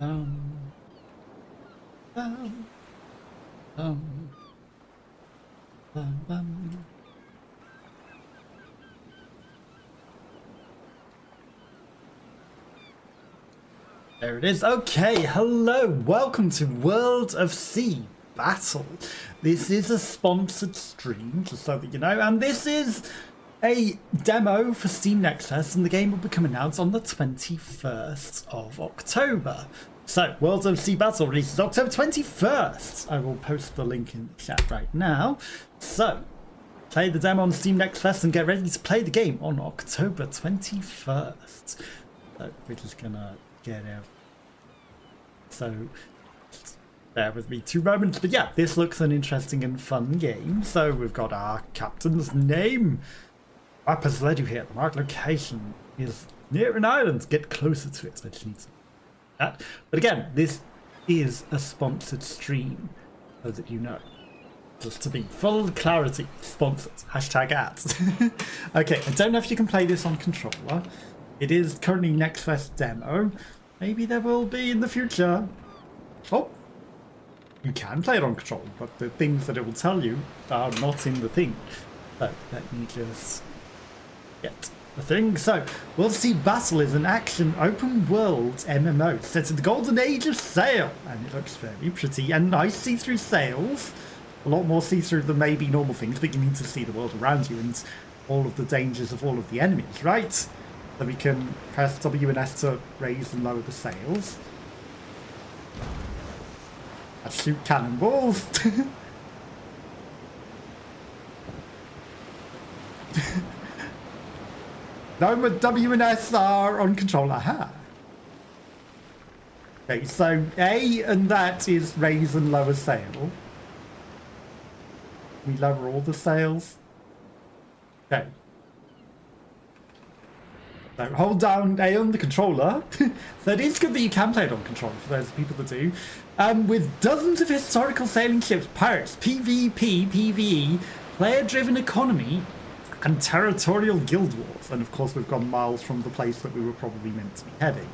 Um, um, um, um. There it is. Okay, hello, welcome to World of Sea Battle. This is a sponsored stream, just so that you know, and this is a demo for Steam Next Fest, and the game will be coming out on the 21st of October. So, World of Sea Battle releases October 21st. I will post the link in the chat right now. So, play the demo on Steam Next Fest and get ready to play the game on October 21st. So, we're just gonna get out. So, bear with me 2 moments. But yeah, this looks an interesting and fun game. So, we've got our captain's name. Map has led you here. The marked location is near an island. Get closer to it. I just need to that. But again, this is a sponsored stream, so that you know. Just to be full clarity, sponsored. Hashtag ads. Okay, I don't know if you can play this on controller. It is currently Next Fest demo. Maybe there will be in the future. Oh, you can play it on controller, but the things that it will tell you are not in the thing. So let me just get the thing. So, World of Sea Battle is an action open world MMO set in the golden age of sail, and it looks very pretty and nice. See-through sails, a lot more see-through than maybe normal things, but you need to see the world around you and all of the dangers of all of the enemies, right? So we can press W and S to raise and lower the sails. And shoot cannonballs. No, but W and S are on control. Aha. Okay, so A and that is raise and lower sail. We lower all the sails. Okay. So hold down A on the controller. So it is good that you can play it on controller for those people that do. With dozens of historical sailing ships, pirates, PvP, PvE, player-driven economy, and territorial guild wars. And of course we've gone miles from the place that we were probably meant to be heading.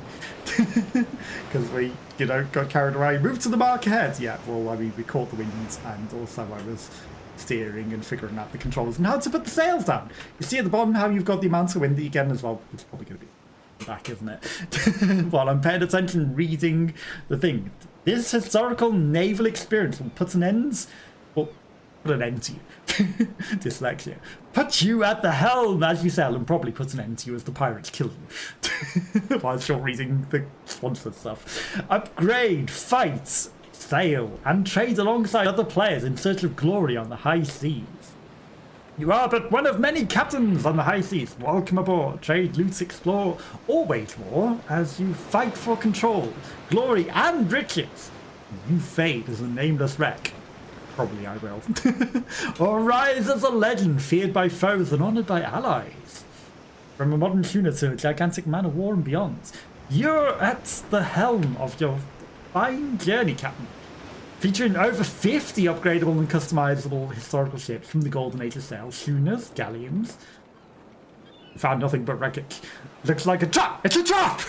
Because we, you know, got carried away. Moved to the mark ahead. Yeah, well, I mean, we caught the wind, and also I was steering and figuring out the controls and how to put the sails down. You see at the bottom how you've got the amount of wind that you get as well. It's probably going to be back, isn't it? While I'm paying attention, reading the thing. This historical naval experience will put an end, well, put an end to you. Dyslexia. Put you at the helm as you sail, and probably put an end to you as the pirates kill you. Whilst you're reading the sponsored stuff. Upgrade, fight, sail, and trade alongside other players in search of glory on the high seas. You are but one of many captains on the high seas. Welcome aboard. Trade, loot, explore, or wage war as you fight for control, glory, and riches. You fade as a nameless wreck. Probably I will. Or rise as a legend, feared by foes and honoured by allies. From a modern tuna to a gigantic man of war and beyond, you're at the helm of your fine journey, Captain. Featuring over 50 upgradable and customizable historical ships from the golden age of sail, schooners, galleons. Found nothing but wreckage. Looks like a trap! It's a trap!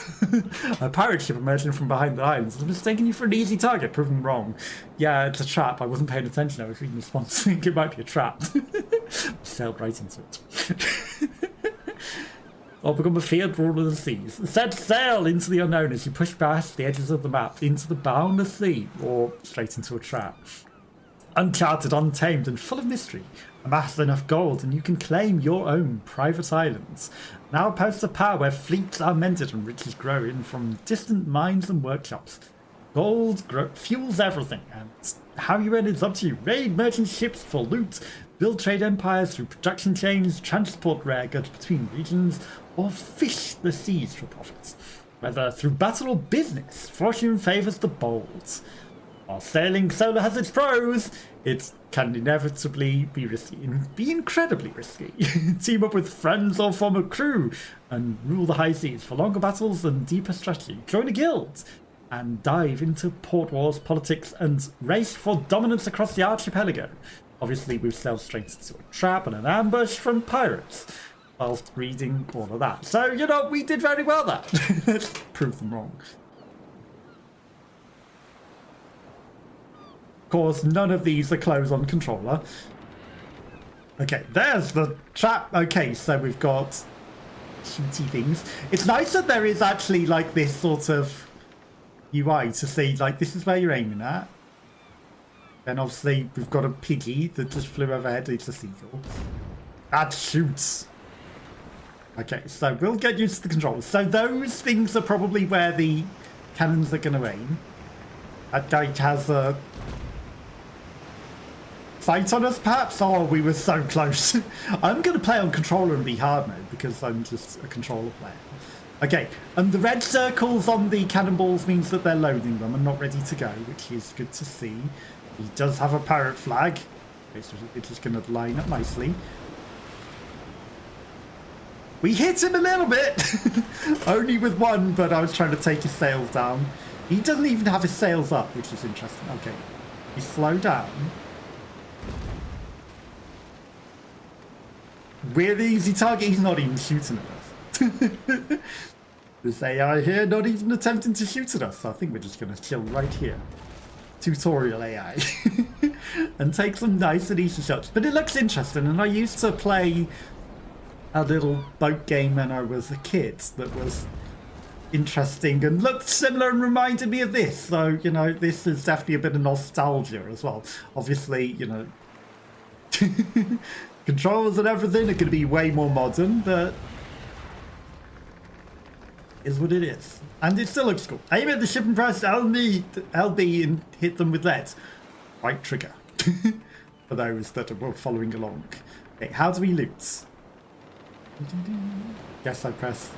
A pirate ship emerging from behind the islands has mistaken you for an easy target, proven wrong. Yeah, it's a trap. I wasn't paying attention. I was reading the response. I think it might be a trap. Sailed right into it. Or become a feared ruler of the seas. Set sail into the unknown as you push past the edges of the map into the boundless sea, or straight into a trap. Uncharted, untamed, and full of mystery. Amass enough gold and you can claim your own private islands. Now a post of power where fleets are mended and riches grow in from distant mines and workshops. Gold fuels everything, and how you earn is up to you. Raid merchant ships for loot, build trade empires through production chains, transport rare goods between regions, or fish the seas for profits. Whether through battle or business, fortune favours the bold. While sailing solo has its pros, it can inevitably be risky and be incredibly risky. Team up with friends or form a crew and rule the high seas for longer battles and deeper strategy. Join a guild and dive into port wars, politics, and race for dominance across the archipelago. Obviously, we've sailed straight into a trap and an ambush from pirates whilst reading all of that. So, you know, we did very well there. Let's prove them wrong. Of course, none of these are closed on controller. Okay, there's the trap. Okay, so we've got shooty things. It's nice that there is actually like this sort of UI to see, like, this is where you're aiming at. And obviously we've got a piggy that just flew overhead. It's a seagull. That shoots. Okay, so we'll get used to the controls. So those things are probably where the cannons are going to aim. That guy has a sight on us, perhaps? Oh, we were so close. I'm going to play on controller and be hard mode because I'm just a controller player. Okay, and the red circles on the cannonballs means that they're loading them and not ready to go, which is good to see. He does have a pirate flag. Okay, so it's just going to line up nicely. We hit him a little bit. Only with one, but I was trying to take his sails down. He doesn't even have his sails up, which is interesting. Okay, he slowed down. We're the easy target. He's not even shooting at us. This AI here not even attempting to shoot at us. So I think we're just going to chill right here. Tutorial AI. And take some nice and easy shots. But it looks interesting. And I used to play a little boat game when I was a kid that was interesting and looked similar and reminded me of this. So, you know, this is definitely a bit of nostalgia as well. Obviously, you know, controls and everything are going to be way more modern, but is what it is. And it still looks cool. Aim at the ship and press LB and hit them with lead. Right trigger. For those that are following along. Okay, how do we loot? Guess I press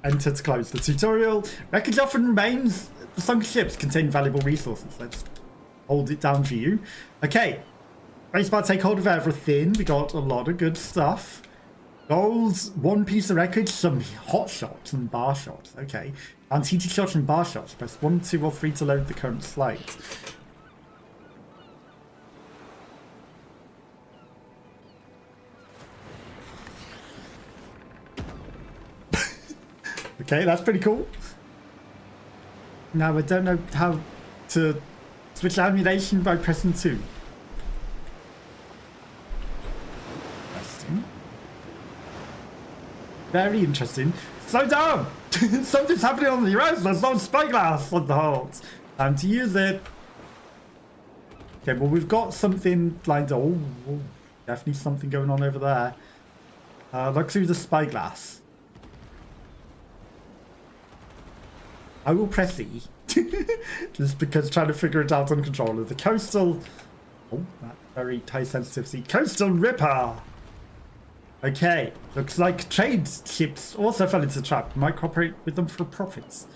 enter to close the tutorial. Wreckage often remains. The sunk ships contain valuable resources. Let's hold it down for you. Okay. Spacebar, take hold of everything. We got a lot of good stuff. Gold, one piece of wreckage, some hot shots and bar shots. Okay. Anti shots and bar shots. Press 1, 2, or 3 to load the current slide. Okay, that's pretty cool. Now I don't know how to switch ammunition by pressing 2. Interesting. Very interesting. Slow down! Something's happening on the horizon. There's no spyglass on the hold. Time to use it. Okay, well we've got something lined up. Oh, definitely something going on over there. Look through the spyglass. I will press E. Just because trying to figure it out on controller. The coastal... Oh, that very high sensitivity. Coastal Ripper! Okay. Looks like trade ships also fell into a trap. Might cooperate with them for profits.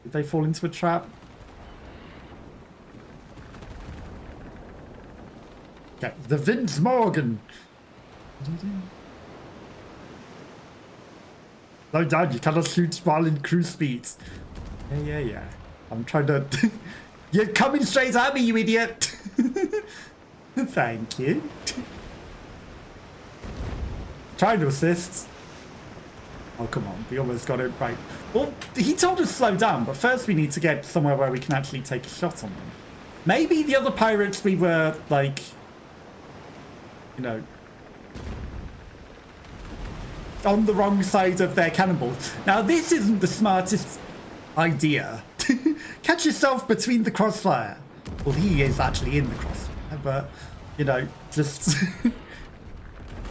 Did they fall into a trap? Okay. The Vince Morgan. Slow down. You cannot shoot while in cruise speeds. Yeah. I'm trying to... You're coming straight at me, you idiot! Thank you. Trying to assist. Oh, come on. We almost got it right. Well, he told us slow down, but first we need to get somewhere where we can actually take a shot on them. Maybe the other pirates we were, like... You know... on the wrong side of their cannonballs. Now, this isn't the smartest idea. Catch yourself between the crossfire. Well, he is actually in the crossfire, but, you know, just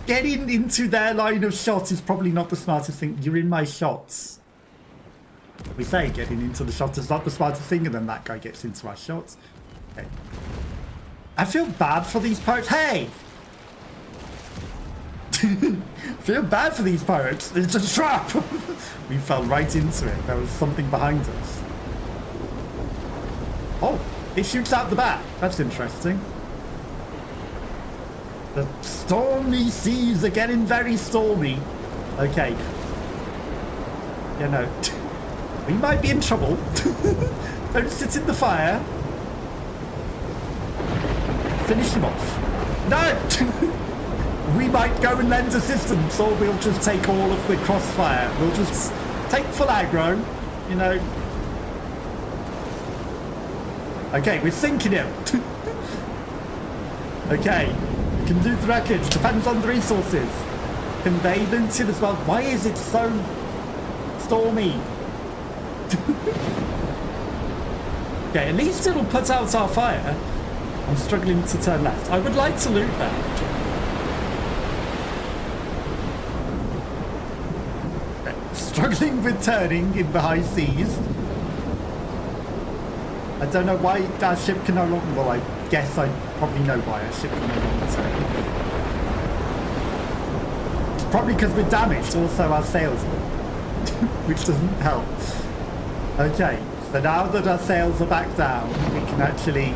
getting into their line of shot is probably not the smartest thing. You're in my shots. We say getting into the shot is not the smartest thing, and then that guy gets into our shots. Okay. I feel bad for these pirates. Hey! Feel bad for these pirates. It's a trap. We fell right into it. There was something behind us. Oh, it shoots out the back. That's interesting. The stormy seas are getting very stormy. Okay. You know, we might be in trouble. Don't sit in the fire. Finish him off. No! We might go and lend assistance, or we'll just take all of the crossfire. We'll just take full aggro, you know. Okay, we're sinking him. Okay, we can lose wreckage. Depends on the resources. Can they loot it as well? Why is it so stormy? Okay, at least it'll put out our fire. I'm struggling to turn left. I would like to loot that. Okay, struggling with turning in the high seas. I don't know why our ship can no longer... Well, I guess I probably know why our ship can no longer turn. It's probably because we're damaged. Also, our sails are, which doesn't help. Okay, so now that our sails are back down, we can actually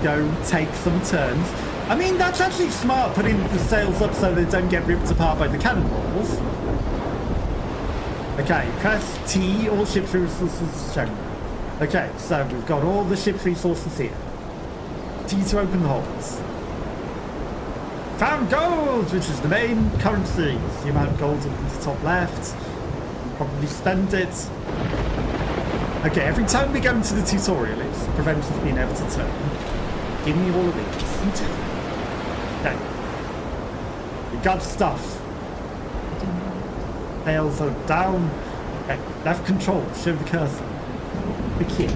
go take some turns. I mean, that's actually smart, putting the sails up so they don't get ripped apart by the cannonballs. Okay, press T, all ship's resources general. Okay, so we've got all the ship's resources here. T to open the holds. Found gold, which is the main currency. The amount of gold in the top left. We'll probably spend it. Okay, every time we go into the tutorial, it prevents us being able to turn. Give me all of these. Okay. We got stuff. Sails are down. Okay, left control, show the cursor. The key.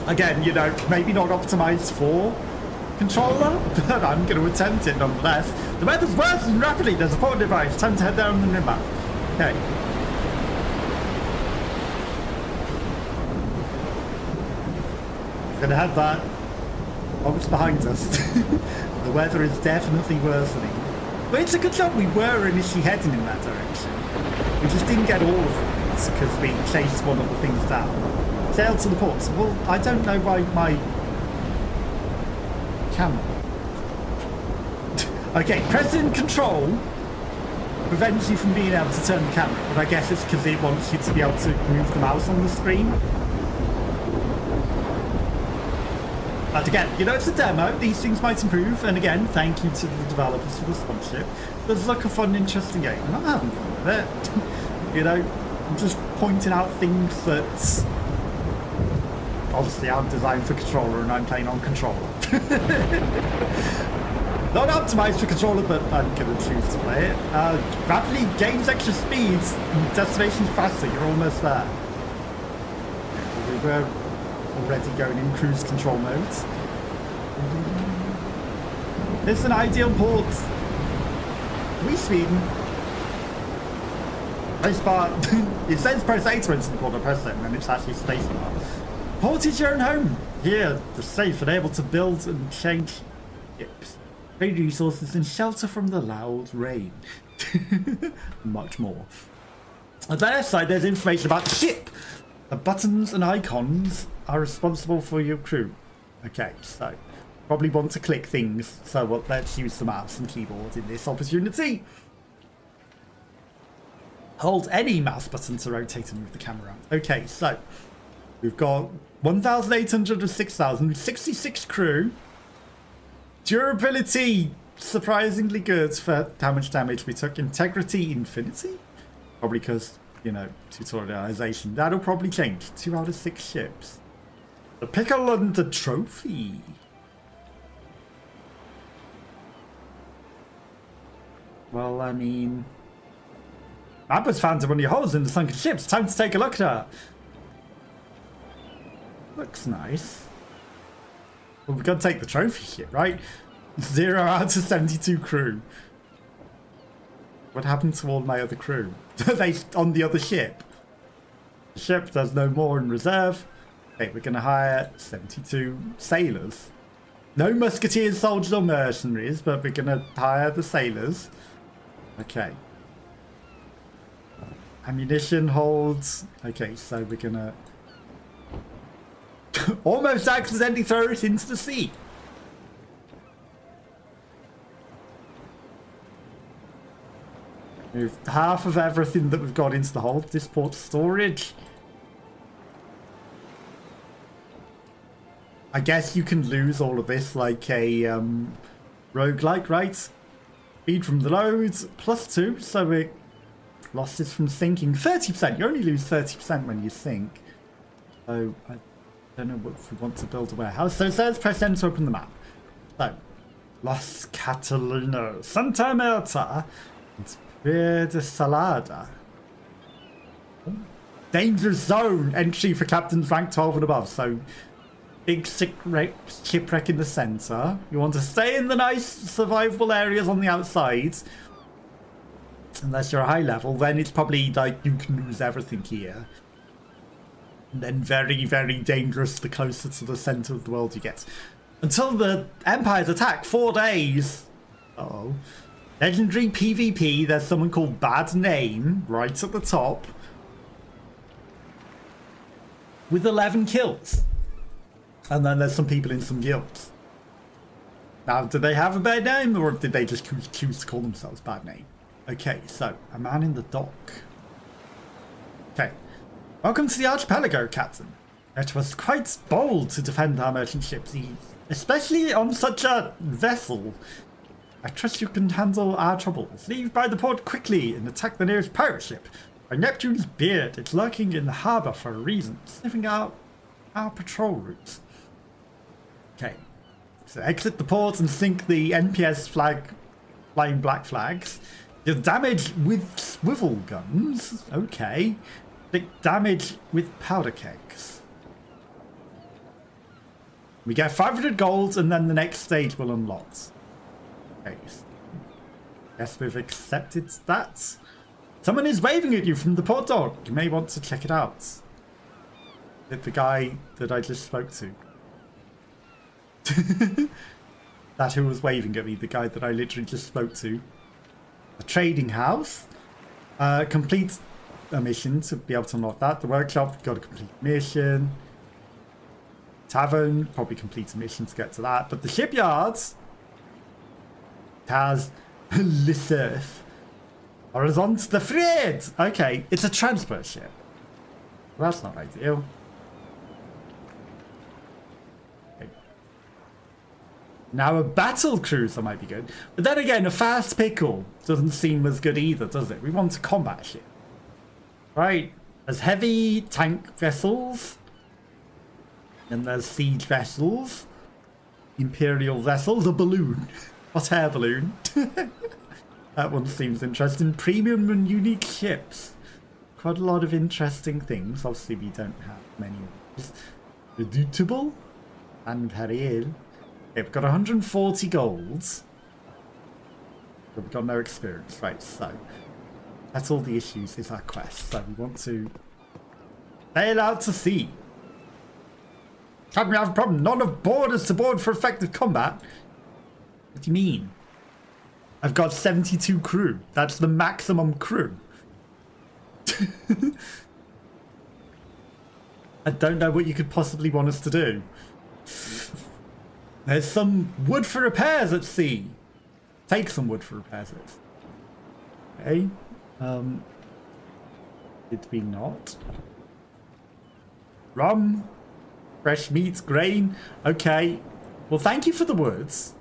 Again, you know, maybe not optimized for controller, but I'm going to attempt it nonetheless. The weather's worsening rapidly. There's a port device. Time to head down the map. Okay. Gonna have that. Oh, it's behind us. The weather is definitely worsening. But it's a good job we were initially heading in that direction. We just didn't get all of it because we chased one of the things down. Sail to the ports. Well, I don't know why my camera. Okay, pressing control prevents you from being able to turn the camera, but I guess it's because it wants you to be able to move the mouse on the screen. But again, you know, it's a demo. These things might improve. And again, thank you to the developers for the sponsorship. There's like a fun, interesting game. And I'm having fun with it. You know, I'm just pointing out things that obviously aren't designed for controller and I'm playing on controller. Not optimized for controller, but I'm going to choose to play it. Rapidly gains extra speeds. Destination's faster. You're almost there. We were already going in cruise control modes. It's an ideal port. We Sweden. Spacebar. It says press A to enter the port, I press it, and then it's actually spacebar. Port is your own home. Here, you're safe and able to build and change ships, trade resources, and shelter from the loud rain. Much more. On the left side, there's information about the ship. The buttons and icons are responsible for your crew. Okay, so probably want to click things, so let's use the mouse and keyboard in this opportunity. Hold any mouse button to rotate and move the camera around. Okay, so we've got 1,800 to 6,066 crew. Durability, surprisingly good for how much damage we took. Integrity, infinity? Probably because, you know, tutorialization. That'll probably change. 2 out of 6 ships. The pickle and the trophy. Well, I mean... Map was found in one of your holes in the sunken ships. Time to take a look at her. Looks nice. Well, we've got to take the trophy here, right? 0 out of 72 crew. What happened to all my other crew? Are they on the other ship? The ship does no more in reserve. Okay, we're going to hire 72 sailors. No musketeers, soldiers, or mercenaries, but we're going to hire the sailors. Okay. Ammunition holds. Okay, so we're going to almost accidentally throw it into the sea. Move half of everything that we've got into the hold. This port storage. I guess you can lose all of this like a roguelike, right? Speed from the loads, +2, so we're Losses from sinking, 30%. You only lose 30% when you sink. So I don't know if we want to build a warehouse. So it says press N to open the map. So, Los Catalunos, Santa Marta, and Pier de Salada. Danger zone entry for captains ranked 12 and above. So, big shipwreck in the center. You want to stay in the nice survivable areas on the outside. Unless you're a high level, then it's probably like you can lose everything here. And then very, very dangerous the closer to the center of the world you get. Until the Empire's attack, 4 days. Uh-oh. Legendary PvP, there's someone called Bad Name right at the top. With 11 kills. And then there's some people in some guilds. Now, did they have a bad name, or did they just choose to call themselves Bad Name? Okay, so, a man in the dock. Okay. Welcome to the archipelago, Captain. It was quite bold to defend our merchant ships, especially on such a vessel. I trust you can handle our troubles. Leave by the port quickly and attack the nearest pirate ship. By Neptune's beard, it's lurking in the harbour for a reason, sniffing out our patrol routes. Okay, so exit the port and sink the NPS flying black flags. You're damaged with swivel guns. Okay. Take damage with powder kegs. We get 500 gold and then the next stage will unlock. Okay. Guess we've accepted that. Someone is waving at you from the port dock. You may want to check it out. Is it the guy that I just spoke to? That who was waving at me, the guy that I literally just spoke to. A trading house. Complete a mission to be able to unlock that. The workshop, got a complete mission. Tavern, probably complete a mission to get to that. But the shipyards has Le Surf. Horizont the Fred. Okay, it's a transport ship. Well, that's not ideal. Okay. Now a battle cruiser might be good. But then again, a fast pickle doesn't seem as good either, does it? We want a combat ship. Right, there's heavy tank vessels. And there's siege vessels. Imperial vessels, a balloon. Hot air balloon. That one seems interesting. Premium and unique ships. Quite a lot of interesting things. Obviously, we don't have many of these. Redoutable and Hariel. Okay, we've got 140 golds. But we've got no experience. Right, so that's all the issues is our quest. So we want to sail out to sea. Can't we have a problem? Not enough boarders to board for effective combat. What do you mean? I've got 72 crew. That's the maximum crew. I don't know what you could possibly want us to do. There's some wood for repairs at sea. Take some wood for repairs at sea. Okay. Did we not? Rum. Fresh meat, grain. Okay. Well, thank you for the words.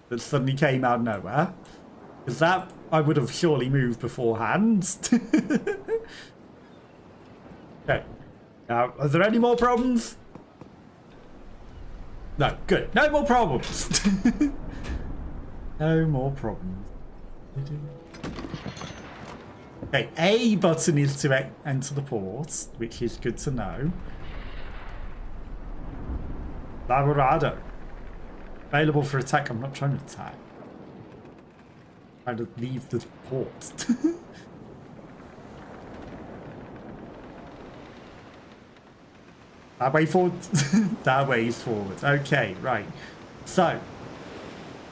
That suddenly came out of nowhere. Because that I would have surely moved beforehand. Okay. Now, are there any more problems? No, good. No more problems. No more problems. Okay, A button is to enter the port, which is good to know. Laborado. Available for attack. I'm not trying to attack. I'm trying to leave the port. That way forward. That way is forward. Okay, right. So,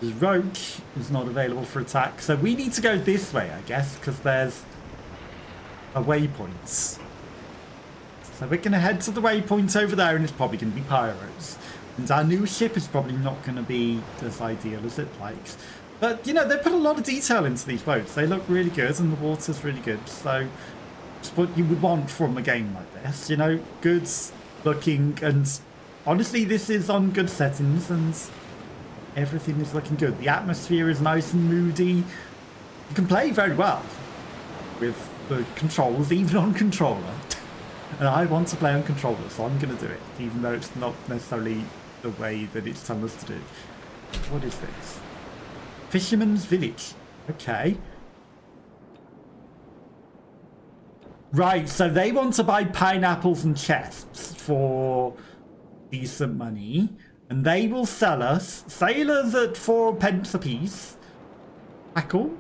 the Roach is not available for attack. So we need to go this way, I guess, because there's a waypoint. So we're going to head to the waypoint over there, and it's probably going to be pirates. And our new ship is probably not going to be as ideal as it likes. But, you know, they put a lot of detail into these boats. They look really good, and the water's really good. So it's what you would want from a game like this. You know, good looking, and honestly, this is on good settings, and everything is looking good. The atmosphere is nice and moody. You can play very well. with the controls, even on controller. And I want to play on controller, so I'm going to do it, even though it's not necessarily the way that it's telling us to do. What is this? Fisherman's Village. Okay. Right, so they want to buy pineapples and chests for decent money, and they will sell us sailors at 4 pence apiece. Tackle.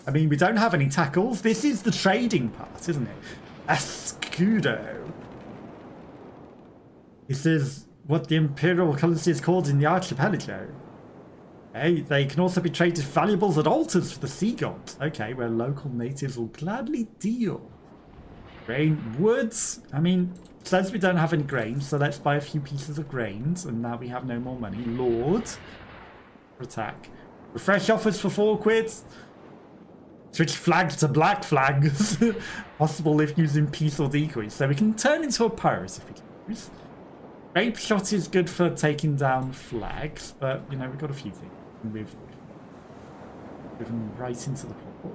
I mean, we don't have any tackles. This is the trading part, isn't it? Escudo. This is what the imperial currency is called in the archipelago. Okay, they can also be traded valuables at altars for the sea gods. Okay, where local natives will gladly deal. Grain, woods. I mean, it says we don't have any grain, so let's buy a few pieces of grains, and now we have no more money. Lord. Attack. Refresh offers for 4 quids. Switch flag to black flags. Possible if using peace or decoys. So we can turn into a pirate if we choose. Grape shot is good for taking down flags, but, you know, we've got a few things. And we've driven right into the port.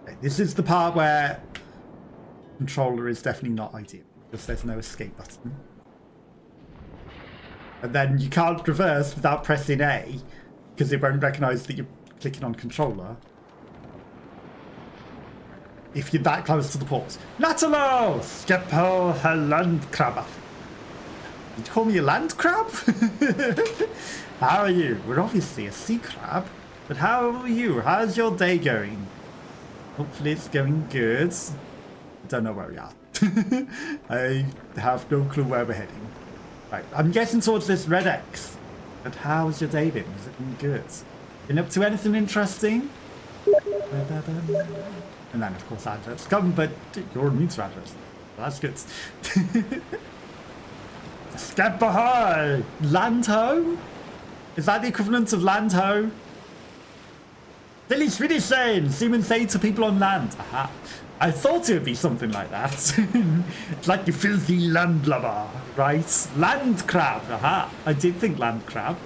Okay, this is the part where controller is definitely not ideal, because there's no escape button. And then you can't reverse without pressing A, because it won't recognise that you're clicking on controller. If you're that close to the port. Natalo! Skepo Landkrabber. Did you call me a land crab? How are you? We're obviously a sea crab. But how are you? How's your day going? Hopefully it's going good. I don't know where we are. I have no clue where we're heading. Right, I'm getting towards this red X. But how's your day been? Has it been good? Been up to anything interesting? And then, of course, adverts come, but you're immune to adverts. Well, that's good. Step ahoy! Land ho? Is that the equivalent of land ho? Silly Swedish saying, seamen say to people on land. Aha. I thought it would be something like that. It's like you filthy landlubber, right? Land crab. Aha. I did think land crab.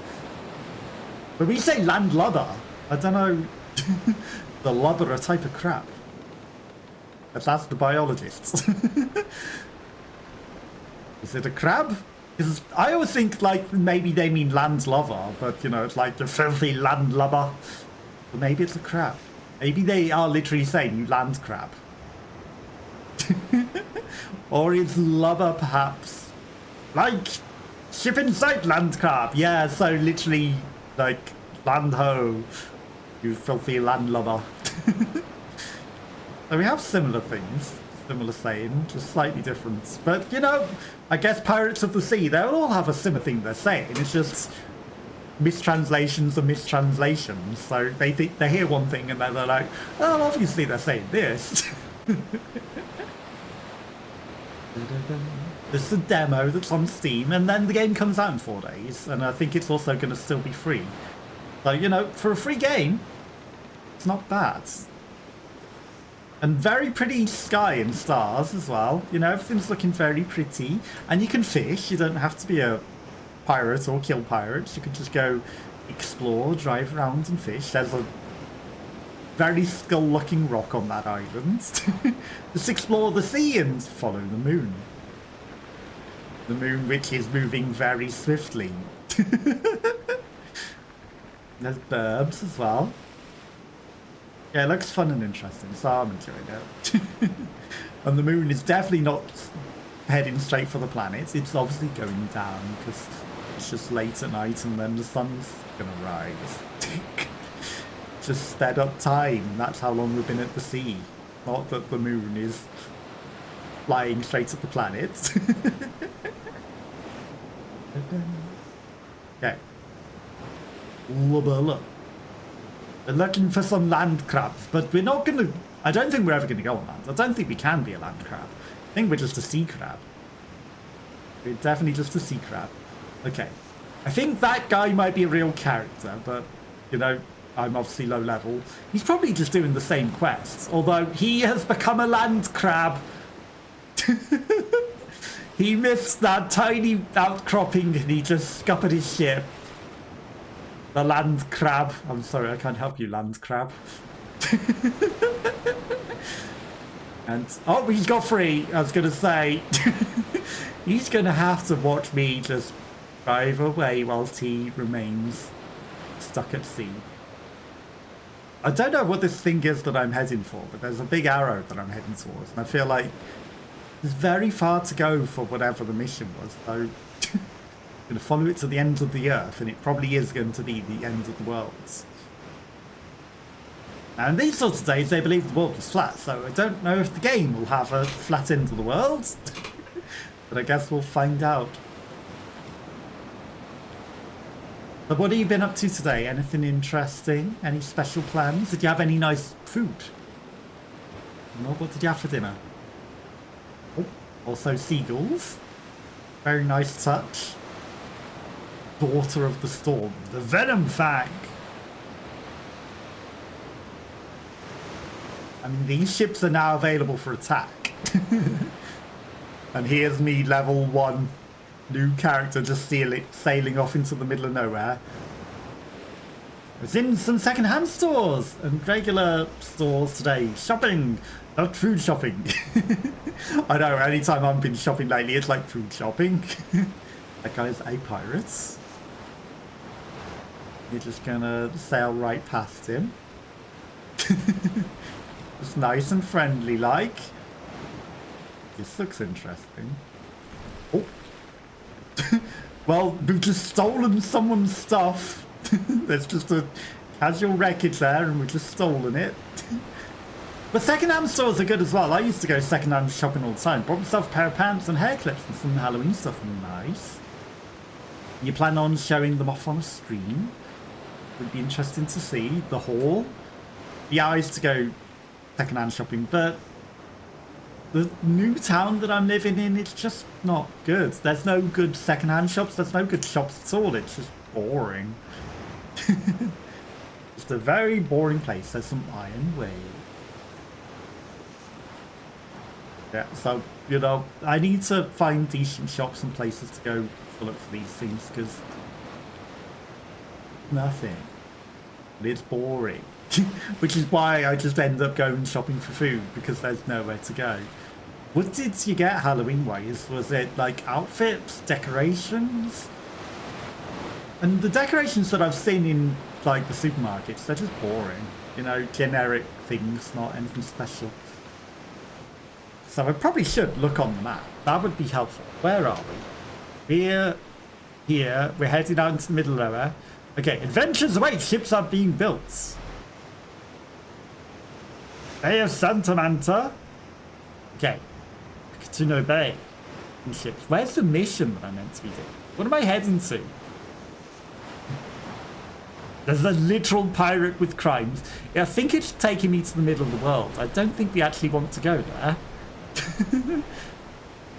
But we say landlubber. I don't know. The lubber a type of crab. Let's ask the biologists. Is it a crab? Because I always think like maybe they mean landlubber, but you know, it's like the filthy landlubber. But maybe it's a crab. Maybe they are literally saying you land crab. Or is lubber perhaps like ship in sight land crab? Yeah, so literally like land ho, you filthy landlubber. So we have similar things, similar saying, just slightly different. But, you know, I guess Pirates of the Sea, they'll all have a similar thing they're saying. It's just mistranslations and mistranslations. So they think they hear one thing and then they're like, oh, obviously they're saying this. This is a demo that's on Steam, and then the game comes out in 4 days. And I think it's also going to still be free. So, you know, for a free game, it's not bad. And very pretty sky and stars as well. You know, everything's looking very pretty. And you can fish. You don't have to be a pirate or kill pirates. You can just go explore, drive around and fish. There's a very skull-looking rock on that island. Just explore the sea and follow the moon. The moon which is moving very swiftly. There's burbs as well. Yeah, it looks fun and interesting, so I'm enjoying it. And the moon is definitely not heading straight for the planet. It's obviously going down because it's just late at night and then the sun's going to rise. Just sped up time. That's how long we've been at the sea. Not that the moon is flying straight at the planet. Okay. Look. We're looking for some land crabs, but we're not going to... I don't think we're ever going to go on land. I don't think we can be a land crab. I think we're just a sea crab. We're definitely just a sea crab. Okay. I think that guy might be a real character, but, you know, I'm obviously low level. He's probably just doing the same quests, although he has become a land crab. He missed that tiny outcropping and he just scuppered his ship. The land crab. I'm sorry, I can't help you, land crab. And, oh, he's got free. I was going to say, he's going to have to watch me just drive away whilst he remains stuck at sea. I don't know what this thing is that I'm heading for, but there's a big arrow that I'm heading towards. And I feel like there's very far to go for whatever the mission was. So I'm going to follow it to the end of the earth, and it probably is going to be the end of the world. And these sorts of days, they believe the world is flat, so I don't know if the game will have a flat end of the world. But I guess we'll find out. So what have you been up to today? Anything interesting? Any special plans? Did you have any nice food? No, what did you have for dinner? Oh, also seagulls. Very nice touch. Daughter of the Storm. The Venom Fang. I mean, these ships are now available for attack. And here's me, level 1 new character, just sailing off into the middle of nowhere. I was in some second-hand stores and regular stores today. Shopping, not food shopping. I know, anytime I've been shopping lately, it's like food shopping. That guy's a pirate. You're just gonna sail right past him. It's nice and friendly like. This looks interesting. Oh. Well, we've just stolen someone's stuff. There's just a casual wreckage there and we've just stolen it. But second-hand stores are good as well. I used to go second-hand shopping all the time. Bought myself a pair of pants and hair clips and some Halloween stuff. Nice. You plan on showing them off on a stream? Would be interesting to see. The haul. Yeah, I used to go second-hand shopping, but the new town that I'm living in, it's just not good. There's no good second-hand shops. There's no good shops at all. It's just boring. Just a very boring place. There's some iron way. Yeah, so, you know, I need to find decent shops and places to go look for these things, because nothing. It's boring. Which is why I just end up going shopping for food, because there's nowhere to go. What did you get Halloween-wise? Was it like outfits, decorations? And the decorations that I've seen in like the supermarkets, they're just boring. You know, generic things, not anything special. So I probably should look on the map. That would be helpful. Where are we? We're here. We're heading out into the middle of nowhere. Okay, adventures await. Ships are being built. Bay of Santa Manta. Okay. Casino Bay. And ships. Where's the mission that I'm meant to be doing? What am I heading to? There's a literal pirate with crimes. Yeah, I think it's taking me to the middle of the world. I don't think we actually want to go there.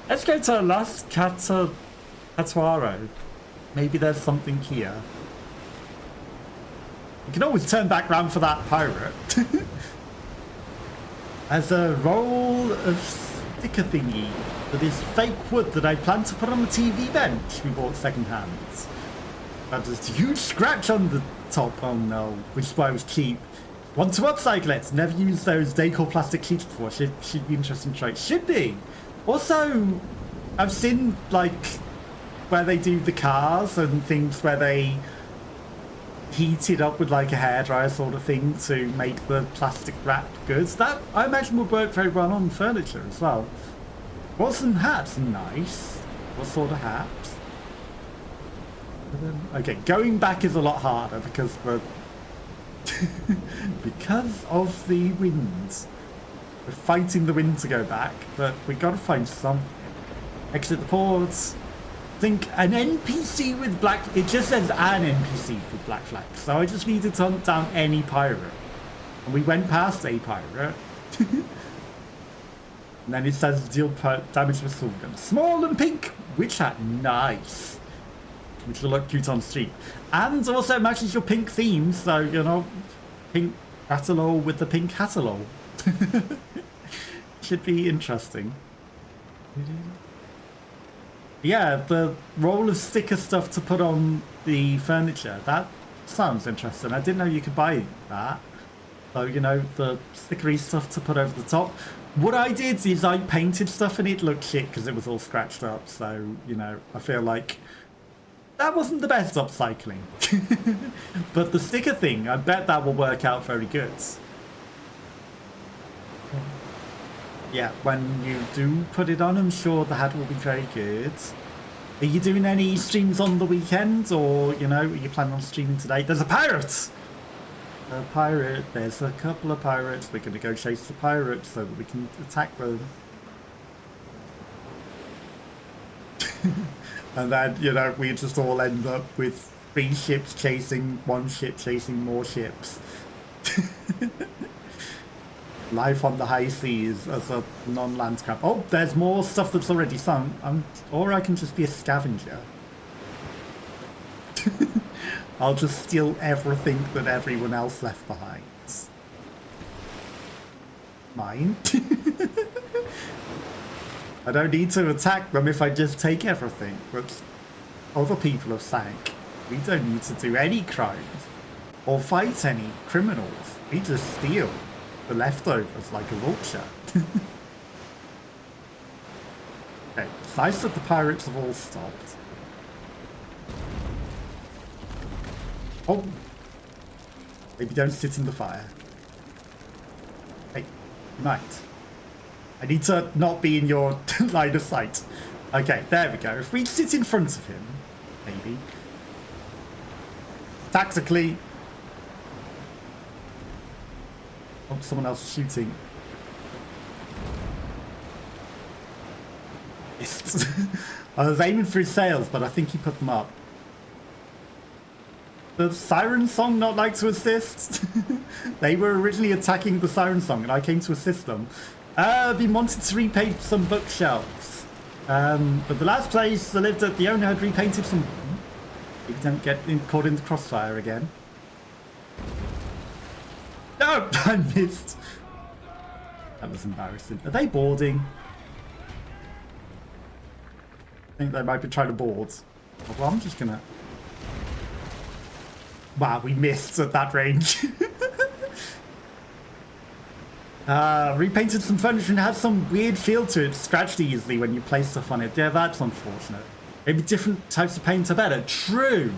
Let's go to Las Catuaro. Maybe there's something here. You can always turn back round for that pirate. As a roll of sticker thingy that is fake wood that I plan to put on the TV bench we bought second hand. There's a huge scratch on the top. Oh no, which is why it was cheap. Want to upcycle it. Never used those decor plastic sheets before. Should be interesting to try. Should be. Also, I've seen like where they do the cars and things where they heat it up with like a hairdryer sort of thing to make the plastic wrapped goods. That I imagine would work very well on furniture as well. What's some hats? Nice. What sort of hats? Okay, going back is a lot harder because the because of the winds. We're fighting the wind to go back, but we gotta find something. Exit the ports. Think an NPC with black. It just says an NPC with black flags. So I just needed to hunt down any pirate, and we went past a pirate. And then it says deal damage with silver gun. Small and pink witch hat. Nice. Which will look cute on street. And also matches your pink theme, so, you know, pink Catalol with the pink Catalol. Should be interesting. Yeah, the roll of sticker stuff to put on the furniture. That sounds interesting. I didn't know you could buy that. So, you know, the stickery stuff to put over the top. What I did is I painted stuff and it looked shit because it was all scratched up. So, you know, I feel like that wasn't the best upcycling. But the sticker thing, I bet that will work out very good. Yeah, when you do put it on, I'm sure that will be very good. Are you doing any streams on the weekend, or, you know, are you planning on streaming today? There's a pirate! A pirate. There's a couple of pirates. We're going to go chase the pirates so that we can attack them. And then, you know, we just all end up with 3 ships chasing 1 ship chasing more ships. Life on the high seas as a non-land crab. Oh, there's more stuff that's already sunk. Or I can just be a scavenger. I'll just steal everything that everyone else left behind. Mine. I don't need to attack them if I just take everything, but other people have sank. We don't need to do any crimes or fight any criminals. We just steal the leftovers like a vulture. Okay, it's nice that the pirates have all stopped. Oh, maybe don't sit in the fire. Hey, you might. I need to not be in your line of sight. Okay, there we go. If we sit in front of him, maybe. Tactically. Oh, someone else is shooting. Missed. I was aiming for his sails, but I think he put them up. The siren song not like to assist? They were originally attacking the siren song and I came to assist them. Been wanted to repaint some bookshelves. But the last place I lived at, the owner had repainted some. You don't get caught in the crossfire again. No, I missed. That was embarrassing. Are they boarding? I think they might be trying to board. Well, I'm just gonna. Wow, we missed at that range. Repainted some furniture and had some weird feel to it. Scratched easily when you place stuff on it. Yeah, that's unfortunate. Maybe different types of paint are better. True.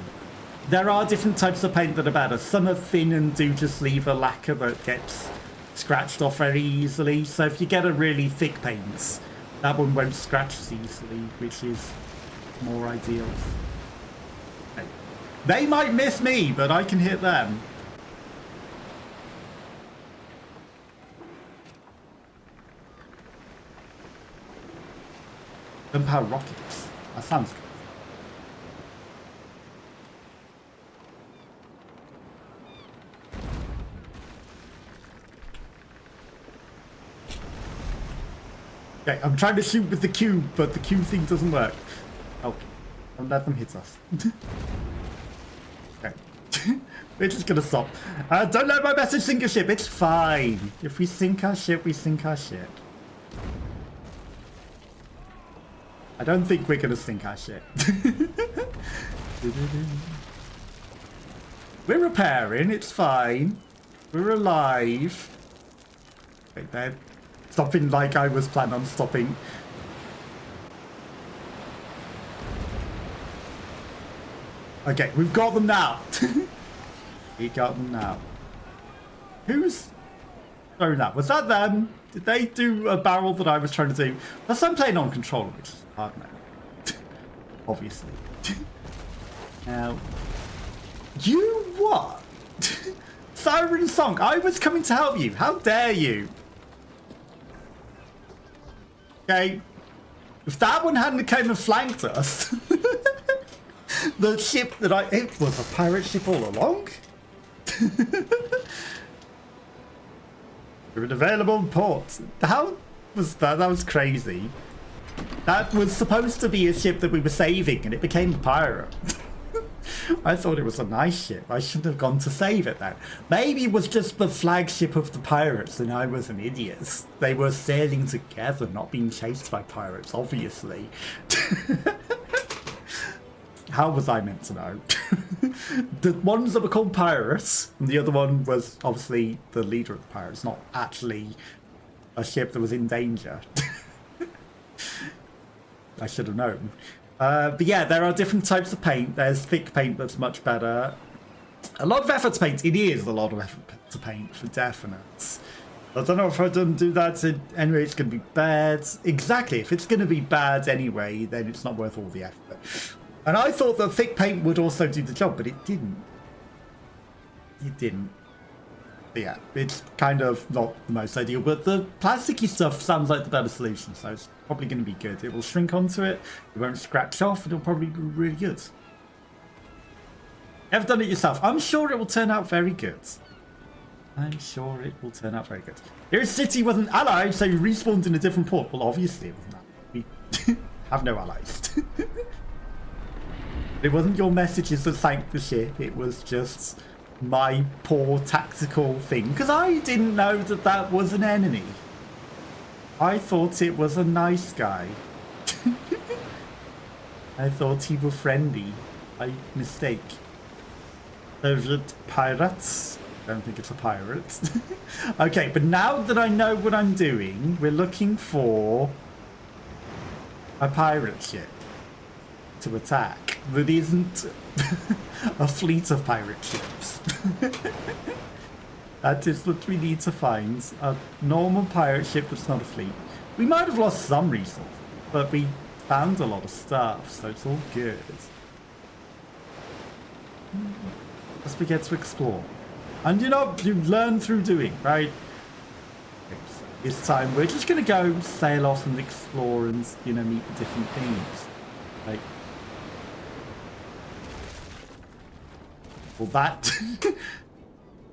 There are different types of paint that are better. Some are thin and do just leave a lacquer that gets scratched off very easily. So if you get a really thick paint, that one won't scratch as easily, which is more ideal. Okay. They might miss me, but I can hit them. Gunpowder rockets. That sounds good. Okay, I'm trying to shoot with the cube, but the cube thing doesn't work. Oh, don't let them hit us. Okay. We're just gonna stop. Don't let my message sink a ship. It's fine. If we sink our ship, we sink our ship. I don't think we're gonna sink our ship. We're repairing. It's fine. We're alive. Okay, they're stopping like I was planning on stopping. Okay, we've got them now. We got them now. Who's throwing that? Was that them? Did they do a barrel that I was trying to do? Plus, I'm playing on controller, which is hard now. Obviously. Now, you what? Siren Song, I was coming to help you. How dare you? Okay. If that one hadn't come and flanked us, the ship that it was a pirate ship all along. You're an available port. How was that? That was crazy. That was supposed to be a ship that we were saving, and it became a pirate. I thought it was a nice ship. I shouldn't have gone to save it then. Maybe it was just the flagship of the pirates, and I was an idiot. They were sailing together, not being chased by pirates, obviously. how was I meant to know? The ones that were called pirates, and the other one was obviously the leader of the pirates, not actually a ship that was in danger. I should have known. But yeah, there are different types of paint. There's thick paint that's much better. A lot of effort to paint. It is a lot of effort to paint, for definite. I don't know if I don't do that. Anyway, it's going to be bad. Exactly. If it's going to be bad anyway, then it's not worth all the effort. And I thought that thick paint would also do the job, but it didn't. It didn't. But yeah, it's kind of not the most ideal, but the plasticky stuff sounds like the better solution, so it's probably going to be good. It will shrink onto it, it won't scratch off, and it'll probably be really good. Ever done it yourself? I'm sure it will turn out very good. I'm sure it will turn out very good. Your city wasn't allied, so you respawned in a different port. Well, obviously it wasn't that. We have no allies. It wasn't your messages that sank the ship, it was just my poor tactical thing. Because I didn't know that that was an enemy. I thought it was a nice guy. I thought he was friendly. By mistake. There's pirates. I don't think it's a pirate. Okay, but now that I know what I'm doing, we're looking for a pirate ship to attack that isn't a fleet of pirate ships. That is what we need to find. A normal pirate ship that's not a fleet. We might have lost some resources, but we found a lot of stuff, so it's all good. As we get to explore. And you know, you learn through doing, right? This time we're just going to go sail off and explore and, you know, meet the different things. Like, well, that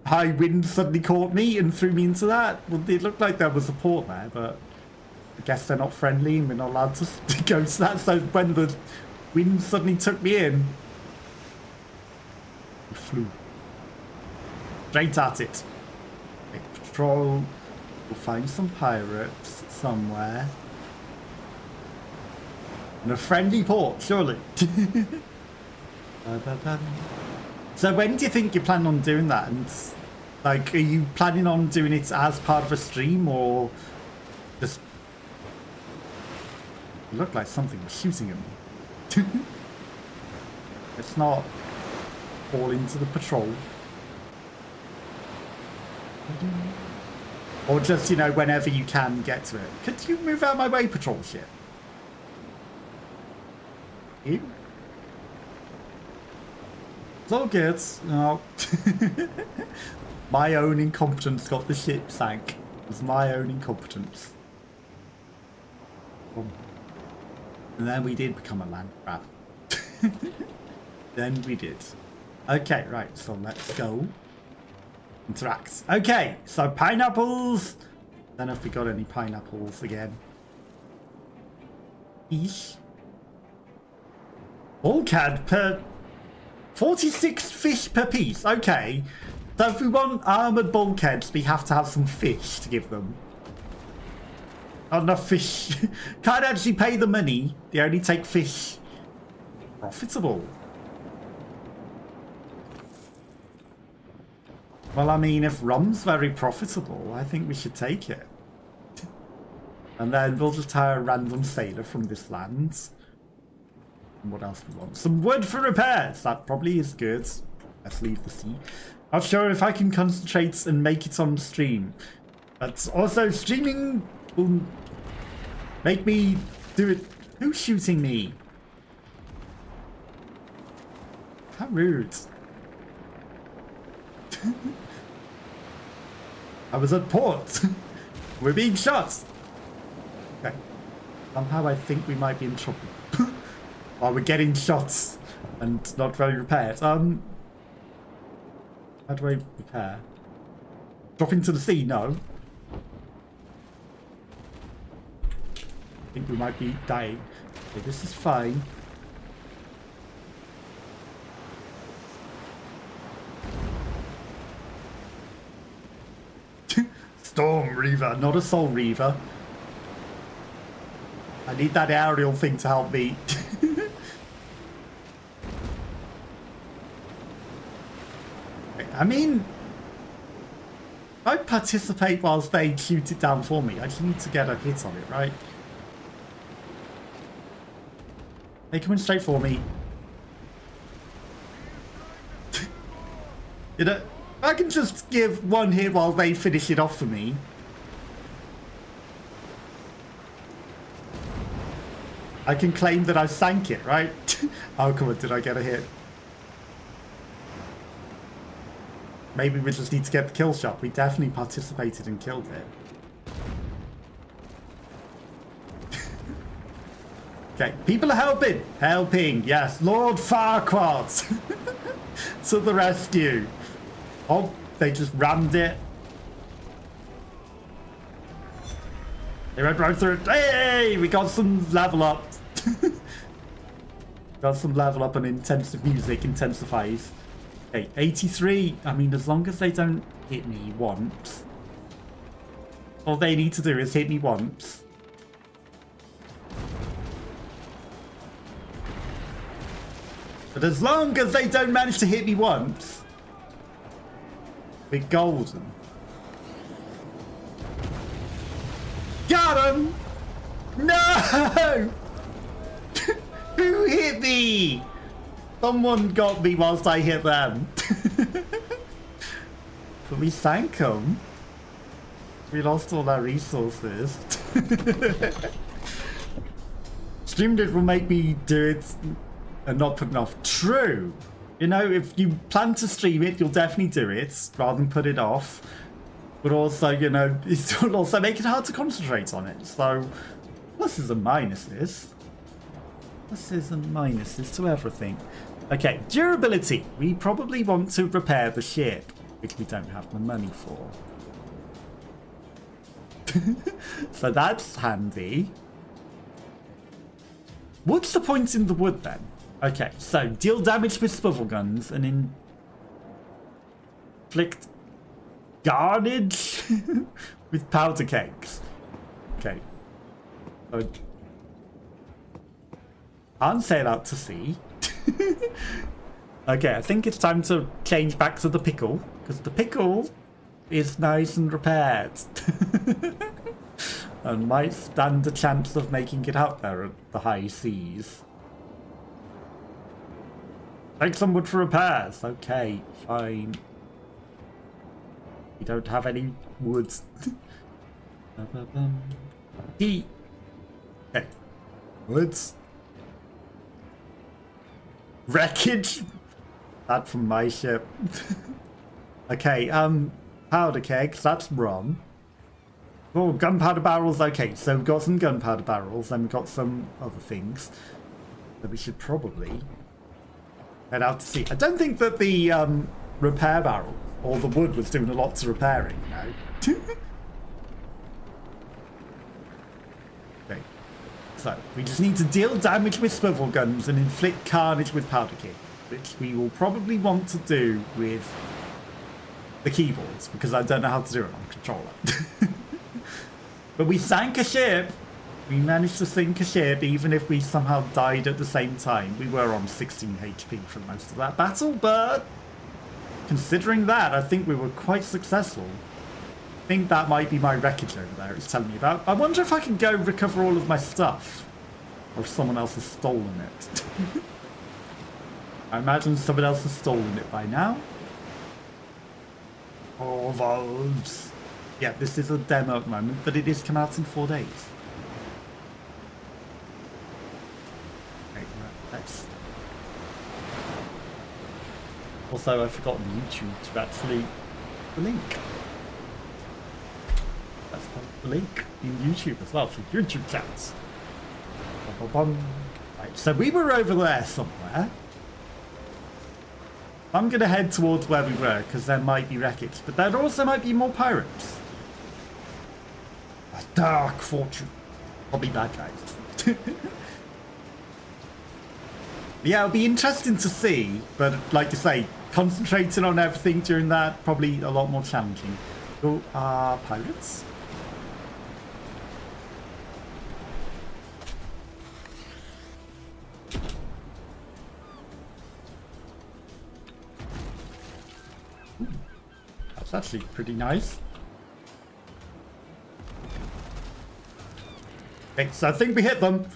high wind suddenly caught me and threw me into that. Well, it looked like there was a port there, but I guess they're not friendly and we're not allowed to go to that. So when the wind suddenly took me in, we flew straight at it. Okay, patrol. We'll find some pirates somewhere. In a friendly port, surely. So when do you think you plan on doing that? And like, are you planning on doing it as part of a stream or just... It looked like something was shooting at me. Let's not fall into the patrol. Or just, you know, whenever you can get to it. Could you move out of my way, patrol ship? You? It's all good. No. My own incompetence got the ship sank. It was my own incompetence. And then we did become a land crab. Then we did. Okay, right, so let's go. Interact. Okay, so pineapples. Don't know if we got any pineapples again. Fish. Bulkhead per 46 fish per piece. Okay. So if we want armored bulkheads, we have to have some fish to give them. Not enough fish. Can't actually pay the money. They only take fish. Profitable. Well, I mean, if rum's very profitable, I think we should take it. And then we'll just hire a random sailor from this land. And what else do we want? Some wood for repairs! That probably is good. Let's leave the sea. Not sure if I can concentrate and make it on stream. But also, streaming will make me do it. Who's shooting me? How rude. I was at port. We're being shot. Okay. Somehow I think we might be in trouble. While we're getting shots and not very repaired. How do I repair? Drop into the sea? No. I think we might be dying. Okay, this is fine. Storm Reaver, not a Soul Reaver. I need that aerial thing to help me. I mean, I participate whilst they shoot it down for me. I just need to get a hit on it, right? They coming straight for me. You know, I can just give one hit while they finish it off for me. I can claim that I sank it, right? Oh, come on, did I get a hit? Maybe we just need to get the kill shot. We definitely participated and killed it. Okay, people are helping. Helping, yes. Lord Farquaad to the rescue. Oh, they just rammed it. They went right through it. Hey, we got some level up. Got some level up and intensive music intensifies. Okay, 83. I mean, as long as they don't hit me once. All they need to do is hit me once. But as long as they don't manage to hit me once, we're golden. Got him! No! Who hit me? Someone got me whilst I hit them. But we sank them. We lost all our resources. Streamed it will make me do it and not put enough. True. You know, if you plan to stream it, you'll definitely do it rather than put it off. But also, you know, it will also make it hard to concentrate on it. So, pluses and minuses. Pluses and minuses to everything. Okay, durability. We probably want to repair the ship, which we don't have the money for. So that's handy. What's the point in the wood then? Okay, so deal damage with swivel guns and inflict carnage with powder kegs. Okay. Can't sail out to sea. Okay, I think it's time to change back to the pickle, because the pickle is nice and repaired. And might stand a chance of making it out there at the high seas. Take some wood for repairs. Okay, fine. We don't have any wood. Okay. Woods. Wreckage. That from my ship. Okay, powder kegs, that's rum. Oh, gunpowder barrels, okay, so we've got some gunpowder barrels, and we've got some other things. But we should probably head out to sea. I don't think that the repair barrel or the wood was doing a lot to repairing, no. Okay, so we just need to deal damage with swivel guns and inflict carnage with powder keg, which we will probably want to do with the keyboards, because I don't know how to do it on controller. But we sank a ship. We managed to sink a ship, even if we somehow died at the same time. We were on 16 HP for most of that battle, but considering that, I think we were quite successful. I think that might be my wreckage over there it's telling me about. I wonder if I can go recover all of my stuff, or if someone else has stolen it. I imagine someone else has stolen it by now. All those. Yeah, this is a demo at the moment, but it is come out in 4 days. Okay, let's... Also, I've forgotten YouTube to actually the link. Let's put the link in YouTube as well for YouTube chats. Right, so we were over there somewhere. I'm going to head towards where we were, because there might be wreckage, but there also might be more pirates. A dark fortune. Probably bad guys. Yeah, it'll be interesting to see, but like I say, concentrating on everything during that, probably a lot more challenging. Who are pirates? That's actually pretty nice. Okay, so I think we hit them.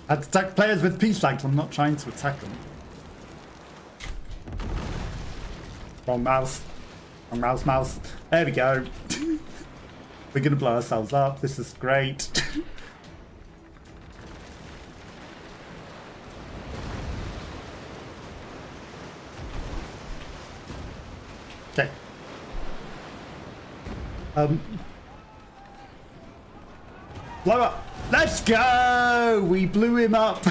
I had to attack players with peace flags. I'm not trying to attack them. Wrong mouse. Wrong mouse, mouse. There we go. We're going to blow ourselves up. This is great. Okay. Blow up. Let's go. We blew him up.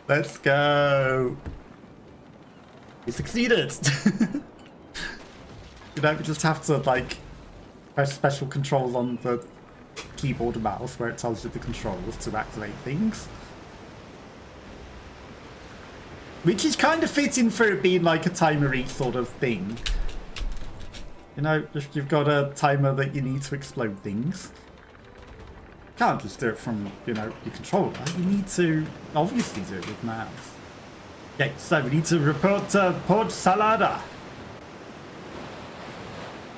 Let's go. We succeeded. You know, we just have to like press special controls on the keyboard and mouse where it tells you the controls to activate things. Which is kind of fitting for it being like a timer-y sort of thing. You know, if you've got a timer that you need to explode things, you can't just do it from, you know, your controller. You need to obviously do it with mouse. Okay, so we need to report to Port Salada.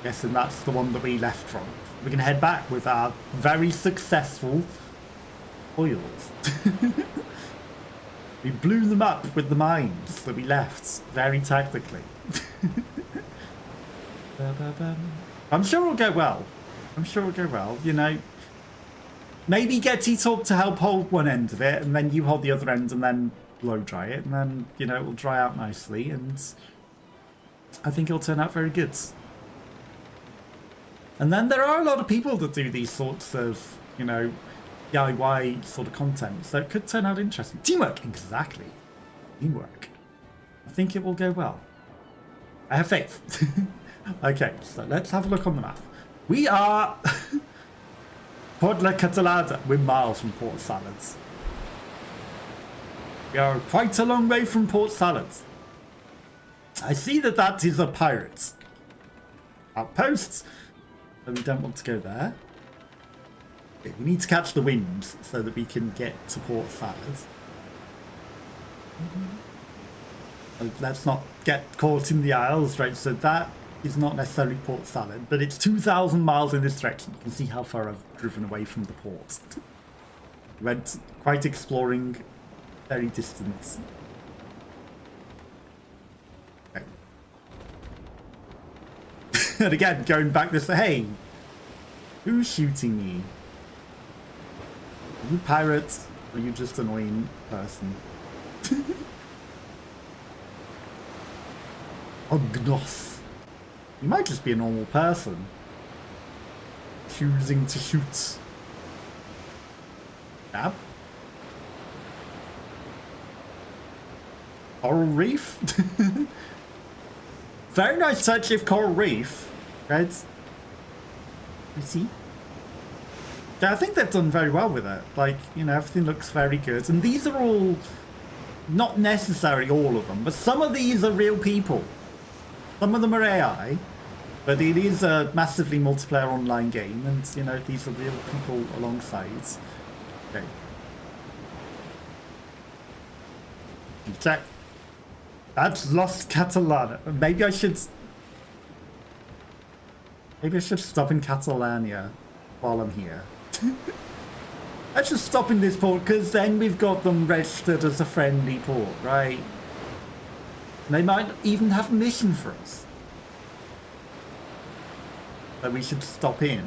Guessing that's the one that we left from. We can head back with our very successful oils. We blew them up with the mines that we left very tactically. I'm sure it'll go well. I'm sure it'll go well, you know. Maybe get T-Talk to help hold one end of it, and then you hold the other end, and then blow dry it, and then, you know, it'll dry out nicely, and I think it'll turn out very good. And then there are a lot of people that do these sorts of, you know, DIY sort of content, so it could turn out interesting. Teamwork, exactly. Teamwork. I think it will go well. I have faith. Okay, so let's have a look on the map. We are Port La Catalada. We're miles from Port Salads. We are quite a long way from Port Salads. I see that that is a pirate outpost, so we don't want to go there. Okay, we need to catch the wind so that we can get to Port Salads. Let's not get caught in the Isles, right? So that is not necessarily Port Salad, but it's 2,000 miles in this direction. You can see how far I've driven away from the port. Went quite exploring, very distant. Okay. And again, going back this way, hey, who's shooting me? Are you pirates, or are you just an annoying person? Ognos. You might just be a normal person choosing to shoot. Stab. Coral reef. Very nice touch of coral reef, right? You see? Yeah, I think they've done very well with it. Like, you know, everything looks very good. And these are all, not necessarily all of them, but some of these are real people. Some of them are AI, but it is a massively multiplayer online game, and, you know, these are real people alongside. Okay. Check. That's Los Catalana. Maybe I should stop in Catalonia while I'm here. Let's just stop in this port, because then we've got them registered as a friendly port, right? They might even have a mission for us that we should stop in.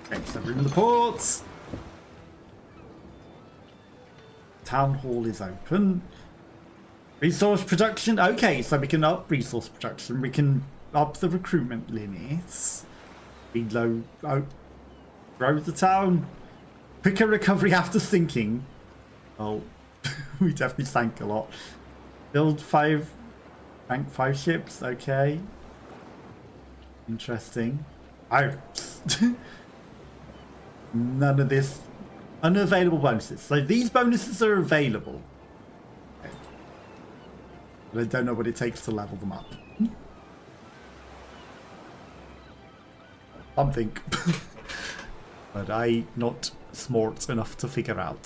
Okay, so we're in the port. Town hall is open. Resource production. Okay, so we can up resource production. We can up the recruitment limits. Reload. Oh, grow the town. Quicker recovery after sinking. Oh, we definitely sank a lot. Build 5, rank 5 ships, okay. Interesting. Pirates. None of this. Unavailable bonuses. So these bonuses are available. Okay. But I don't know what it takes to level them up. Something. But I'm not smart enough to figure out.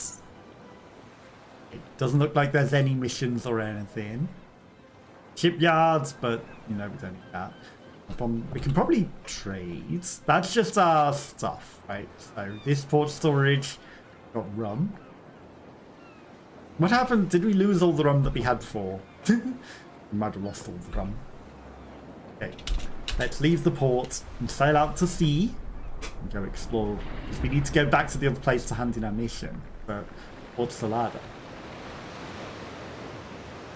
It doesn't look like there's any missions or anything. Shipyards, but, you know, we don't need that. We can probably trade. That's just our stuff, right? So this port storage got rum. What happened? Did we lose all the rum that we had before? We might have lost all the rum. Okay, let's leave the port and sail out to sea and go explore, because we need to go back to the other place to hand in our mission for Port Salada,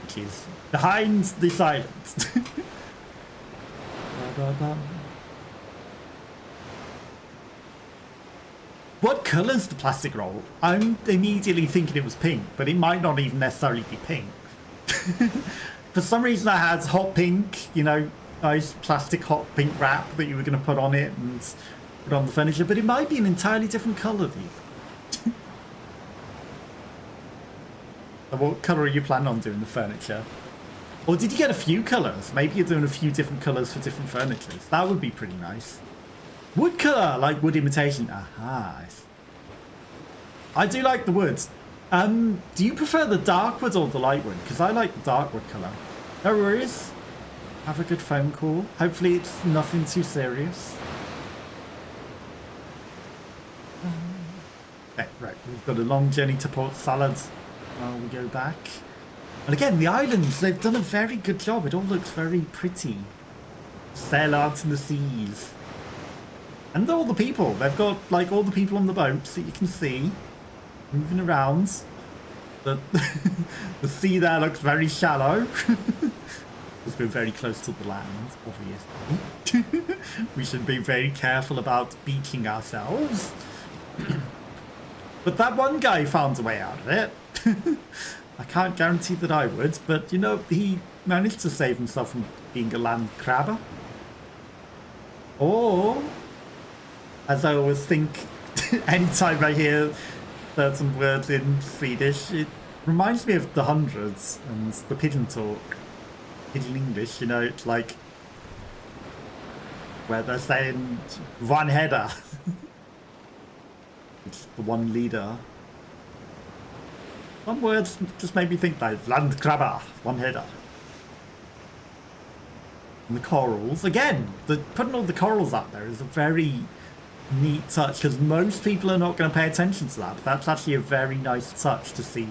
which is behind this island. What colour's the plastic roll? I'm immediately thinking it was pink, but it might not even necessarily be pink. For some reason I had hot pink, you know, nice plastic hot pink wrap that you were going to put on it and put on the furniture, but it might be an entirely different colour. So what colour are you planning on doing the furniture? Or did you get a few colours? Maybe you're doing a few different colours for different furniture. That would be pretty nice. Wood colour, like wood imitation. Aha. I do like the woods. Do you prefer the dark wood or the light wood? Because I like the dark wood colour. No worries. Have a good phone call. Hopefully it's nothing too serious. Okay, right. We've got a long journey to Port Salad while we go back. And again, the islands, they've done a very good job. It all looks very pretty. Sail out in the seas. And all the people. They've got, like, all the people on the boats that you can see moving around. The sea there looks very shallow. Because we're very close to the land, obviously. We should be very careful about beaching ourselves. But that one guy found a way out of it. I can't guarantee that I would, but, you know, he managed to save himself from being a land crabber. Or, as I always think, anytime I hear certain words in Swedish, it reminds me of the hundreds and the pigeon talk. Pigeon English, you know, it's like where they're saying one header. It's the one leader. One word just made me think like landkrabber, one header. And the corals, again, putting all the corals out there is a very neat touch, because most people are not going to pay attention to that. But that's actually a very nice touch to see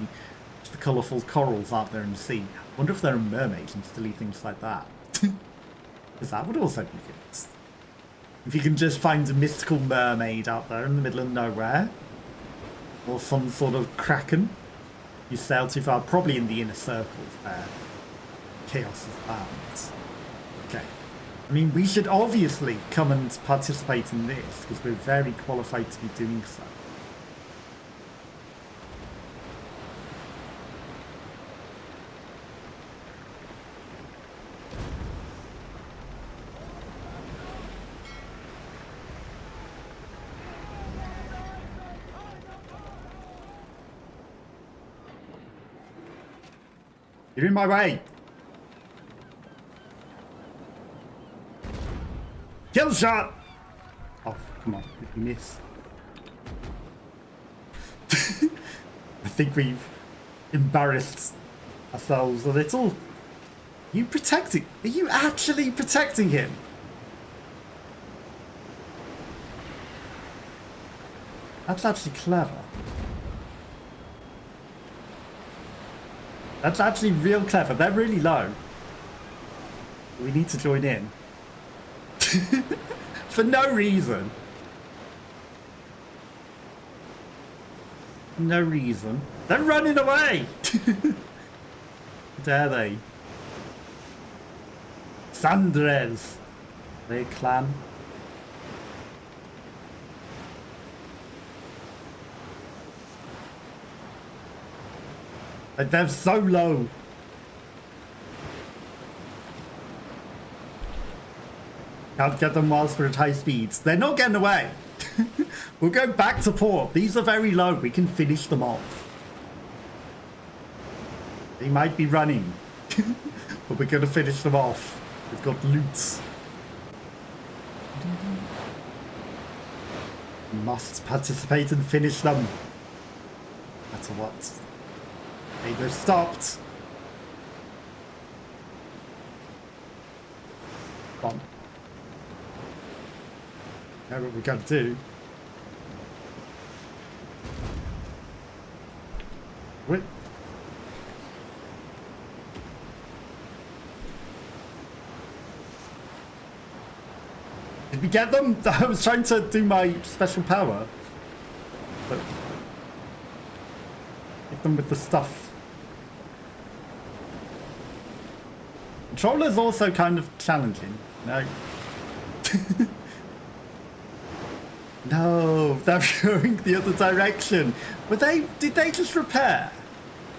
the colourful corals out there in the sea. I wonder if there are mermaids and silly things like that. Because that would also be good. If you can just find a mystical mermaid out there in the middle of nowhere, or some sort of kraken you sail too far, probably in the inner circles where chaos is bound. Okay. I mean, we should obviously come and participate in this, because we're very qualified to be doing so. You're in my way. Kill shot. Oh, come on, we missed. I think we've embarrassed ourselves a little. You protecting? Are you actually protecting him? That's actually clever. That's actually real clever. They're really low. We need to join in. For no reason. No reason. They're running away! Dare they? Sandres. Their clan. They're so low. Can't get them whilst we're at high speeds. They're not getting away. We'll go back to port. These are very low. We can finish them off. They might be running. But we're going to finish them off. We've got loot. We must participate and finish them. No matter what. Hey, they're stopped. Come on. Know what we got to do. Wait. Did we get them? I was trying to do my special power. But hit them with the stuff. Controller's also kind of challenging. No. No, they're going the other direction. Did they just repair?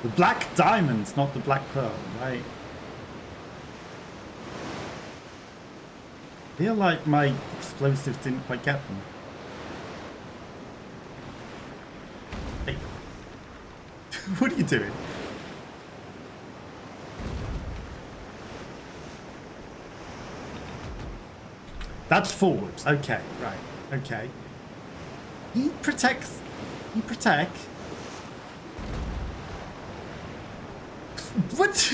The black diamonds, not the black pearl, right? I feel like my explosives didn't quite get them. Hey. What are you doing? That's forwards. Okay, right. Okay. He protects. What?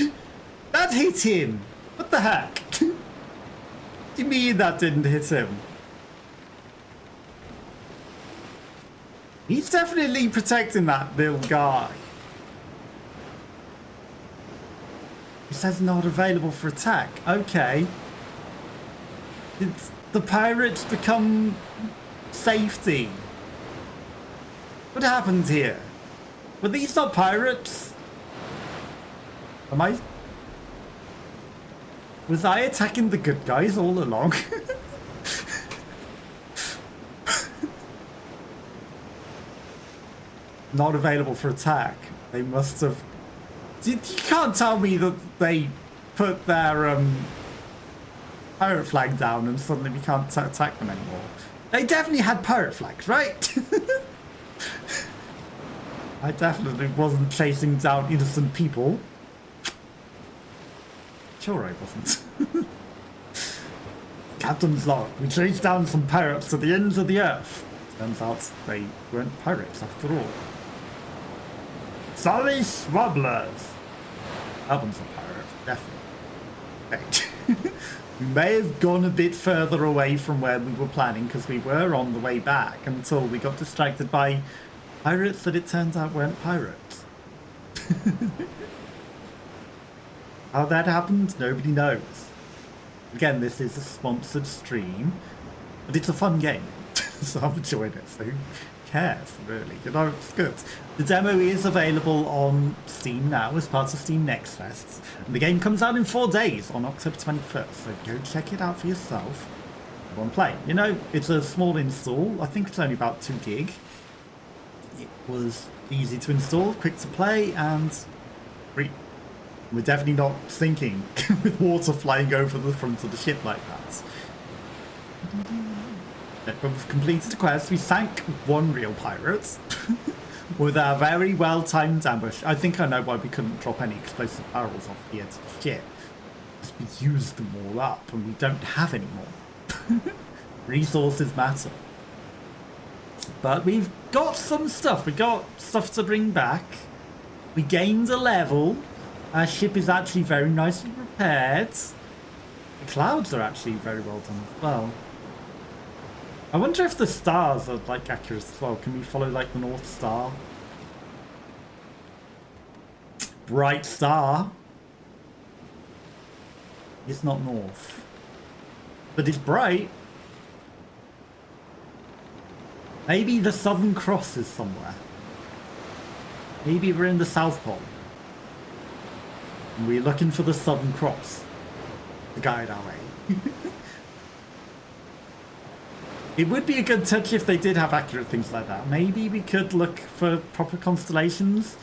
That hit him. What the heck? What do you mean that didn't hit him? He's definitely protecting that little guy. He says not available for attack. Okay. Did the pirates become safety? What happened here? Were these not pirates? Am I? Was I attacking the good guys all along? Not available for attack. They must have... You can't tell me that they put their pirate flag down and suddenly we can't attack them anymore. They definitely had pirate flags, right? I definitely wasn't chasing down innocent people. Sure I wasn't. Captain's log. We chased down some pirates to the ends of the earth. Turns out they weren't pirates after all. Sorry, smugglers. That one's a pirate, definitely. Okay. We may have gone a bit further away from where we were planning because we were on the way back until we got distracted by pirates that it turns out weren't pirates. How that happened, nobody knows. Again, this is a sponsored stream, but it's a fun game, so I'm enjoying it, so who cares, really? You know, it's good. The demo is available on Steam now as part of Steam Next Fest, and the game comes out in 4 days on October 21st, so go check it out for yourself. Go and play. You know, it's a small install. I think it's only about 2 gig. It was easy to install, quick to play, and free. We're definitely not sinking with water flying over the front of the ship like that. We've completed the quest. We sank 1 real pirate with our very well-timed ambush. I think I know why we couldn't drop any explosive barrels off the edge of the ship. Because we used them all up and we don't have any more. Resources matter. But we've got some stuff. We got stuff to bring back. We gained a level. Our ship is actually very nicely repaired. The clouds are actually very well done as well. I wonder if the stars are like accurate as well. Can we follow like the North Star? Bright star. It's not north. But it's bright. Maybe the Southern Cross is somewhere. Maybe we're in the South Pole. And we're looking for the Southern Cross to guide our way. It would be a good touch if they did have accurate things like that. Maybe we could look for proper constellations.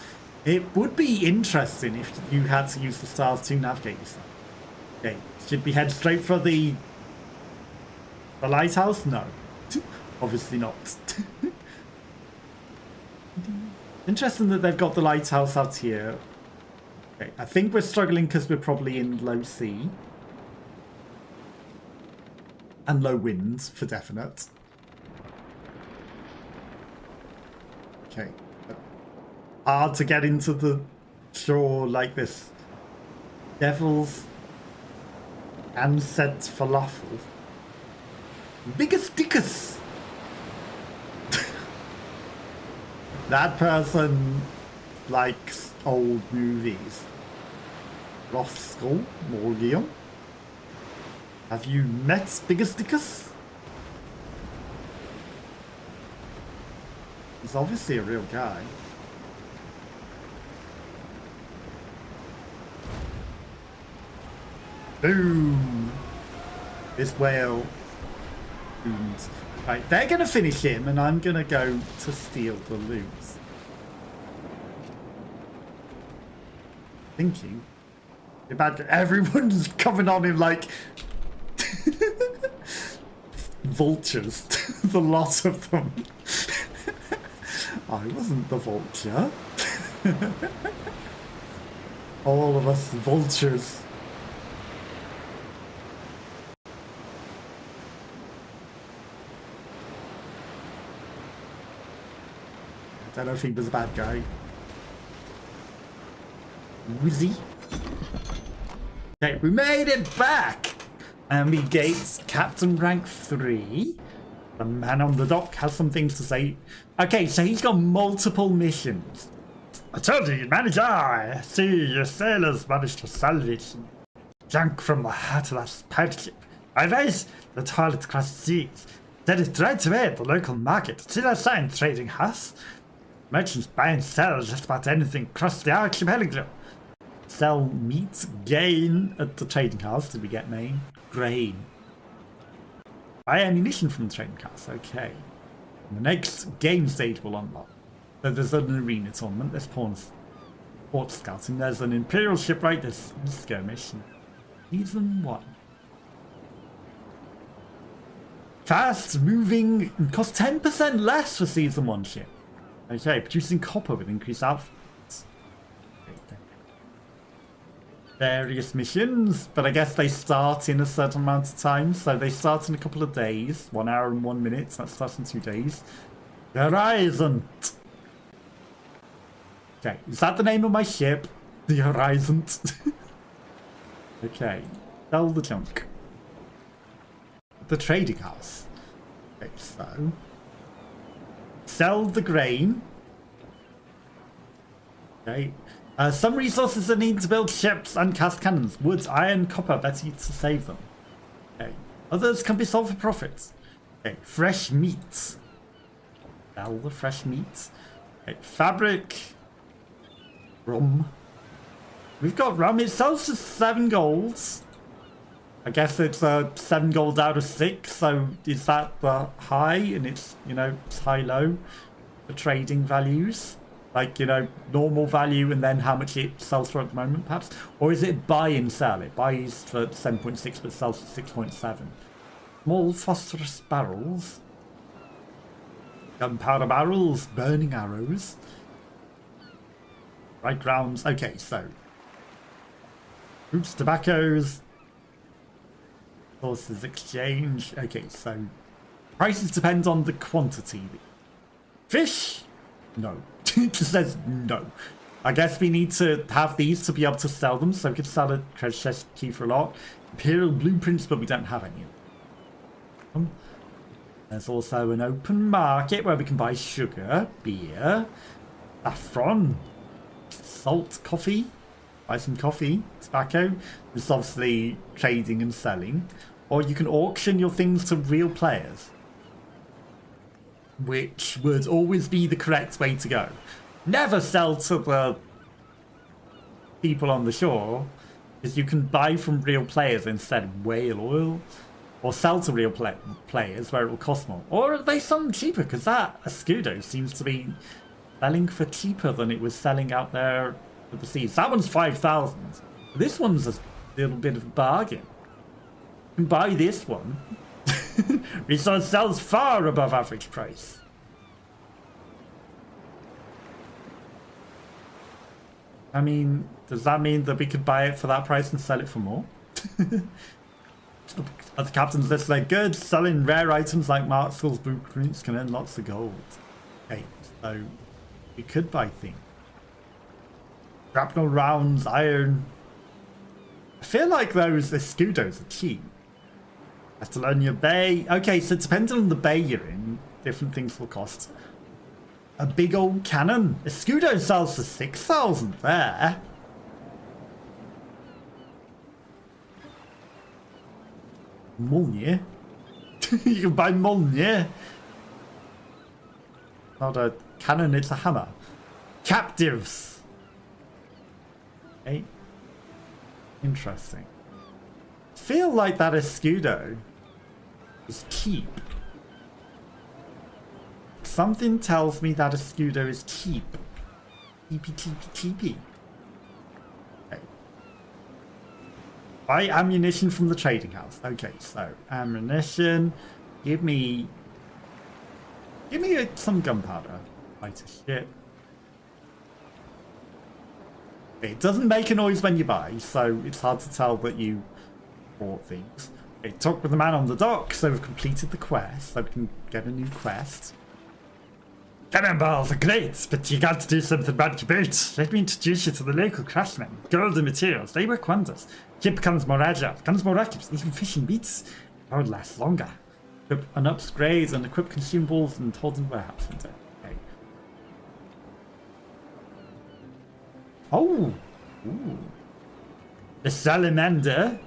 It would be interesting if you had to use the stars to navigate yourself. Okay, should we head straight for the lighthouse? No. Obviously not. Interesting that they've got the lighthouse out here. Okay, I think we're struggling because we're probably in low sea. And low winds, for definite. Okay. Hard to get into the sure, like this devil's ancet falafel. Biggest dickus. That person likes old movies. Lost Skull, Morgion. Have you met Biggest dickus? He's obviously a real guy. Boom! This whale. Booms. Right, they're gonna finish him, and I'm gonna go to steal the loot. Thinking. Imagine everyone's coming on him like vultures. The lot of them. I wasn't the vulture. All of us vultures. I don't know if he was a bad guy. Wizzy. Okay, we made it back! And we gate Captain Rank 3. The man on the dock has some things to say. Okay, so he's got multiple missions. I told you, manager! See, your sailors managed to salvage some junk from the heart of that pirate ship. I raised the toilet across the seas. Then it right away at the local market. See that sign, trading house? Merchants buy and sell just about anything across the archipelago. Sell meat, gain at the trading house. Did we get main? Grain. Buy ammunition from the trading house. Okay. And the next game stage will unlock. So there's an arena tournament. There's port scouting. There's an imperial shipwright. There's skirmish. Season 1. Fast moving and costs 10% less for season 1 ship. Okay, producing copper with increased output. Various missions, but I guess they start in a certain amount of time, so they start in a couple of days. 1 hour and 1 minute, so that starts in 2 days. The Horizon. Okay, is that the name of my ship? The Horizon. Okay, sell the junk. The trading house. Okay, so sell the grain. Okay. Some resources are needed to build ships and cast cannons. Wood, iron, copper, better to save them. Okay. Others can be sold for profits. Okay. Fresh meat. Sell the fresh meat. Okay. Fabric. Rum. We've got rum. It sells for 7 golds. I guess it's 7 gold out of 6. So is that the high? And it's, you know, it's high-low. The trading values. Like, you know, normal value and then how much it sells for at the moment, perhaps? Or is it buy and sell? It buys for 7.6 but sells for 6.7. Small phosphorus barrels. Gunpowder barrels. Burning arrows. Right grounds. Okay, so. Fruits, tobaccos. Sources exchange. Okay, so. Prices depend on the quantity. Fish? No. It just says no. I guess we need to have these to be able to sell them, so we could sell a treasure chest key for a lot. Imperial blueprints, but we don't have any. There's also an open market where we can buy sugar, beer, saffron, salt, coffee. Buy some coffee, tobacco. This is obviously trading and selling. Or you can auction your things to real players, which would always be the correct way to go. Never sell to the people on the shore, because you can buy from real players instead of whale oil, or sell to real players where it will cost more. Or are they some cheaper? Because that Escudo seems to be selling for cheaper than it was selling out there for the seas. That one's 5,000. This one's a little bit of a bargain. You can buy this one. Resource sells far above average price. I mean, does that mean that we could buy it for that price and sell it for more? At the captain's list, they're good. Selling rare items like Mark Skull's blueprints can earn lots of gold. Okay, so we could buy things. Grapnel rounds, iron. I feel like those Escudos are cheap. Catalonia Bay. Okay, so depending on the bay you're in, different things will cost. A big old cannon. Escudo sells for 6,000 there. Molnier. You can buy Molnier. Not a cannon, it's a hammer. Captives. Okay. Interesting. Feel like that Escudo is cheap. Something tells me that Escudo is cheap. Cheapy. Okay. Buy ammunition from the trading house. Okay, so ammunition. Give me some gunpowder. Fighter ship. It doesn't make a noise when you buy, so it's hard to tell that you bought things. Okay, talk with the man on the dock, so we've completed the quest, so we can get a new quest. Cannonballs are great, but you got to do something about your boots. Let me introduce you to the local craftsmen. Gold and materials, they work wonders. Ship becomes more agile, becomes more accurate, even fishing beats. It would last longer. Equip and upgrades and equip consumables and hold in warehouse. Okay. Oh! Ooh. The salamander.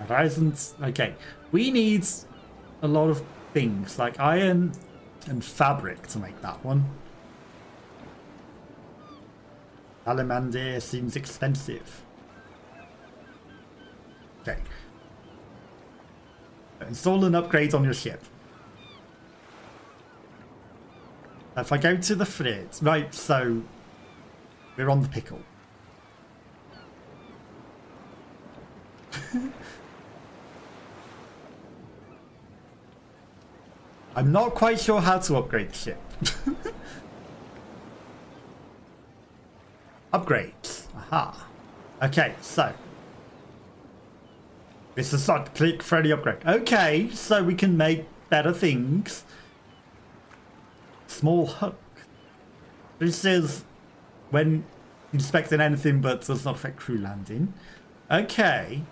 Horizons. Okay. We need a lot of things like iron and fabric to make that one. Salamander seems expensive. Okay. Install an upgrade on your ship. If I go to the fleet, right, so we're on the pickle. I'm not quite sure how to upgrade the ship. Upgrades. Aha. Okay, so this is not click for any upgrade. Okay, so we can make better things. Small hook. This is when inspecting anything but does not affect crew landing. Okay.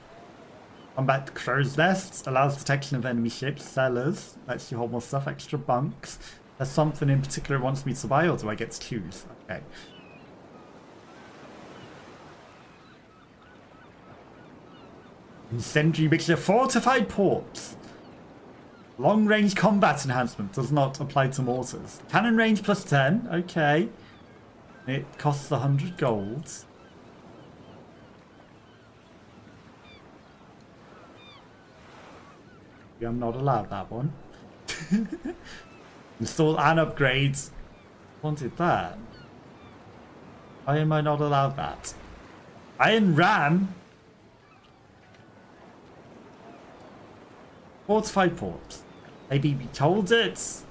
Combat crow's nests allows detection of enemy ships. Cellars lets you hold more stuff. Extra bunks. There's something in particular it wants me to buy, or do I get to choose? Okay. Incendiary mixture. Fortified ports. Long range combat enhancement does not apply to mortars. Cannon range plus 10. Okay. It costs 100 gold. I'm not allowed that one. Install and upgrade. Wanted that. Why am I not allowed that? Iron ram. Fortified ports. Maybe we told it.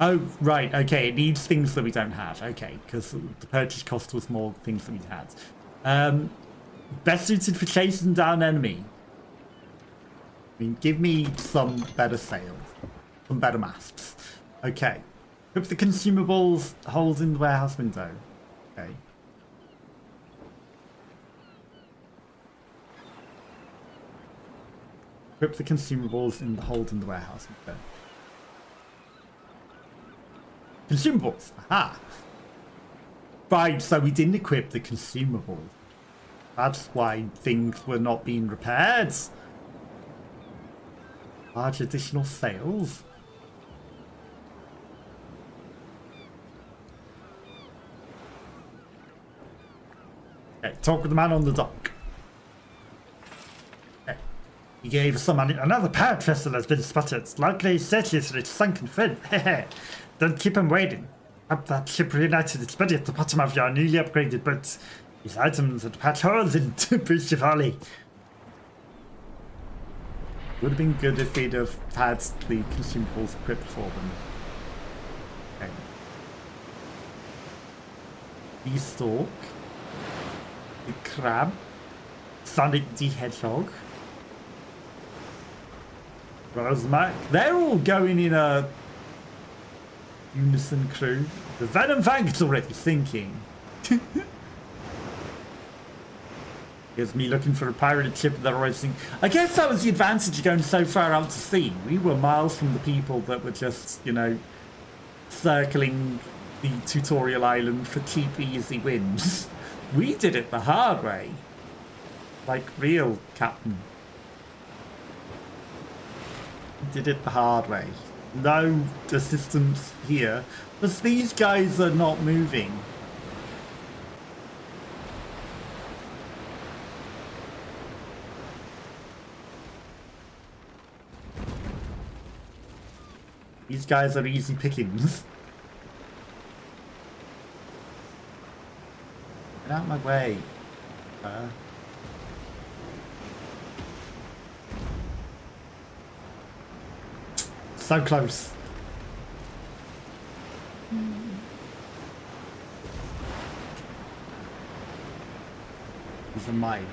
Oh, right. Okay, it needs things that we don't have. Okay, because the purchase cost was more things that we had. Best suited for chasing down enemy. I mean, give me some better sails. Some better masts. Okay. Equip the consumables. Holes in the warehouse window. Okay. Equip the consumables in the hold in the warehouse window. Consumables. Aha. Right, so we didn't equip the consumables. That's why things were not being repaired. Large additional sales. Okay, talk with the man on the dock. Okay. He gave some money. Another pirate vessel has been spotted. Likely searches for its sunken friend. Don't keep him waiting. Up that ship reunited its body at the bottom of your newly upgraded boat. These items would patch holes into Bridge of Holly. Would have been good if they'd have had the consumables equipped for them. Okay. Beastalk. The crab. Sonic the Hedgehog. Rosemac. They're all going in a Unison crew. The Venom Fang is already sinking. Here's me looking for a pirated ship that already sinking. I guess that was the advantage of going so far out to sea. We were miles from the people that were just, you know, circling the tutorial island for cheap, easy wins. We did it the hard way. Like real captain. We did it the hard way. No assistance here. Because these guys are not moving. These guys are easy pickings. Get out of my way. So close. These are mine.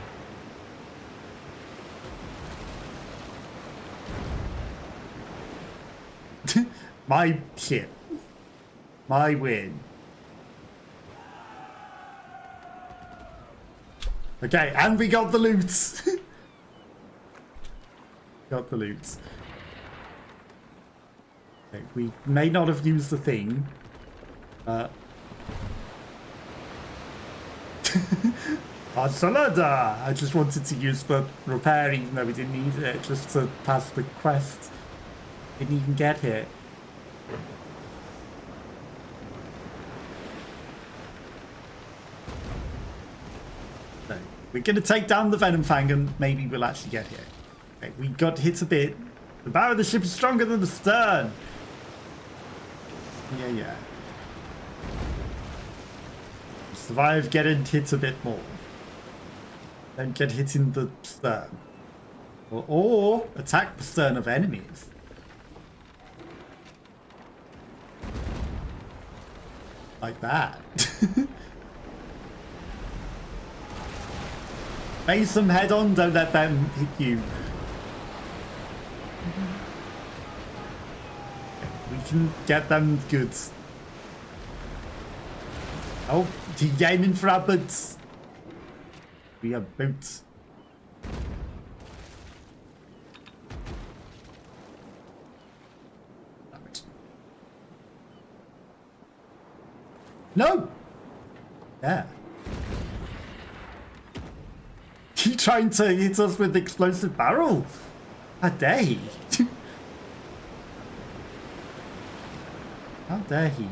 My ship. My win. Okay, and we got the loot. Got the loot. Okay, we may not have used the thing. Salada! I just wanted to use the repair even though we didn't need it, just to pass the quest. Didn't even get hit. So, we're going to take down the Venom Fang and maybe we'll actually get hit. Okay, we got hit a bit. The bow of the ship is stronger than the stern. Yeah. Survive getting hit a bit more. Don't get hit in the stern. Or attack the stern of enemies. Like that. Face them head on, don't let them hit you. We can get them good. Oh, he's aiming for our boots. We have boots. Damn it. No! Yeah. He trying to hit us with the explosive barrel? How dare he? How dare he?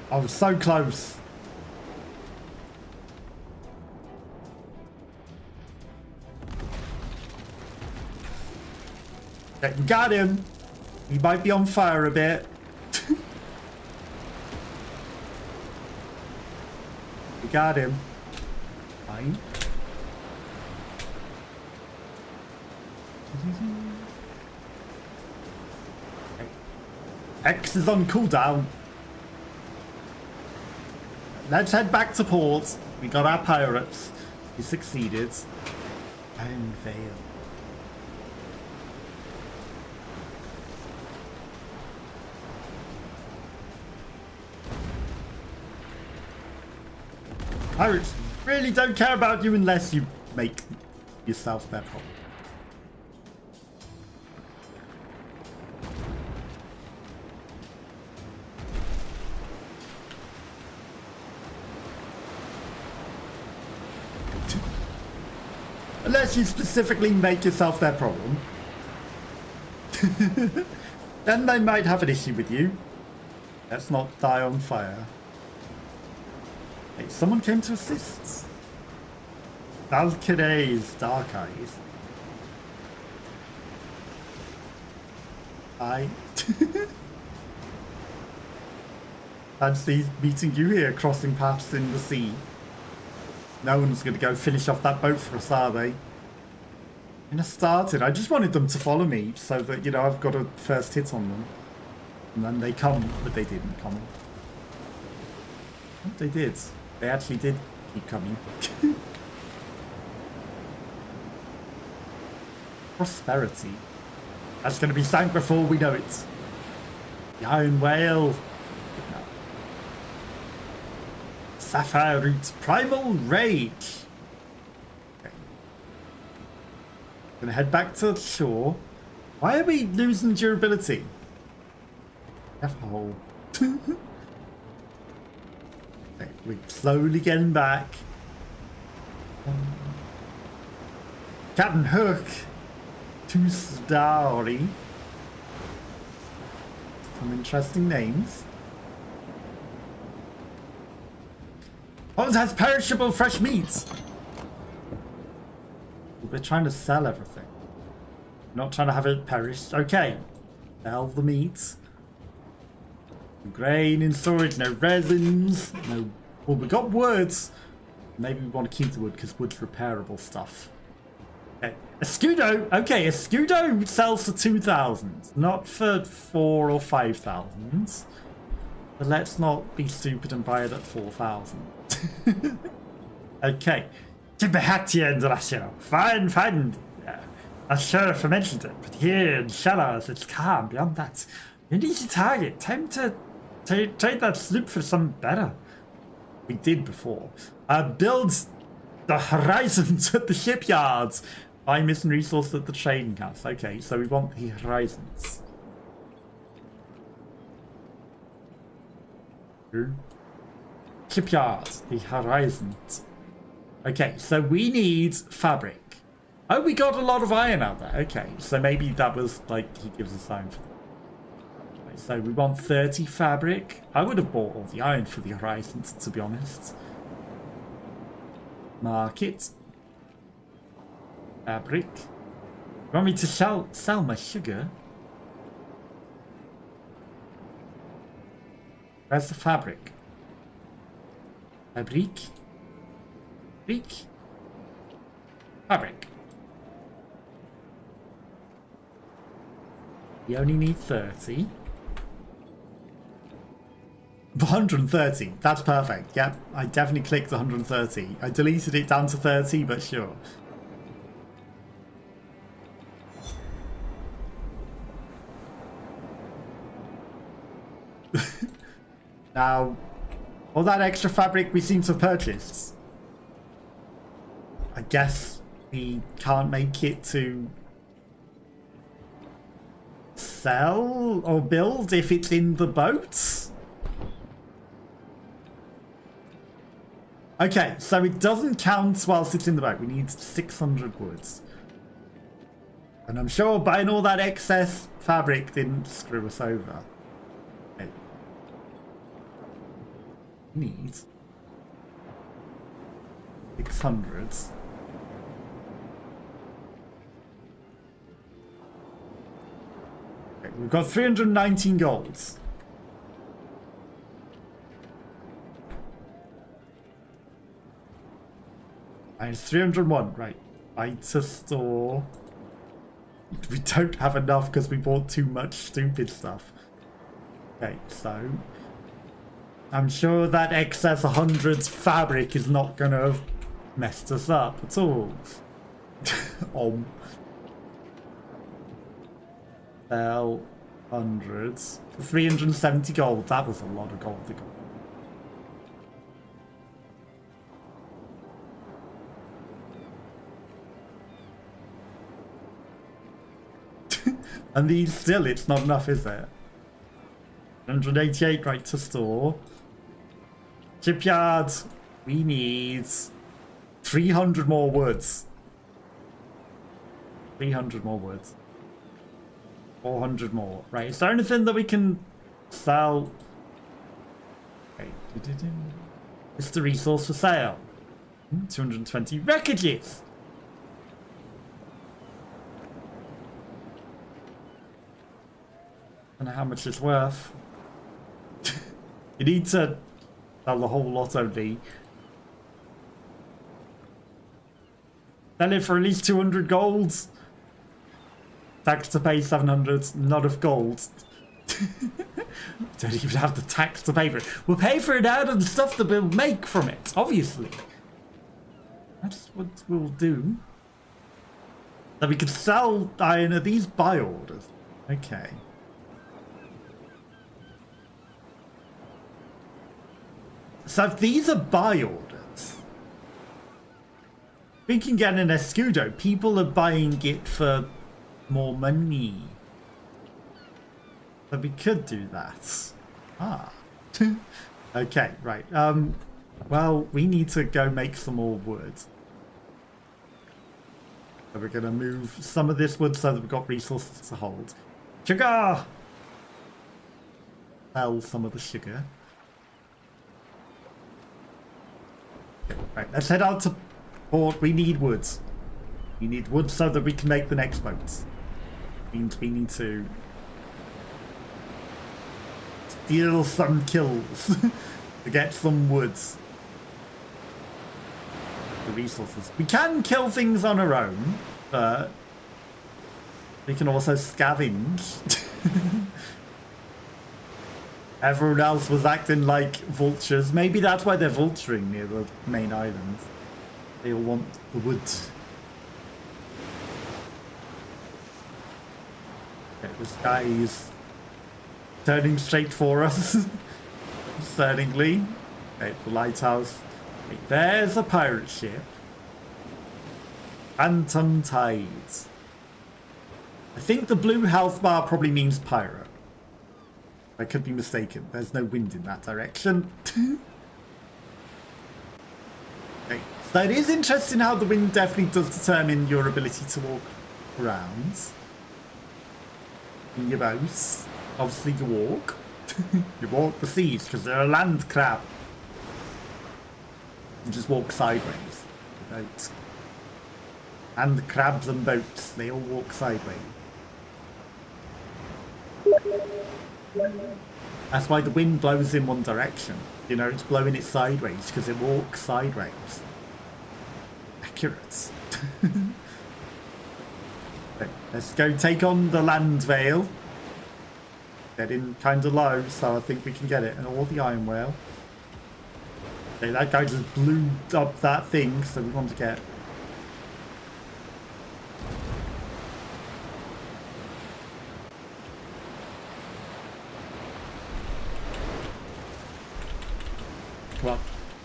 I was so close. Okay, got him. He might be on fire a bit. We got him. Fine. Okay. X is on cooldown. Let's head back to port. We got our pirates. We succeeded. And failed. Pirates really don't care about you unless you make yourself their problem. Unless you specifically make yourself their problem. Then they might have an issue with you. Let's not die on fire. Hey, someone came to assist. Valkyrie's Dark Eyes. Hi. Fancy meeting you here, crossing paths in the sea. No one's going to go finish off that boat for us, are they? And I started. I just wanted them to follow me so that, you know, I've got a first hit on them. And then they come, but they didn't come. Oh, they did. They actually did keep coming. Prosperity. That's going to be sank before we know it. The Iron Whale. Sapphire Root. Primal Rage. Okay. Gonna head back to shore. Why are we losing durability? F-hole. Okay, we're slowly getting back. Captain Hook. Too Starry. Some interesting names. Oh, has perishable fresh meat. They're trying to sell everything. Not trying to have it perish. Okay. Sell the meat. No grain in storage, no resins, no... Well, we got wood. Maybe we want to keep the wood because wood's repairable stuff. Okay. Escudo! Okay, Escudo sells for 2,000. Not for 4 or 5,000. But let's not be stupid and buy it at 4,000. Okay. Get back to you, Indelacio. Fine. Our sheriff mentioned it, but here in Shallows, it's calm. Beyond that, you need to target. Time to trade that sloop for something better. We did before. Build the horizons at the shipyards. Buy missing resources at the trading house. Okay, so we want the horizons. Shipyards, the horizons. Okay, so we need fabric. Oh, we got a lot of iron out there. Okay, so maybe that was like he gives us iron for that. Okay, so we want 30 fabric. I would have bought all the iron for the horizons, to be honest. Market. Fabric. You want me to sell my sugar? Where's the fabric? Fabric. Fabric. We only need 30. 130. That's perfect. Yep, I definitely clicked 130. I deleted it down to 30, but sure. Now, all that extra fabric we seem to have purchased. I guess we can't make it to sell or build if it's in the boats. Okay, so it doesn't count whilst it's in the boat. We need 600 woods. And I'm sure buying all that excess fabric didn't screw us over. Okay. Need 600. Okay, we've got 319 golds. And it's 301, right. Buy to store. We don't have enough because we bought too much stupid stuff. Okay, so I'm sure that excess 100 fabric is not going to have messed us up at all. Sell 100s for 370 gold. That was a lot of gold to go. And these still, it's not enough, is it? 188 right to store. Shipyard, we need 300 more woods. 300 more woods. 400 more. Right, is there anything that we can sell? Okay. It's the resource for sale. 220 wreckages. I don't know how much it's worth. You need to sell the whole lot only. Sell it for at least 200 golds. Tax to pay 700. Not of gold. Don't even have the tax to pay for it. We'll pay for it out of the stuff that we'll make from it, obviously. That's what we'll do. So we could sell iron. Are these buy orders? Okay. So if these are buy orders, we can get an escudo. People are buying it for more money. So we could do that. Ah. Okay, right. Well, we need to go make some more wood. So we're going to move some of this wood so that we've got resources to hold. Sugar! Sell some of the sugar. Okay, right, let's head out to port. We need wood. We need wood so that we can make the next boat. Means we need to steal some kills to get some wood. The resources. We can kill things on our own, but we can also scavenge. Everyone else was acting like vultures. Maybe that's why they're vulturing near the main island. They all want the wood. Okay, this guy is turning straight for us. Concerningly. Okay, the lighthouse. Okay, there's a pirate ship. Phantom Tides. I think the blue health bar probably means pirate. I could be mistaken. There's no wind in that direction. Okay. So it is interesting how the wind definitely does determine your ability to walk around. In your boats. Obviously you walk. You walk the seas because they're a land crab. You just walk sideways. Boats. And the crabs and boats, they all walk sideways. That's why the wind blows in one direction. You know, it's blowing it sideways because it walks sideways. Accurate. Okay, let's go take on the land veil. Getting kind of low, so I think we can get it. And all the iron whale. Okay, that guy just blew up that thing, so we want to get... Well,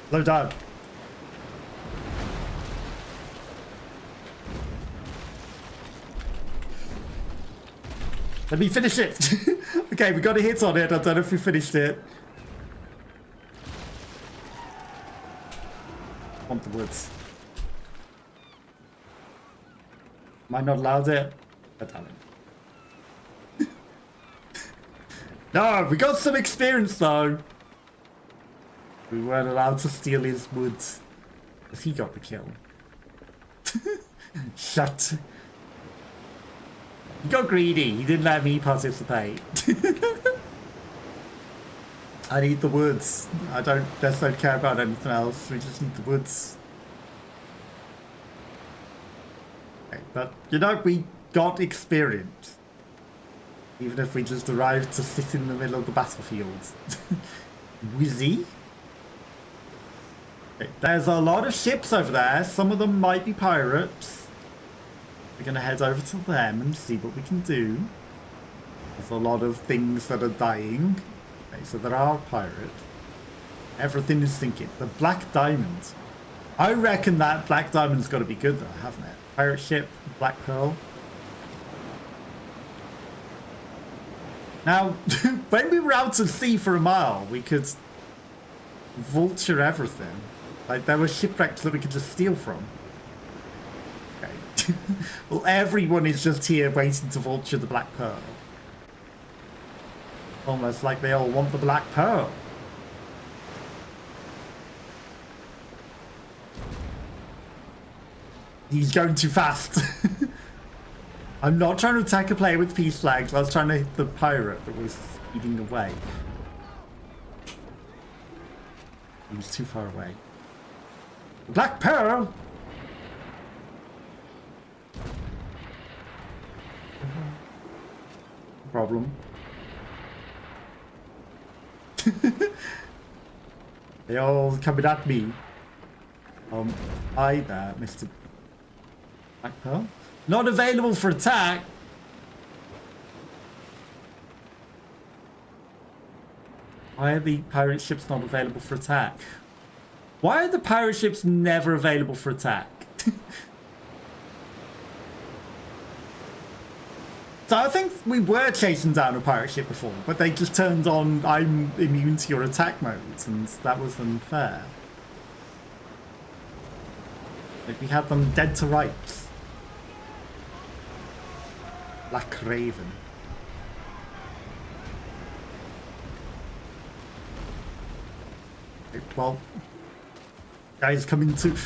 slow down. Let me finish it. Okay, we got a hit on it. I don't know if we finished it. Want the woods. Am I not allowed it? I don't know. No, we got some experience though. We weren't allowed to steal his woods. Because he got the kill. Shut. He got greedy. He didn't let me participate. I need the woods. I don't necessarily care about anything else. We just need the woods. Okay, but, you know, we got experience. Even if we just arrived to sit in the middle of the battlefield. Wizzy. Okay, there's a lot of ships over there. Some of them might be pirates. We're going to head over to them and see what we can do. There's a lot of things that are dying. Okay, so there are pirates. Everything is sinking. The Black Diamond. I reckon that Black Diamond's got to be good though, hasn't it? Pirate ship, Black Pearl. Now, when we were out to sea for a mile, we could vulture everything. Like, there were shipwrecks that we could just steal from. Okay. Well, everyone is just here waiting to vulture the Black Pearl. Almost like they all want the Black Pearl. He's going too fast. I'm not trying to attack a player with peace flags. I was trying to hit the pirate that was speeding away. He was too far away. Black Pearl! Problem. They all coming at me. Hi there, Mr. Black Pearl. Not available for attack. Why are the pirate ships not available for attack? Why are the pirate ships never available for attack? So I think we were chasing down a pirate ship before, but they just turned on I'm immune to your attack mode, and that was unfair. Like we had them dead to rights. Black Raven. Well, guys coming to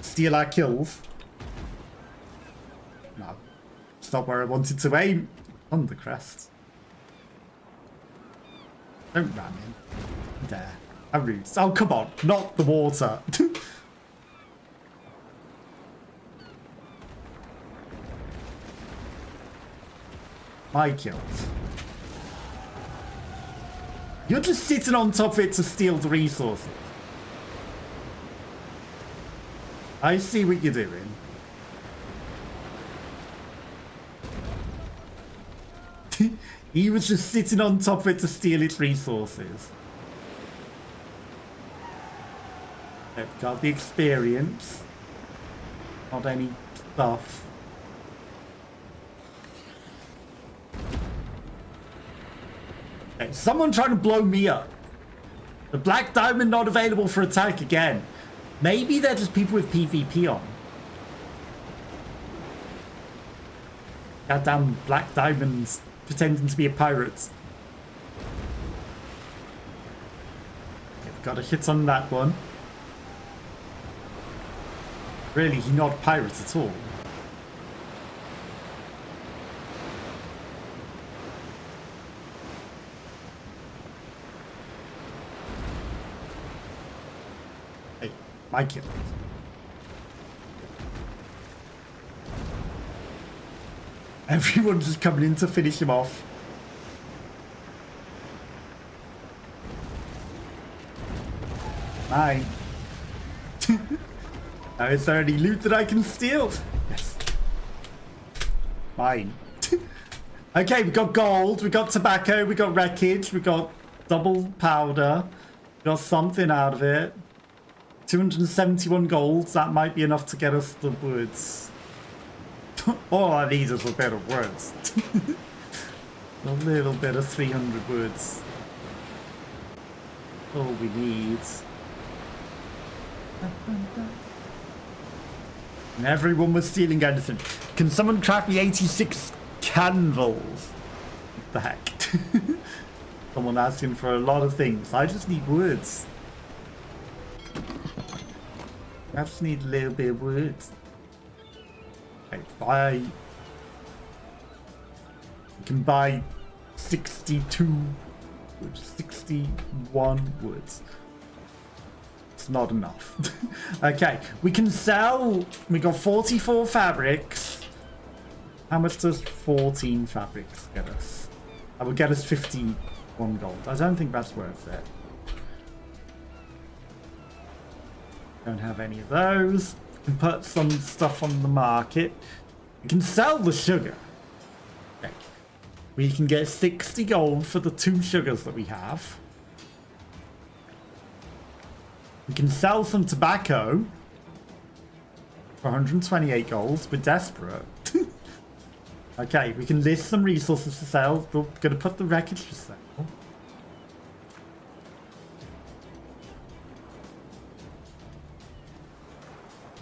steal our kills. No, it's not where I wanted to aim. On the crest. Don't ram him. There. How rude. Oh, come on. Not the water. My kills. You're just sitting on top of it to steal the resources. I see what you're doing. He was just sitting on top of it to steal its resources. They've got the experience. Not any stuff. Okay, someone trying to blow me up. The Black Diamond not available for attack again. Maybe they're just people with PvP on. Goddamn Black Diamonds pretending to be a pirate. Got a hit on that one. Really, he's not a pirate at all. Hey, my kill. Everyone's just coming in to finish him off. Mine. Now is there any loot that I can steal? Yes. Mine. Okay, we got gold, we got tobacco, we got wreckage, we got double powder. We got something out of it. 271 golds, that might be enough to get us the woods. All I need is a bit of words. A little bit of 300 words. All we need. And everyone was stealing anything. Can someone craft me 86 canvals? What the heck? Someone asking for a lot of things. I just need words. I just need a little bit of words. Buy. You can buy 62 wood, 61 woods. It's not enough. Okay, we can sell. We got 44 fabrics. How much does 14 fabrics get us? That will get us 51 gold. I don't think that's worth it. Don't have any of those. We can put some stuff on the market. We can sell the sugar. Okay. We can get 60 gold for the 2 sugars that we have. We can sell some tobacco for 128 gold. We're desperate. Okay, we can list some resources for sale. We're going to put the wreckage for sale.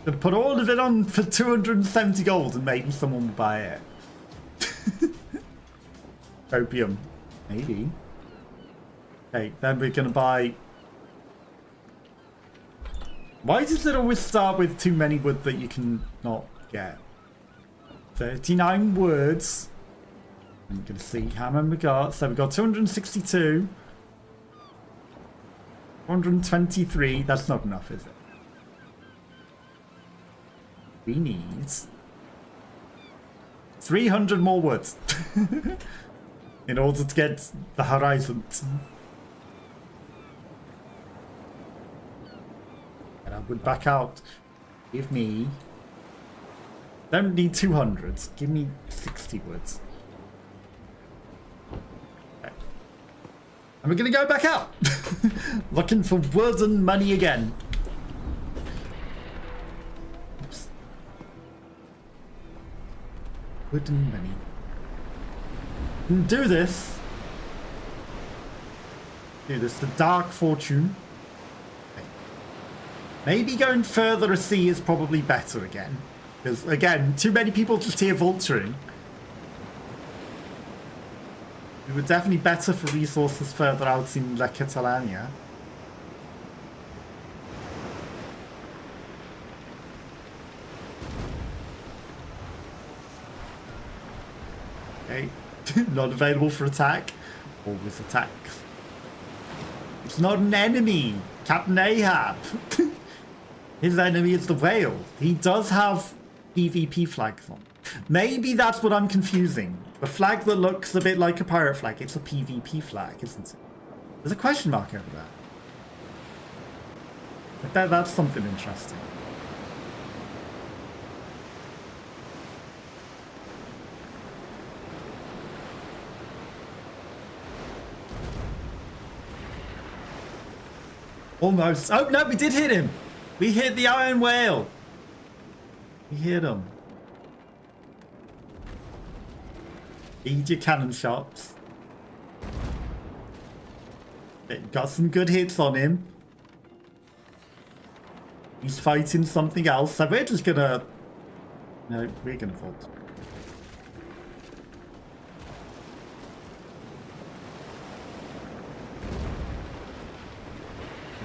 Gonna put all of it on for 270 gold and maybe someone will buy it. Opium. Maybe. Okay, then we're gonna buy... Why does it always start with too many wood that you can not get? 39 words. I'm gonna see how many we got. So we got 262. 123. That's not enough, is it? We need 300 more woods in order to get the horizon. And I would back out. Give me Don't need 200. Give me 60 woods. Okay. And we're going to go back out. Looking for wood and money again. Oops. Wood and money. And do this. Do this. The Dark Fortune. Okay. Maybe going further a sea is probably better again. Because, again, too many people just here vulturing. We were definitely better for resources further out in La Catalania. Okay. Not available for attack. Always attacks. It's not an enemy. Captain Ahab. His enemy is the whale. He does have PvP flags on. Maybe that's what I'm confusing. The flag that looks a bit like a pirate flag, it's a PvP flag, isn't it? There's a question mark over there. I bet that's something interesting. Almost. Oh, no, we did hit him. We hit the iron whale. We hit him. Eat your cannon shots. Got some good hits on him. He's fighting something else, so we're just gonna... No, we're gonna vault.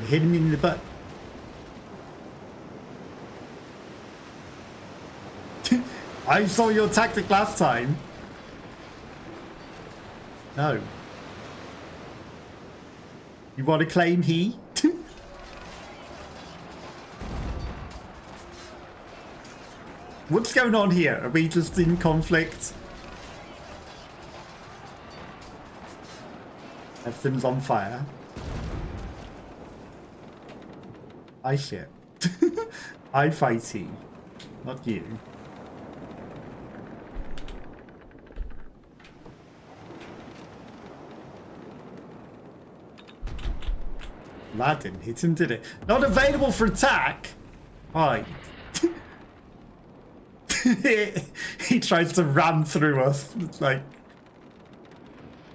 Hit him in the butt. I saw your tactic last time. No. You want to claim he? What's going on here? Are we just in conflict? Everything's on fire. I shit. I fight he, not you. That didn't hit him, did it? Not available for attack? Why? He tries to ram through us. It's like...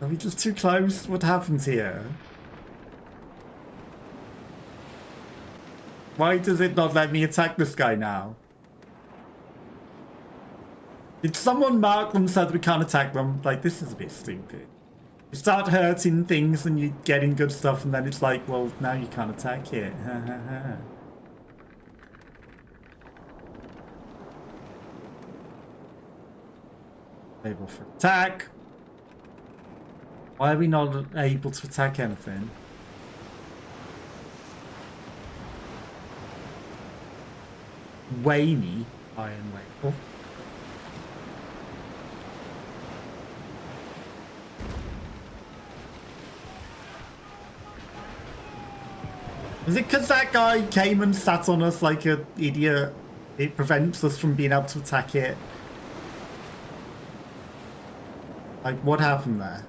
Are we just too close? What happens here? Why does it not let me attack this guy now? Did someone mark them so that we can't attack them? Like, this is a bit stupid. You start hurting things and you're getting good stuff, and then it's like, well, now you can't attack it. Able for attack. Why are we not able to attack anything? Waney iron whale. Is it because that guy came and sat on us like an idiot? It prevents us from being able to attack it. Like, what happened there?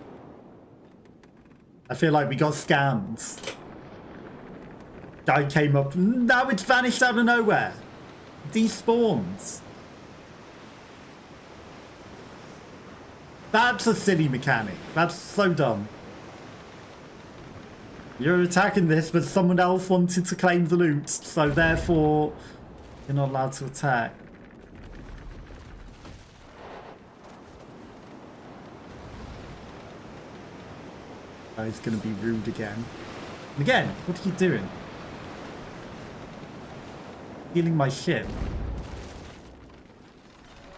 I feel like we got scammed. Guy came up, now it's vanished out of nowhere. Despawns. That's a silly mechanic. That's so dumb. You're attacking this, but someone else wanted to claim the loot, so therefore you're not allowed to attack. Oh, he's going to be rude again. And again, what are you doing? Healing my ship.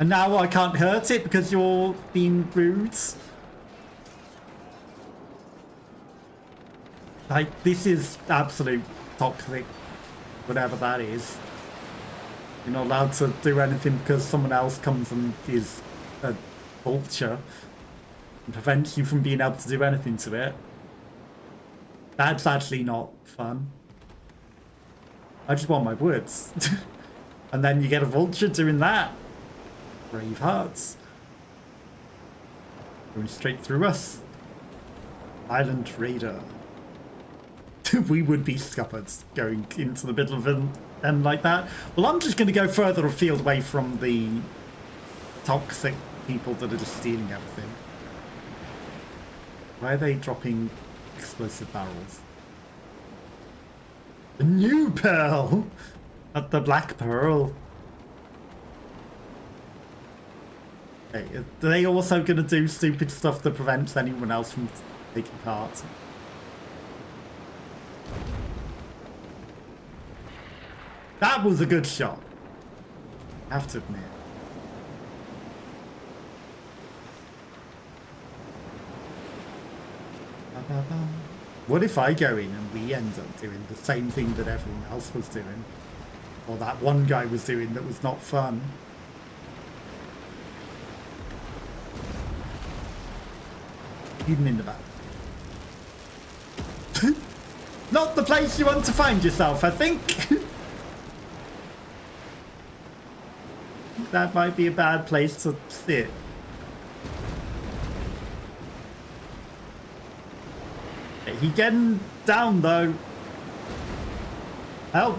And now I can't hurt it because you're being rude? Like, this is absolute toxic, whatever that is. You're not allowed to do anything because someone else comes and is a vulture and prevents you from being able to do anything to it. That's actually not fun. I just want my woods. And then you get a vulture doing that. Brave hearts. Going straight through us. Island Raider. We would be scuppered going into the middle of an end like that. Well, I'm just going to go further afield away from the toxic people that are just stealing everything. Why are they dropping explosive barrels? The new pearl! Not the black pearl. Okay, are they also going to do stupid stuff that prevents anyone else from taking part? That was a good shot. I have to admit. What if I go in and we end up doing the same thing that everyone else was doing? Or that one guy was doing that was not fun? Even in the back. Not the place you want to find yourself, I think. That might be a bad place to sit. He getting down though. Help.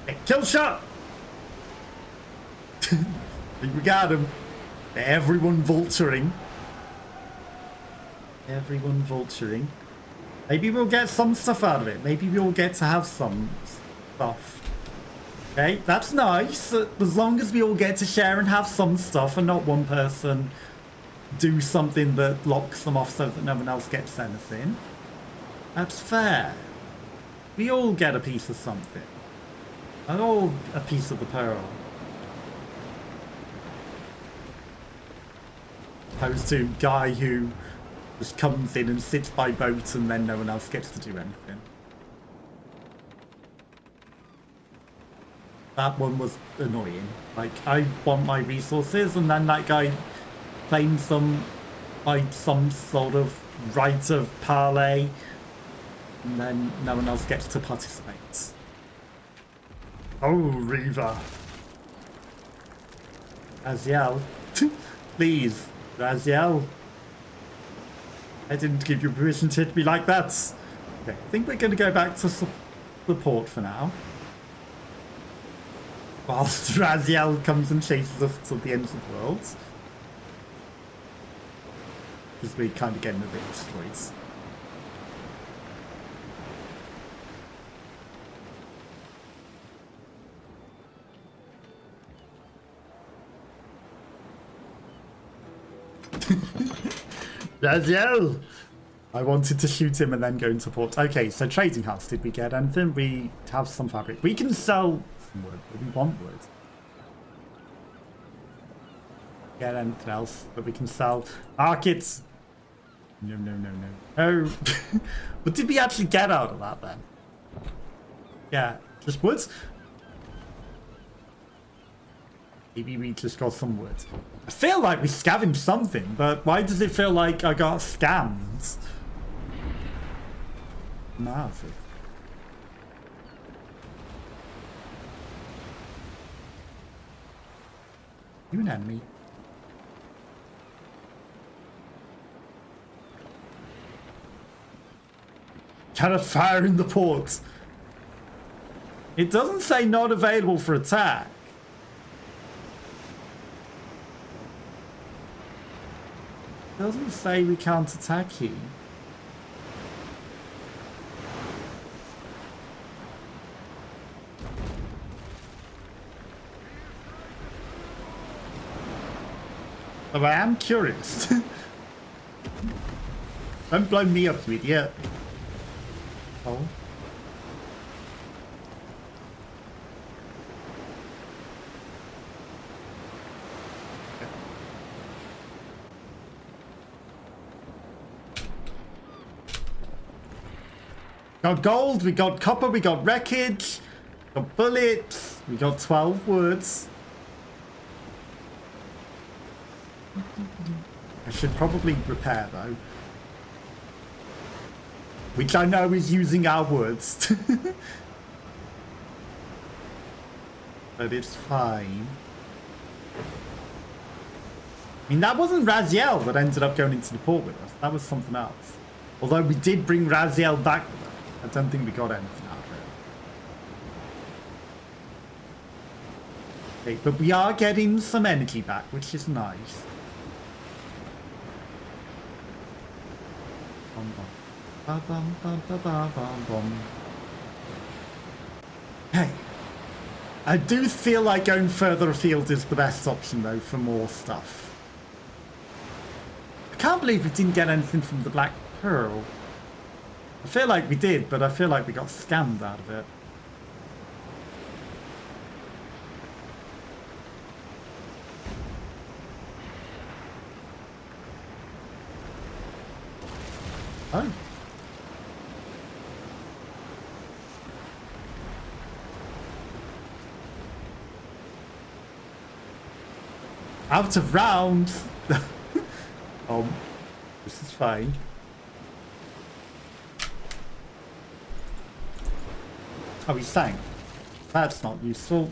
Hey, kill shot. I think we got him. Everyone vulturing. Everyone vulturing. Maybe we'll get some stuff out of it. Maybe we'll get to have some stuff. Okay, that's nice. As long as we all get to share and have some stuff and not one person do something that locks them off so that no one else gets anything. That's fair. We all get a piece of something. And all a piece of the pearl. Opposed to guy who just comes in and sits by boat and then no one else gets to do anything. That one was annoying. Like, I want my resources and then that guy claims some, like, some sort of right of parley and then no one else gets to participate. Oh, Reaver. Raziel. Please, Raziel. I didn't give you permission to hit me like that. Okay, I think we're going to go back to support for now. Whilst Raziel comes and chases us to the end of the world. Because we're kind of getting a bit destroyed. Raziel! I wanted to shoot him and then go into port. Okay, so trading house. Did we get anything? We have some fabric. We can sell some wood, but we want wood. Get anything else that we can sell? Markets! No, no, no, no. Oh! What did we actually get out of that then? Yeah, just wood? Maybe we just got some wood. I feel like we scavenged something, but why does it feel like I got scammed? Massive. You an enemy? Cannot fire in the port. It doesn't say not available for attack. It doesn't say we can't attack you. Oh, I am curious. Don't blow me up, you idiot. Oh. Got gold, we got copper, we got wreckage, we got bullets, we got 12 words. I should probably repair though. Which I know is using our words. but it's fine. I mean, that wasn't Raziel that ended up going into the port with us. That was something else. Although we did bring Raziel back with us. I don't think we got anything out of it. Okay, but we are getting some energy back, which is nice. Bum, bum. Ba, bum, bum, ba, ba, bum, bum. Hey. I do feel like going further afield is the best option, though, for more stuff. I can't believe we didn't get anything from the Black Pearl. I feel like we did, but I feel like we got scammed out of it. Oh. Out of rounds. This is fine. Oh, he sank. That's not useful.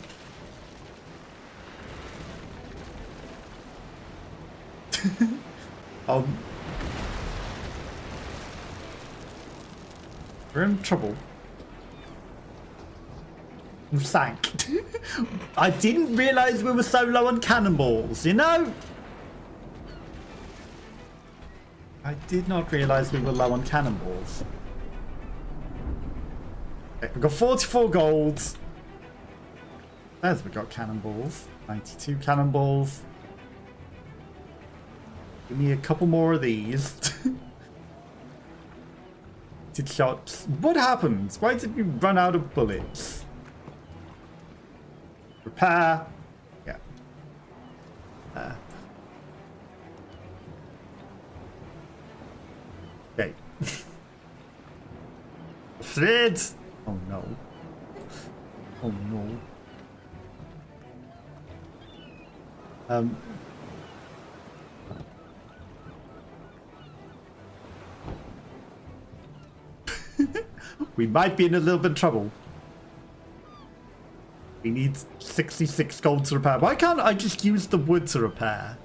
We're in trouble. We sank. I didn't realise we were so low on cannonballs, you know? I did not realise we were low on cannonballs. Okay, we've got 44 golds. There's we got cannonballs. 92 cannonballs. Give me a couple more of these. Did shots. What happened? Why did we run out of bullets? Repair. Yeah. Okay. Fred! Oh no. Oh no. We might be in a little bit of trouble. We need 66 gold to repair. Why can't I just use the wood to repair?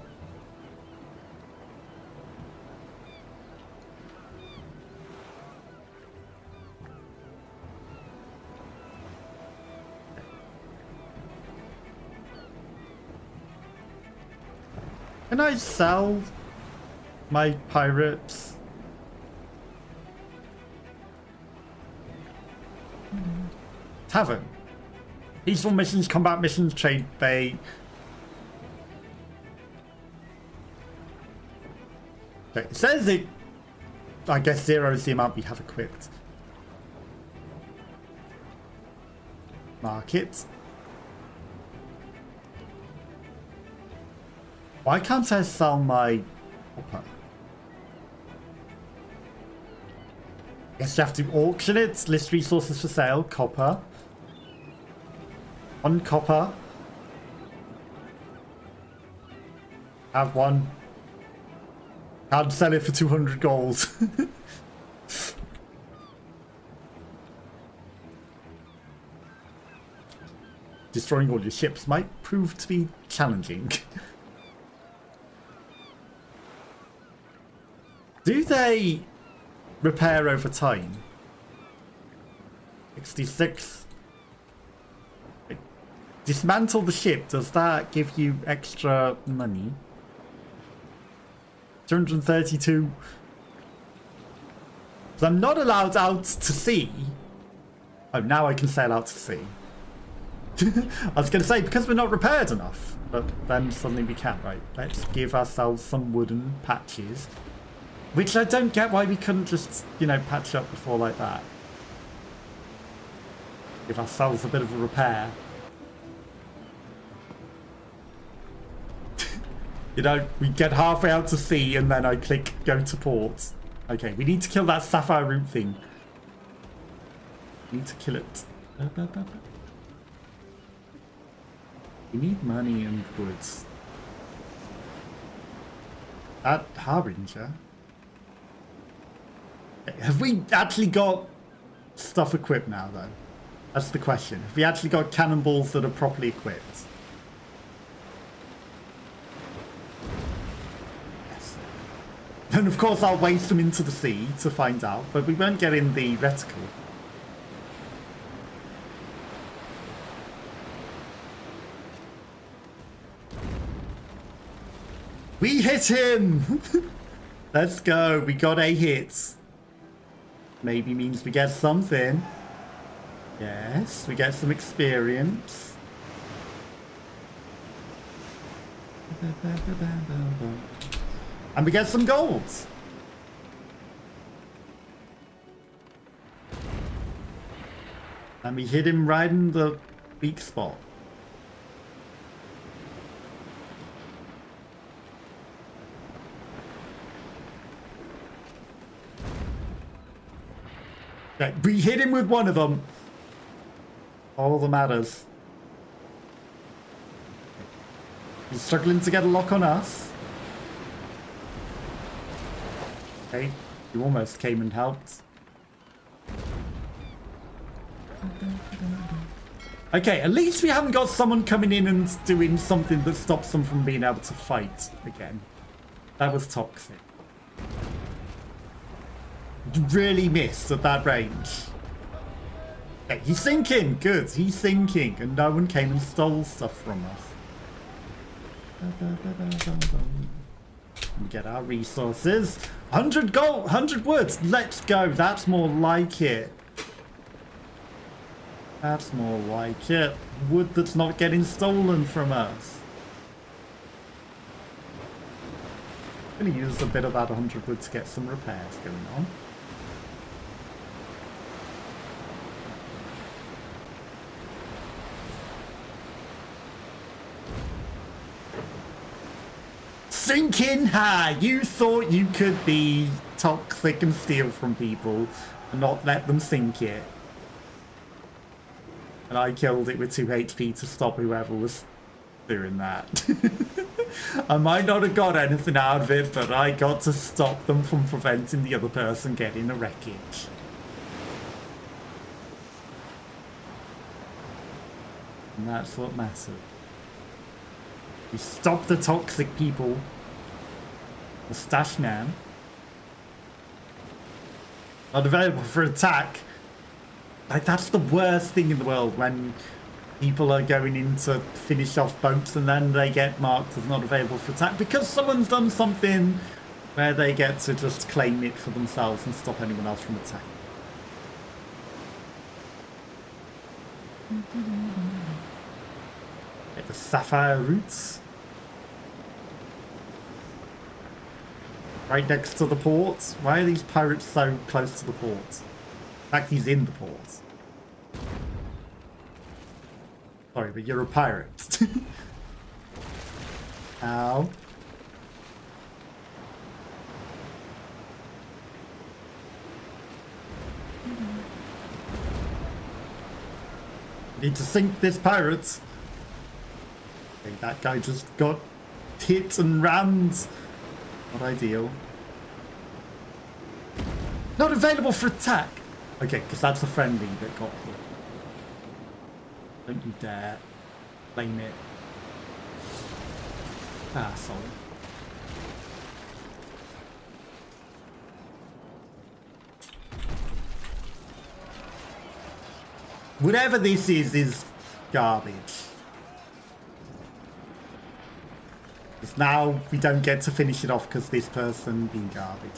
Can I sell my pirates? Tavern. Peaceful missions, combat missions, trade bay. Okay, it says it, I guess, 0 is the amount we have equipped. Market. Why can't I sell my copper? Guess you have to auction it. List resources for sale. Copper. 1 copper. Have 1. Can't sell it for 200 gold. Destroying all your ships might prove to be challenging. Do they repair over time? 66. Dismantle the ship. Does that give you extra money? 232. So I'm not allowed out to sea. Oh, now I can sail out to sea. I was going to say, because we're not repaired enough. But then suddenly we can, right? Let's give ourselves some wooden patches. Which I don't get why we couldn't just, you know, patch up before like that. Give ourselves a bit of a repair. You know, we get halfway out to sea and then I click go to port. Okay, we need to kill that sapphire root thing. We need to kill it. We need money and goods. That Harbinger. Have we actually got stuff equipped now, though? That's the question. Have we actually got cannonballs that are properly equipped? Yes. And of course I'll waste them into the sea to find out, but we won't get in the reticle. We hit him! Let's go. We got a hit. Maybe means we get something. Yes, we get some experience. And we get some gold. And we hit him right in the weak spot. Okay, we hit him with one of them. All that matters. He's struggling to get a lock on us. Okay, you almost came and helped. Okay, at least we haven't got someone coming in and doing something that stops them from being able to fight again. That was toxic. You really missed at that range. Okay, he's sinking. Good, he's sinking. And no one came and stole stuff from us. We get our resources. 100 gold, 100 woods. Let's go. That's more like it. That's more like it. Wood that's not getting stolen from us. I'm going to use a bit of that 100 wood to get some repairs going on. Sinking high! You thought you could be toxic and steal from people and not let them sink it. And I killed it with 2 HP to stop whoever was doing that. I might not have got anything out of it, but I got to stop them from preventing the other person getting the wreckage. And that's what mattered. We stopped the toxic people. The stash man. Not available for attack. Like, that's the worst thing in the world when people are going in to finish off boats and then they get marked as not available for attack because someone's done something where they get to just claim it for themselves and stop anyone else from attacking. Get the sapphire roots. Right next to the port. Why are these pirates so close to the port? In fact, he's in the port. Sorry, but you're a pirate. Ow. Need to sink this pirate. Okay, that guy just got hit and rammed. Not ideal. Not available for attack. Okay, because that's a friendly that got hit. Don't you dare blame it. Asshole. Whatever this is garbage. Because now we don't get to finish it off because this person being garbage.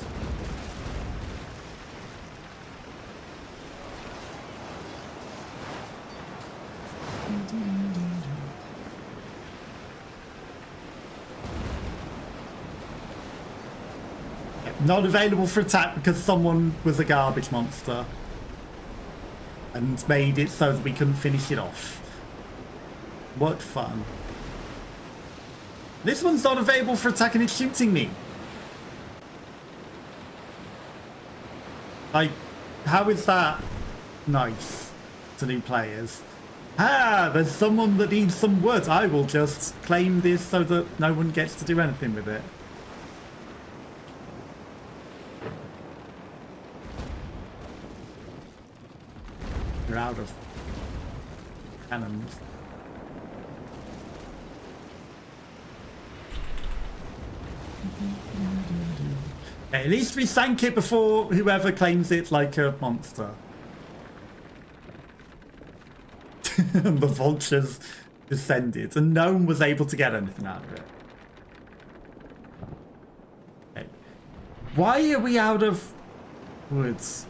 Not available for attack because someone was a garbage monster and made it so that we couldn't finish it off. What fun. This one's not available for attack and it's shooting me. Like, how is that nice to new players? Ah, there's someone that needs some wood. I will just claim this so that no one gets to do anything with it. You're out of cannons. Okay, at least we sank it before whoever claims it's like a monster. And the vultures descended, and no one was able to get anything out of it. Okay. Why are we out of woods?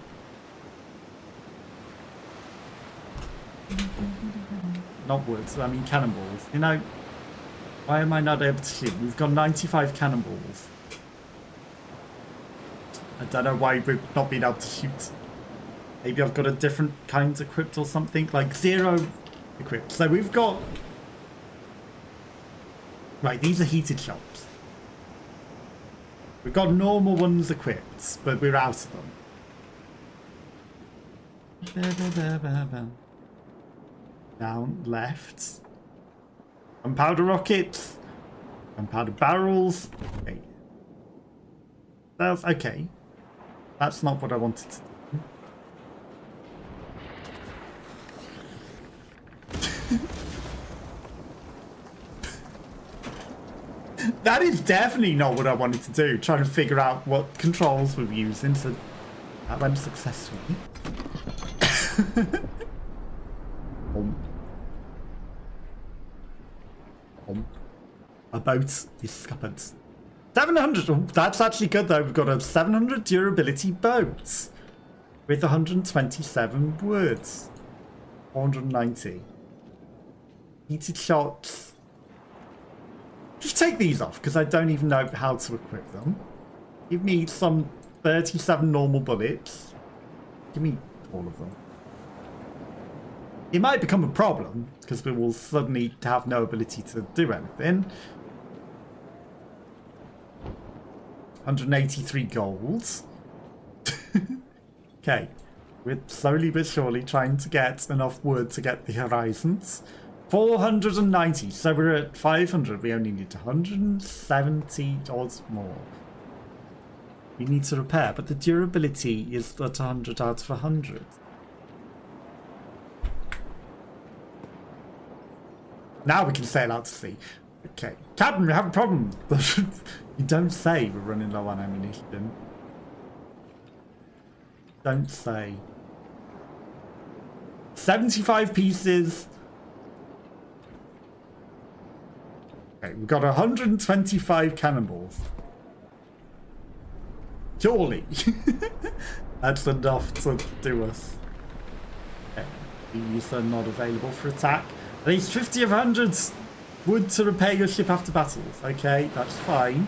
Not woods, I mean cannonballs. You know, why am I not able to shoot? We've got 95 cannonballs. I don't know why we've not been able to shoot. Maybe I've got a different kind equipped or something, like 0 equipped. So we've got... Right, these are heated shots. We've got normal ones equipped, but we're out of them. Down, left. Gunpowder rockets. Gunpowder barrels. Okay. That's okay. That's not what I wanted to do. That is definitely not what I wanted to do. Trying to figure out what controls we were using, so that went successfully. A boat is scuppered. 700! Oh, that's actually good though. We've got a 700 durability boat with 127 woods. 490. Heated shots. Just take these off because I don't even know how to equip them. Give me some 37 normal bullets. Give me all of them. It might become a problem because we will suddenly have no ability to do anything. 183 gold. Okay. We're slowly but surely trying to get enough wood to get the horizons. 490. So we're at 500. We only need 170 odds more. We need to repair, but the durability is at 100 out of 100. Now we can sail out to sea. Okay. Captain, we have a problem. You don't say we're running low on ammunition. Don't say. 75 pieces. Okay, we've got 125 cannonballs. Surely. That's enough to do us. Okay. These are not available for attack. At least 50 of 100s wood to repair your ship after battles. Okay, that's fine.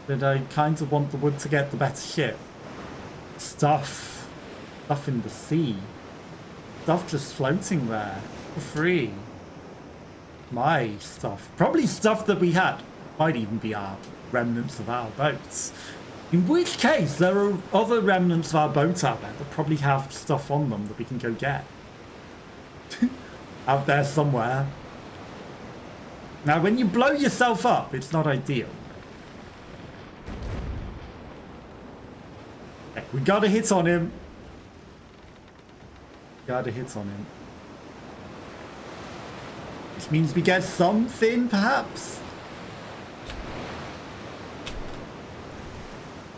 But I kind of want the wood to get the better ship. Stuff in the sea. Stuff just floating there for free. My stuff. Probably stuff that we had. Might even be our remnants of our boats. In which case, there are other remnants of our boats out there that probably have stuff on them that we can go get. Out there somewhere. Now, when you blow yourself up, it's not ideal. Okay, we got a hit on him. Got a hit on him. Which means we get something, perhaps.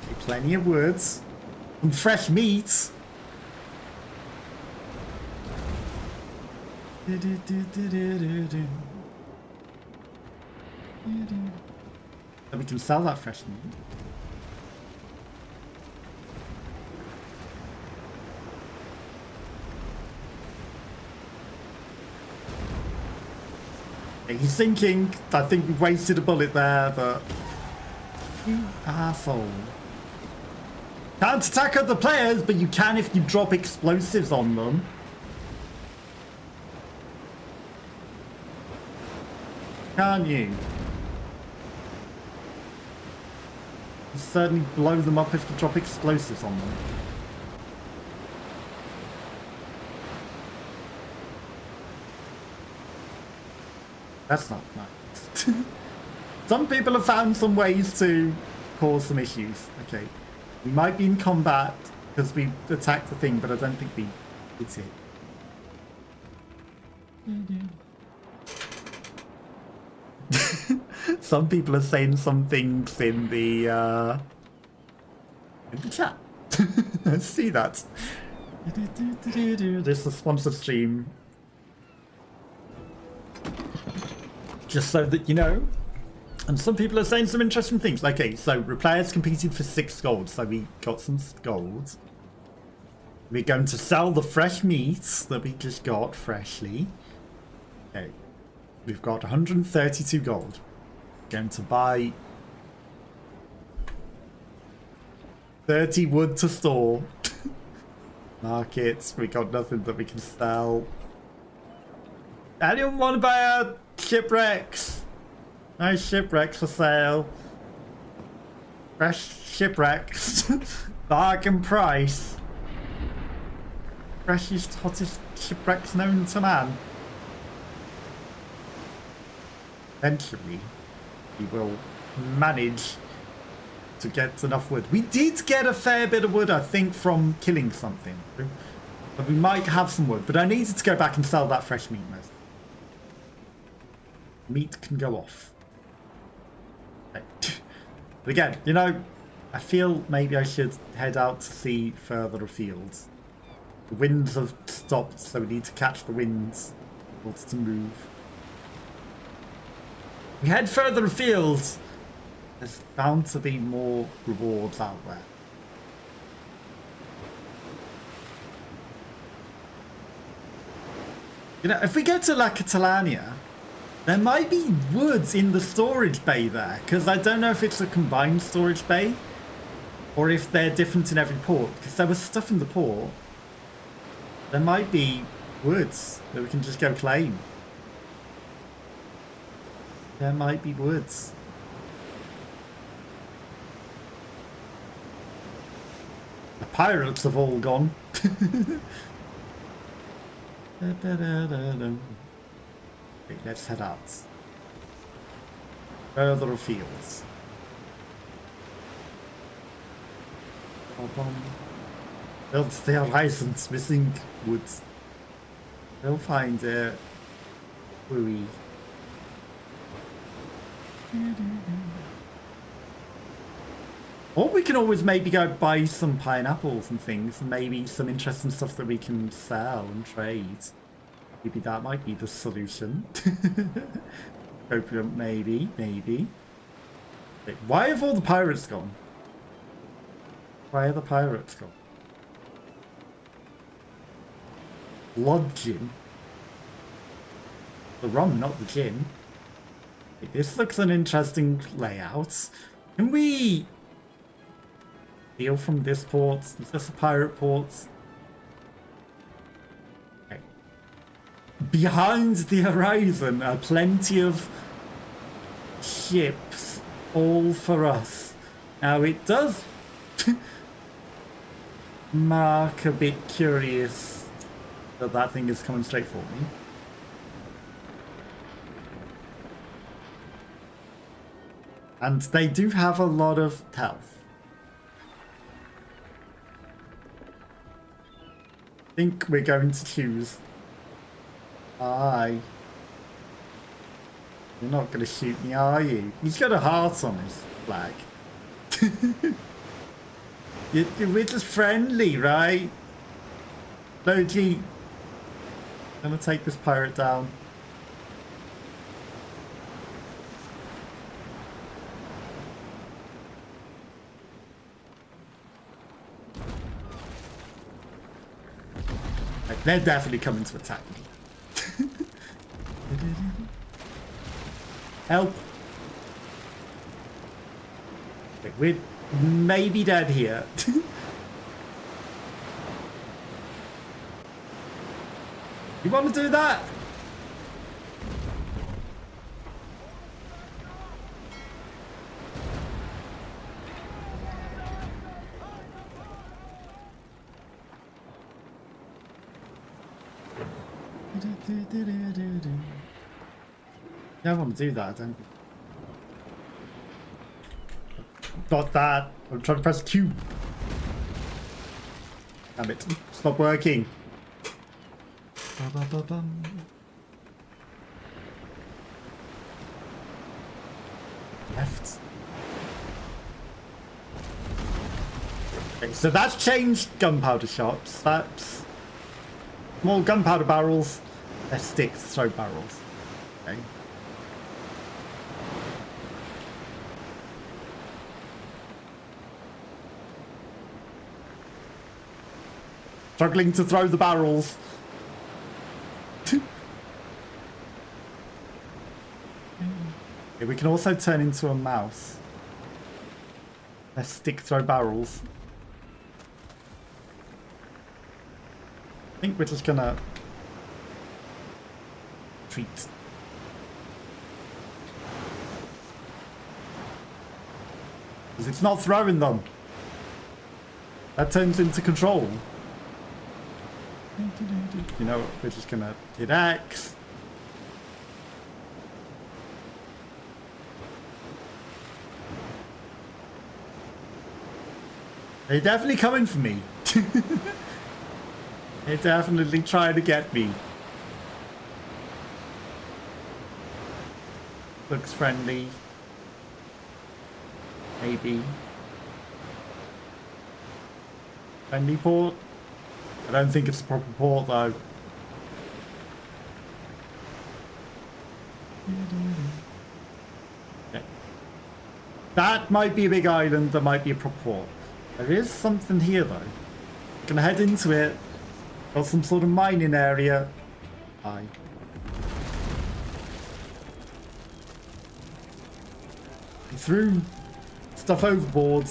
Okay, plenty of woods. Some fresh meat. And we can sell that fresh meat. He's thinking, I think we wasted a bullet there, but... You asshole. Can't attack other players, but you can if you drop explosives on them. Can't you? You certainly blow them up if you drop explosives on them. That's not nice. Some people have found some ways to cause some issues. Okay. We might be in combat because we attacked the thing, but I don't think we hit it. Some people are saying some things in the chat. Let's see that. This is a sponsored stream. Just so that you know. And some people are saying some interesting things. Okay, so players competed for 6 gold, so we got some gold. We're going to sell the fresh meat that we just got freshly. Okay, we've got 132 gold. Going to buy 30 wood to store. Markets, we got nothing that we can sell. Anyone want to buy our shipwrecks? No shipwrecks for sale. Fresh shipwrecks. Bargain price. Freshest, hottest shipwrecks known to man. Eventually, we will manage to get enough wood. We did get a fair bit of wood, I think, from killing something. But we might have some wood. But I needed to go back and sell that fresh meat most. Meat can go off. Okay. But again, you know, I feel maybe I should head out to sea further afield. The winds have stopped, so we need to catch the winds in order to move. We head further afield. There's bound to be more rewards out there. You know, if we go to La Catalania, there might be woods in the storage bay there, because I don't know if it's a combined storage bay or if they're different in every port, because there was stuff in the port. There might be woods that we can just go claim. There might be woods. The pirates have all gone. Okay, let's head out. Further afield. Build the horizons, missing woods. They'll find a buoy. Or we can always maybe go buy some pineapples and things, and maybe some interesting stuff that we can sell and trade. Maybe that might be the solution. Opium, maybe. Wait, why have all the pirates gone? Why are the pirates gone? Blood gin. The rum, not the gin. Wait, this looks an interesting layout. Can we steal from this port? Is this a pirate port? Okay. Behind the horizon are plenty of ships, all for us. Now it does mark a bit curious that that thing is coming straight for me. And they do have a lot of health. I think we're going to choose. Aye. You're not going to shoot me, are you? He's got a heart on his flag. We're just friendly, right? Logi. I'm gonna take this pirate down. Like, they're definitely coming to attack me. Help! Okay, we're maybe dead here. You want to do that? Yeah, I want to do that, don't I? Not that. I'm trying to press Q. Damn it. Stop working. left. Okay, so that's changed gunpowder shots. That's more gunpowder barrels. They're sticks, throw barrels. Okay. Struggling to throw the barrels. Okay, we can also turn into a mouse. Let's stick throw barrels. I think we're just gonna treat. Because it's not throwing them. That turns into control. You know, we're just gonna hit X. They're definitely coming for me. They're definitely trying to get me. Looks friendly. Maybe. Friendly port? I don't think it's a proper port though. Okay. That might be a big island, that might be a proper port. There is something here though. Gonna head into it. Got some sort of mining area. Aye. Threw stuff overboard.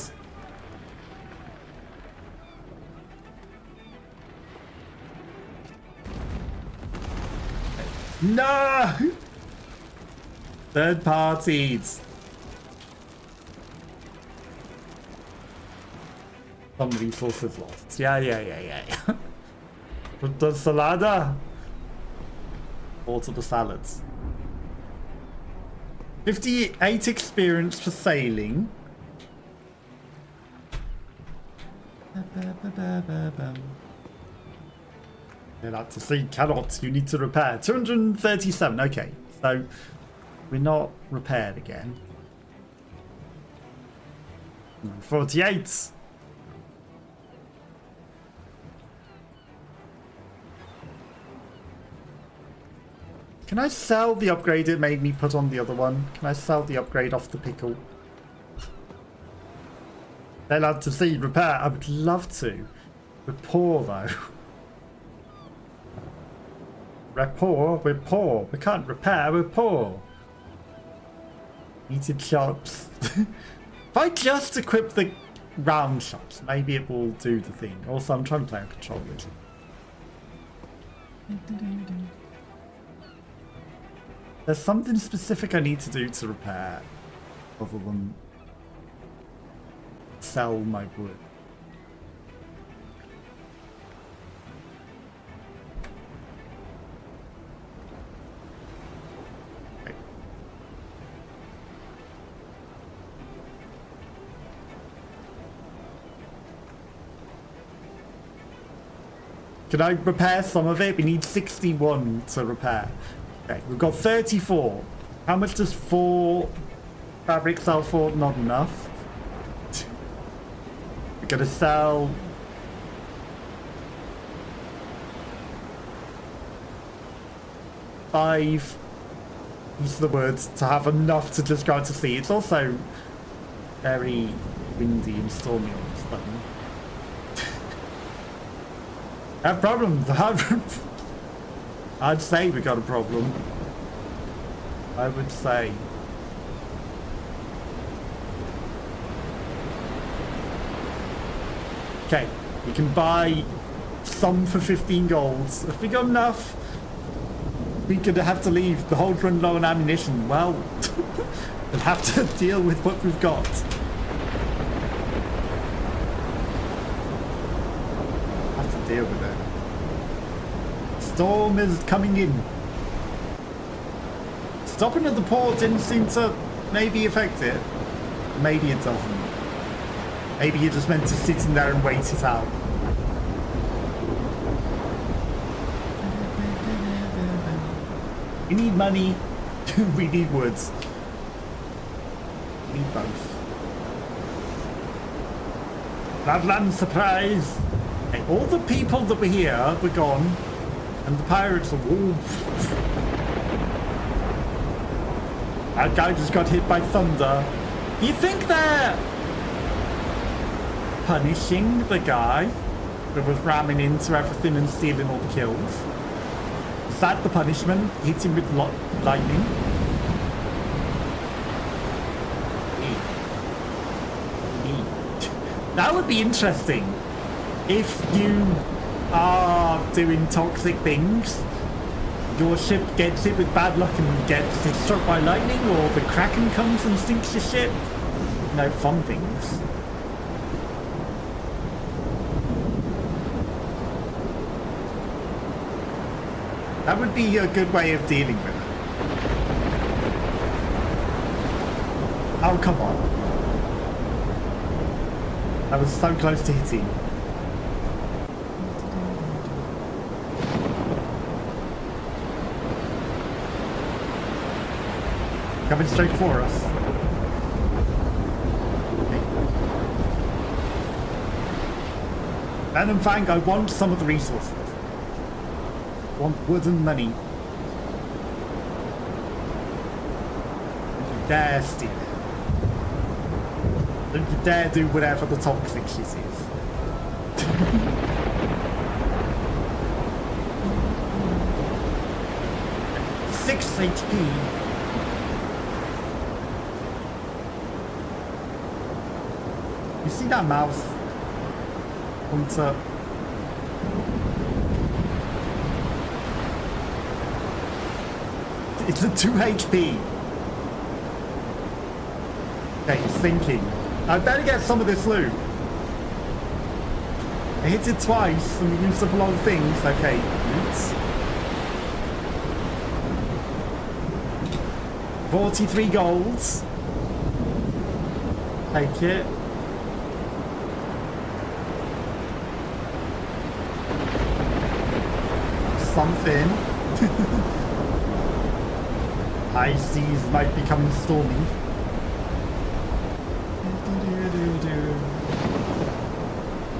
No! Third parties. Some resources lost. Yeah. Put the salada. Or to the salads. 58 experience for sailing. They're like to see cannot, you need to repair. 237, okay. So we're not repaired again. 48. Can I sell the upgrade it made me put on the other one? Can I sell the upgrade off the pickle? They're allowed to see repair. I would love to. We're poor though. We're poor. We're poor. We can't repair. We're poor. Needed shots. If I just equip the round shots, maybe it will do the thing. Also, I'm trying to play on controllers. There's something specific I need to do to repair, other than sell my wood. Okay. Can I repair some of it? We need 61 to repair. Okay, we've got 34. How much does 4 fabric sell for? Not enough. We're gonna sell... five, use the words, to have enough to just go out to sea. It's also very windy and stormy all of a sudden. I have problems. I'd say we got a problem. I would say. Okay, we can buy some for 15 golds. If we got enough, we could have to leave. The hold run low on ammunition. Well, we'll have to deal with what we've got. Have to deal with it. Storm is coming in. Stopping at the port didn't seem to maybe affect it. Maybe it doesn't. Maybe you're just meant to sit in there and wait it out. We need money. We need woods. maybe both. Badland surprise! Hey, all the people that were here were gone, and the pirates are all... Our guy just got hit by thunder. You think they're punishing the guy that was ramming into everything and stealing all the kills? Is that the punishment? Hit him with lightning? That would be interesting. If you are doing toxic things, your ship gets hit with bad luck and gets hit struck by lightning, or the Kraken comes and sinks your ship. No fun things. That would be a good way of dealing with it. Oh, come on. I was so close to hitting. Coming straight for us. Okay. Venom Fang, I want some of the resources. I want wood and money. Don't you dare steal it. Don't you dare do whatever the toxic shit is. 6 HP. You see that mouse? Pointer. It's a 2 HP. Okay, it's thinking. I better get some of this loot. I hit it twice and we used up a lot of things. Okay, oops. 43 golds. Take it. Something. High seas might be coming stormy.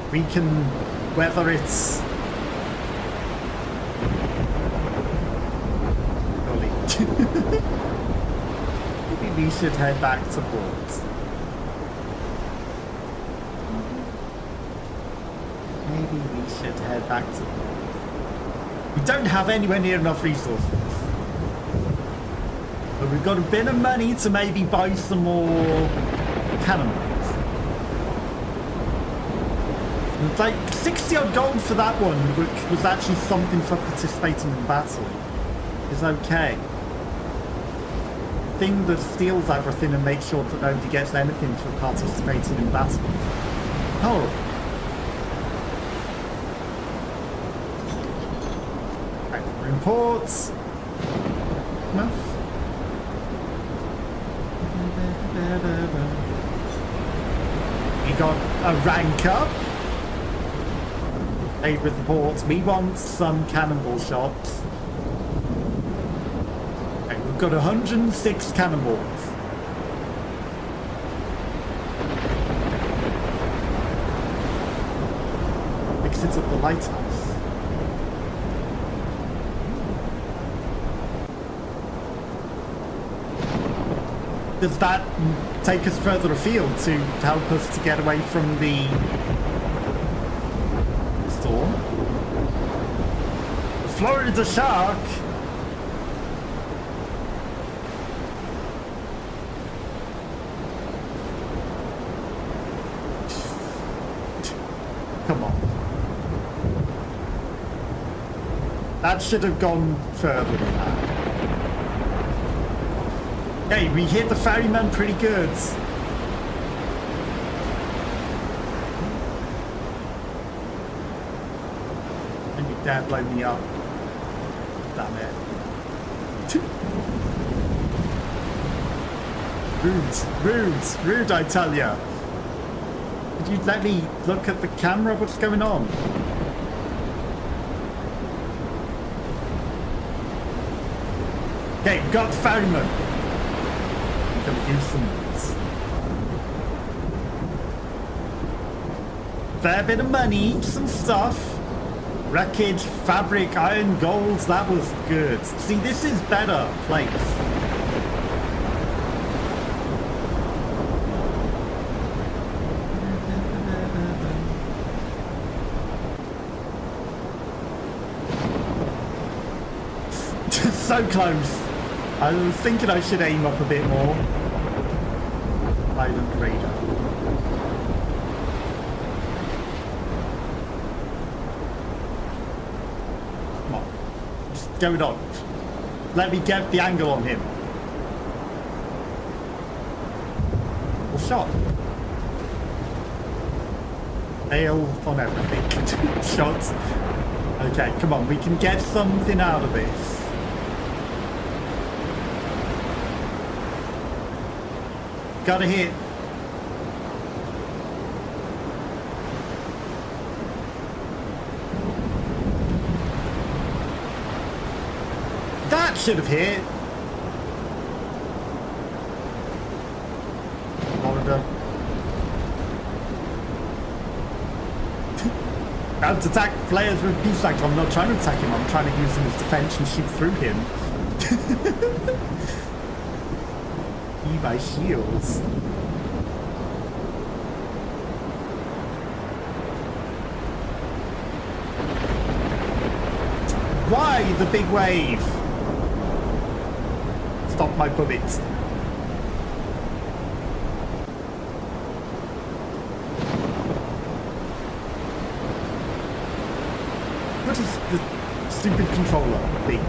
We can weather it. Maybe we should head back to port. Maybe we should head back to port. We don't have anywhere near enough resources. But we've got a bit of money to maybe buy some more cannonballs. It's like 60 odd gold for that one, which was actually something for participating in battle. Is okay. The thing that steals everything and makes sure that nobody gets anything for participating in battle. Oh. Right, we're in ports. Enough. We got a rank up. Aid with the ports. We want some cannonball shots. Okay, we've got 106 cannonballs. Fix it at the lighthouse. Does that take us further afield to help us to get away from the storm? The Florida shark! Come on. That should have gone further than that. Hey, we hit the ferryman pretty good. And you dare blow me up. Damn it. Rude, I tell ya. Would you let me look at the camera? What's going on? Okay, got the ferryman. Gonna use some Fair bit of money, some stuff. Wreckage, fabric, iron, gold, that was good. See, this is better place. So close. I was thinking I should aim up a bit more. Island Raider. Come on. Just go it on. Let me get the angle on him. Well, shot. Nail on everything. Shot. Okay, come on. We can get something out of this. Got a hit. That should have hit. How to attack players with peace act. I'm not trying to attack him. I'm trying to use him as defense and shoot through him. My shields. Why the big wave? Stop my bullet. What is the stupid controller thing?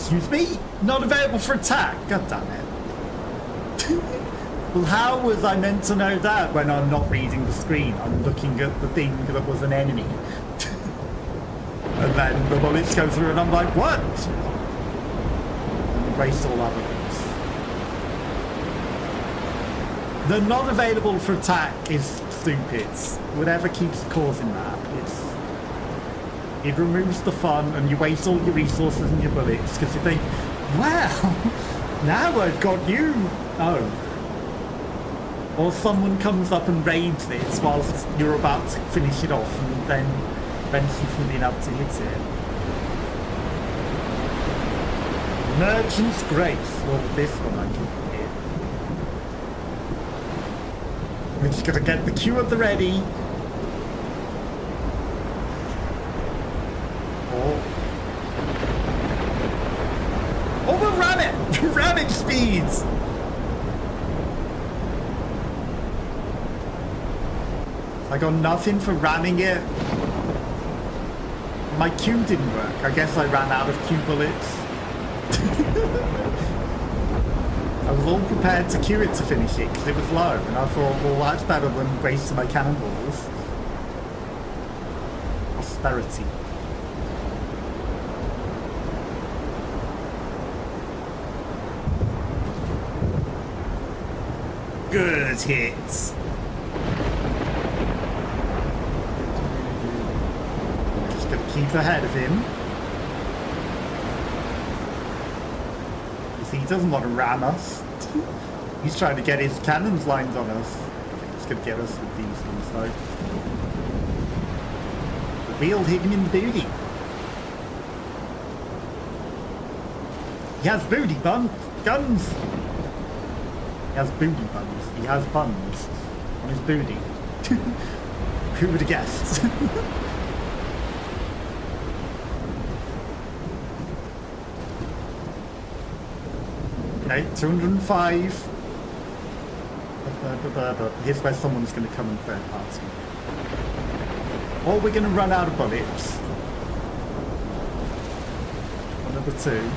Excuse me? Not available for attack? God damn it. Well, how was I meant to know that when I'm not reading the screen? I'm looking at the thing that was an enemy. And then the bullets go through and I'm like, what? And erase all others. The not available for attack is stupid. Whatever keeps causing that, it removes the fun and you waste all your resources and your bullets because you think, well, now I've got you. Oh. Or someone comes up and raids this whilst you're about to finish it off and then prevents you from being able to hit it. Merchant's Grace. Well, this one I can hit. We're just going to get the queue at the ready. Oh, we'll ram it! Ram it speeds! I got nothing for ramming it. My Q didn't work. I guess I ran out of Q bullets. I was all prepared to Q it to finish it because it was low. And I thought, well, that's better than wasting my cannonballs. Prosperity. Good hits. Just gonna keep ahead of him. You see, he doesn't want to ram us. He's trying to get his cannons lined on us. He's gonna get us with these things though. The wheel hit him in the booty. He has booty guns. He has booty buns. He has buns on his booty. Who would have guessed? Okay, 205. Here's where someone's going to come in third party. Or we're going to run out of bullets. One of the two.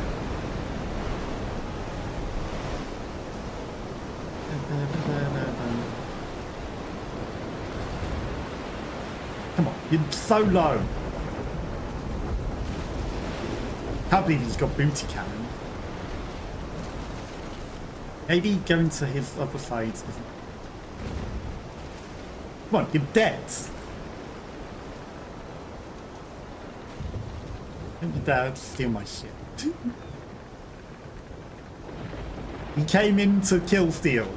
Come on, you're so low. Can't believe he's got booty cannon. Maybe going to his other side isn't. Come on, you're dead. Don't you dare steal my shit. He came in to kill steal.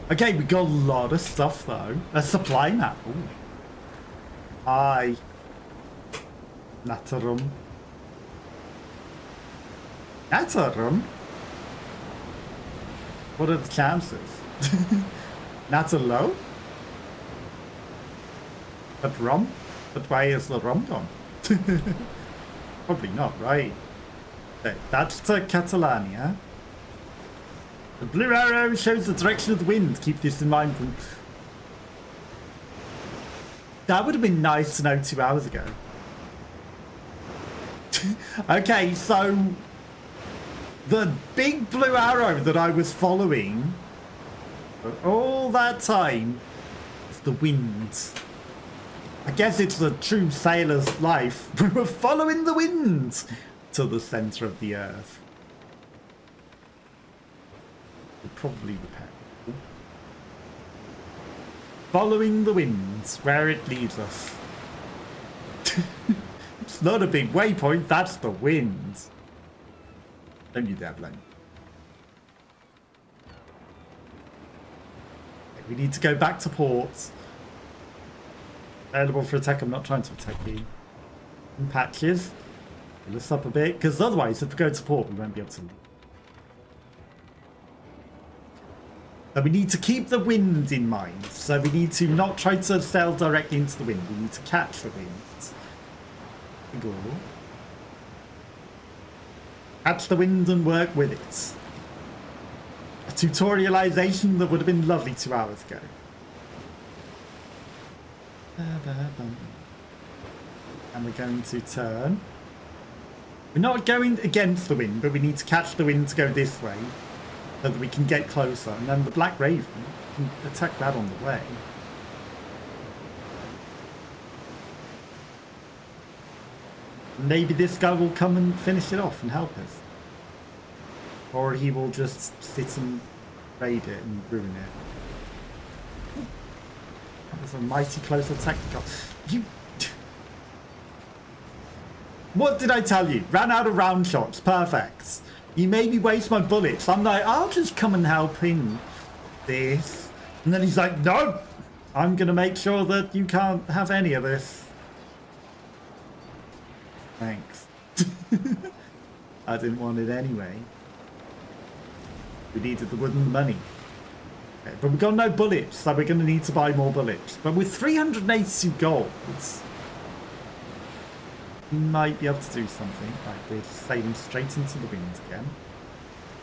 Okay, we got a lot of stuff though. A supply map. Ooh. Hi. Natarum. Natarum? What are the chances? Natalo? But rum? But why is the rum gone? Probably not, right? Okay, that's to Catalonia. The blue arrow shows the direction of the wind. Keep this in mind. That would have been nice to know 2 hours ago. Okay, so the big blue arrow that I was following for all that time is the wind. I guess it's the true sailor's life. We're following the wind to the center of the earth. We'll probably repair. Following the winds where it leads us. It's not a big waypoint, that's the wind. Don't you dare blame. We need to go back to port. Available for attack. I'm not trying to attack you. In patches. Fill this up a bit, because otherwise if we go to port we won't be able to leave. So we need to keep the wind in mind. So we need to not try to sail directly into the wind. We need to catch the wind. Go. Catch the wind and work with it. A tutorialization that would have been lovely 2 hours ago. And we're going to turn. We're not going against the wind, but we need to catch the wind to go this way so that we can get closer. And then the Black Raven, we can attack that on the way. Maybe this guy will come and finish it off and help us. Or he will just sit and raid it and ruin it. That was a mighty close attack. You... What did I tell you? Ran out of round shots. Perfect. You made me waste my bullets. I'm like, I'll just come and help in this. And then he's like, no! I'm going to make sure that you can't have any of this. Thanks. I didn't want it anyway. We needed the wooden money. Okay, but we've got no bullets, so we're going to need to buy more bullets. But with 382 gold, we might be able to do something. Right, we're sailing straight into the wind again.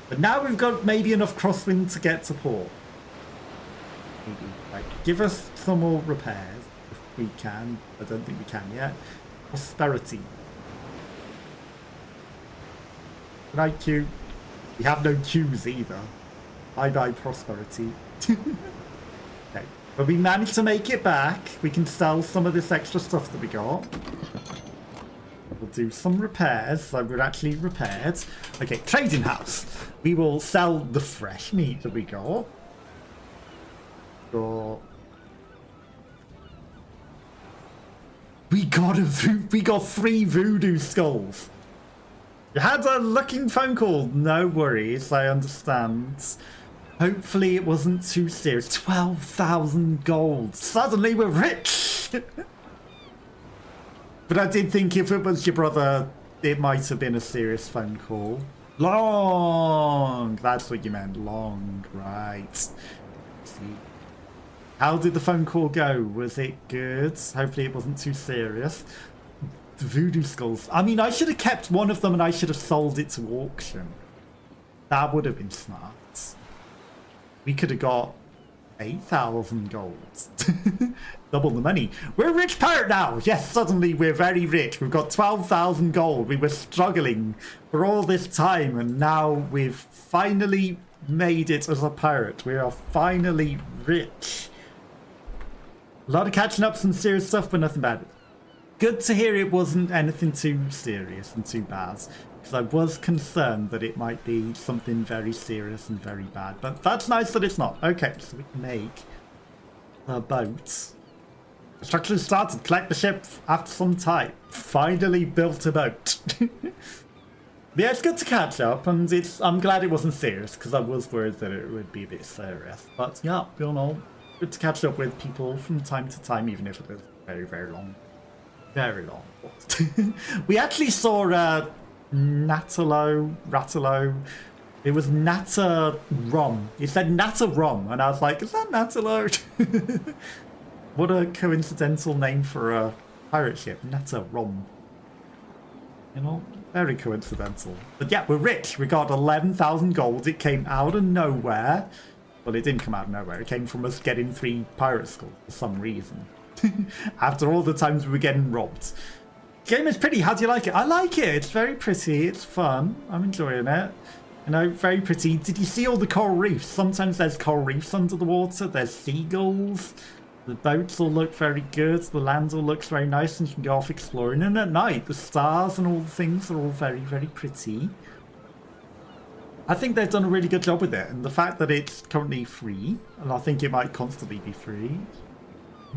But now we've got maybe enough crosswind to get to port. Maybe. Right, give us some more repairs if we can. I don't think we can yet. Prosperity. Right, Q. We have no Qs either. Bye-bye, prosperity. Okay, but we managed to make it back. We can sell some of this extra stuff that we got. We'll do some repairs, so we're actually repaired. Okay, trading house. We will sell the fresh meat that we got. We got 3 voodoo skulls. You had a looking phone call. No worries, I understand. Hopefully it wasn't too serious. 12,000 gold. Suddenly we're rich. But I did think if it was your brother, it might have been a serious phone call. Long. That's what you meant. Long. Right. See. How did the phone call go? Was it good? Hopefully it wasn't too serious. The voodoo skulls. I mean, I should have kept one of them and I should have sold it to auction. That would have been smart. We could have got 8,000 gold. Double the money. We're a rich pirate now. Yes, suddenly we're very rich. We've got 12,000 gold. We were struggling for all this time and now we've finally made it as a pirate. We are finally rich. A lot of catching up, some serious stuff, but nothing bad. Good to hear it wasn't anything too serious and too bad, because I was concerned that it might be something very serious and very bad. But that's nice that it's not. Okay, so we can make a boat. Construction started. Collect the ship after some time. Finally built a boat. Yeah, it's good to catch up, and I'm glad it wasn't serious, because I was worried that it would be a bit serious. But yeah, you know, good to catch up with people from time to time, even if it is very, very long. Very long. We actually saw Ratalo. It was Nata Rom. It said Nata Rom, and I was like, is that Natalo? What a coincidental name for a pirate ship, Nata Rom. You know, very coincidental. But yeah, we're rich. We got 11,000 gold. It came out of nowhere. Well, it didn't come out of nowhere. It came from us getting 3 pirate skulls for some reason. After all the times we were getting robbed. The game is pretty. How do you like it? I like it. It's very pretty. It's fun. I'm enjoying it. You know, very pretty. Did you see all the coral reefs? Sometimes there's coral reefs under the water. There's seagulls. The boats all look very good. The land all looks very nice, and you can go off exploring. And at night, the stars and all the things are all very, very pretty. I think they've done a really good job with it. And the fact that it's currently free, and I think it might constantly be free.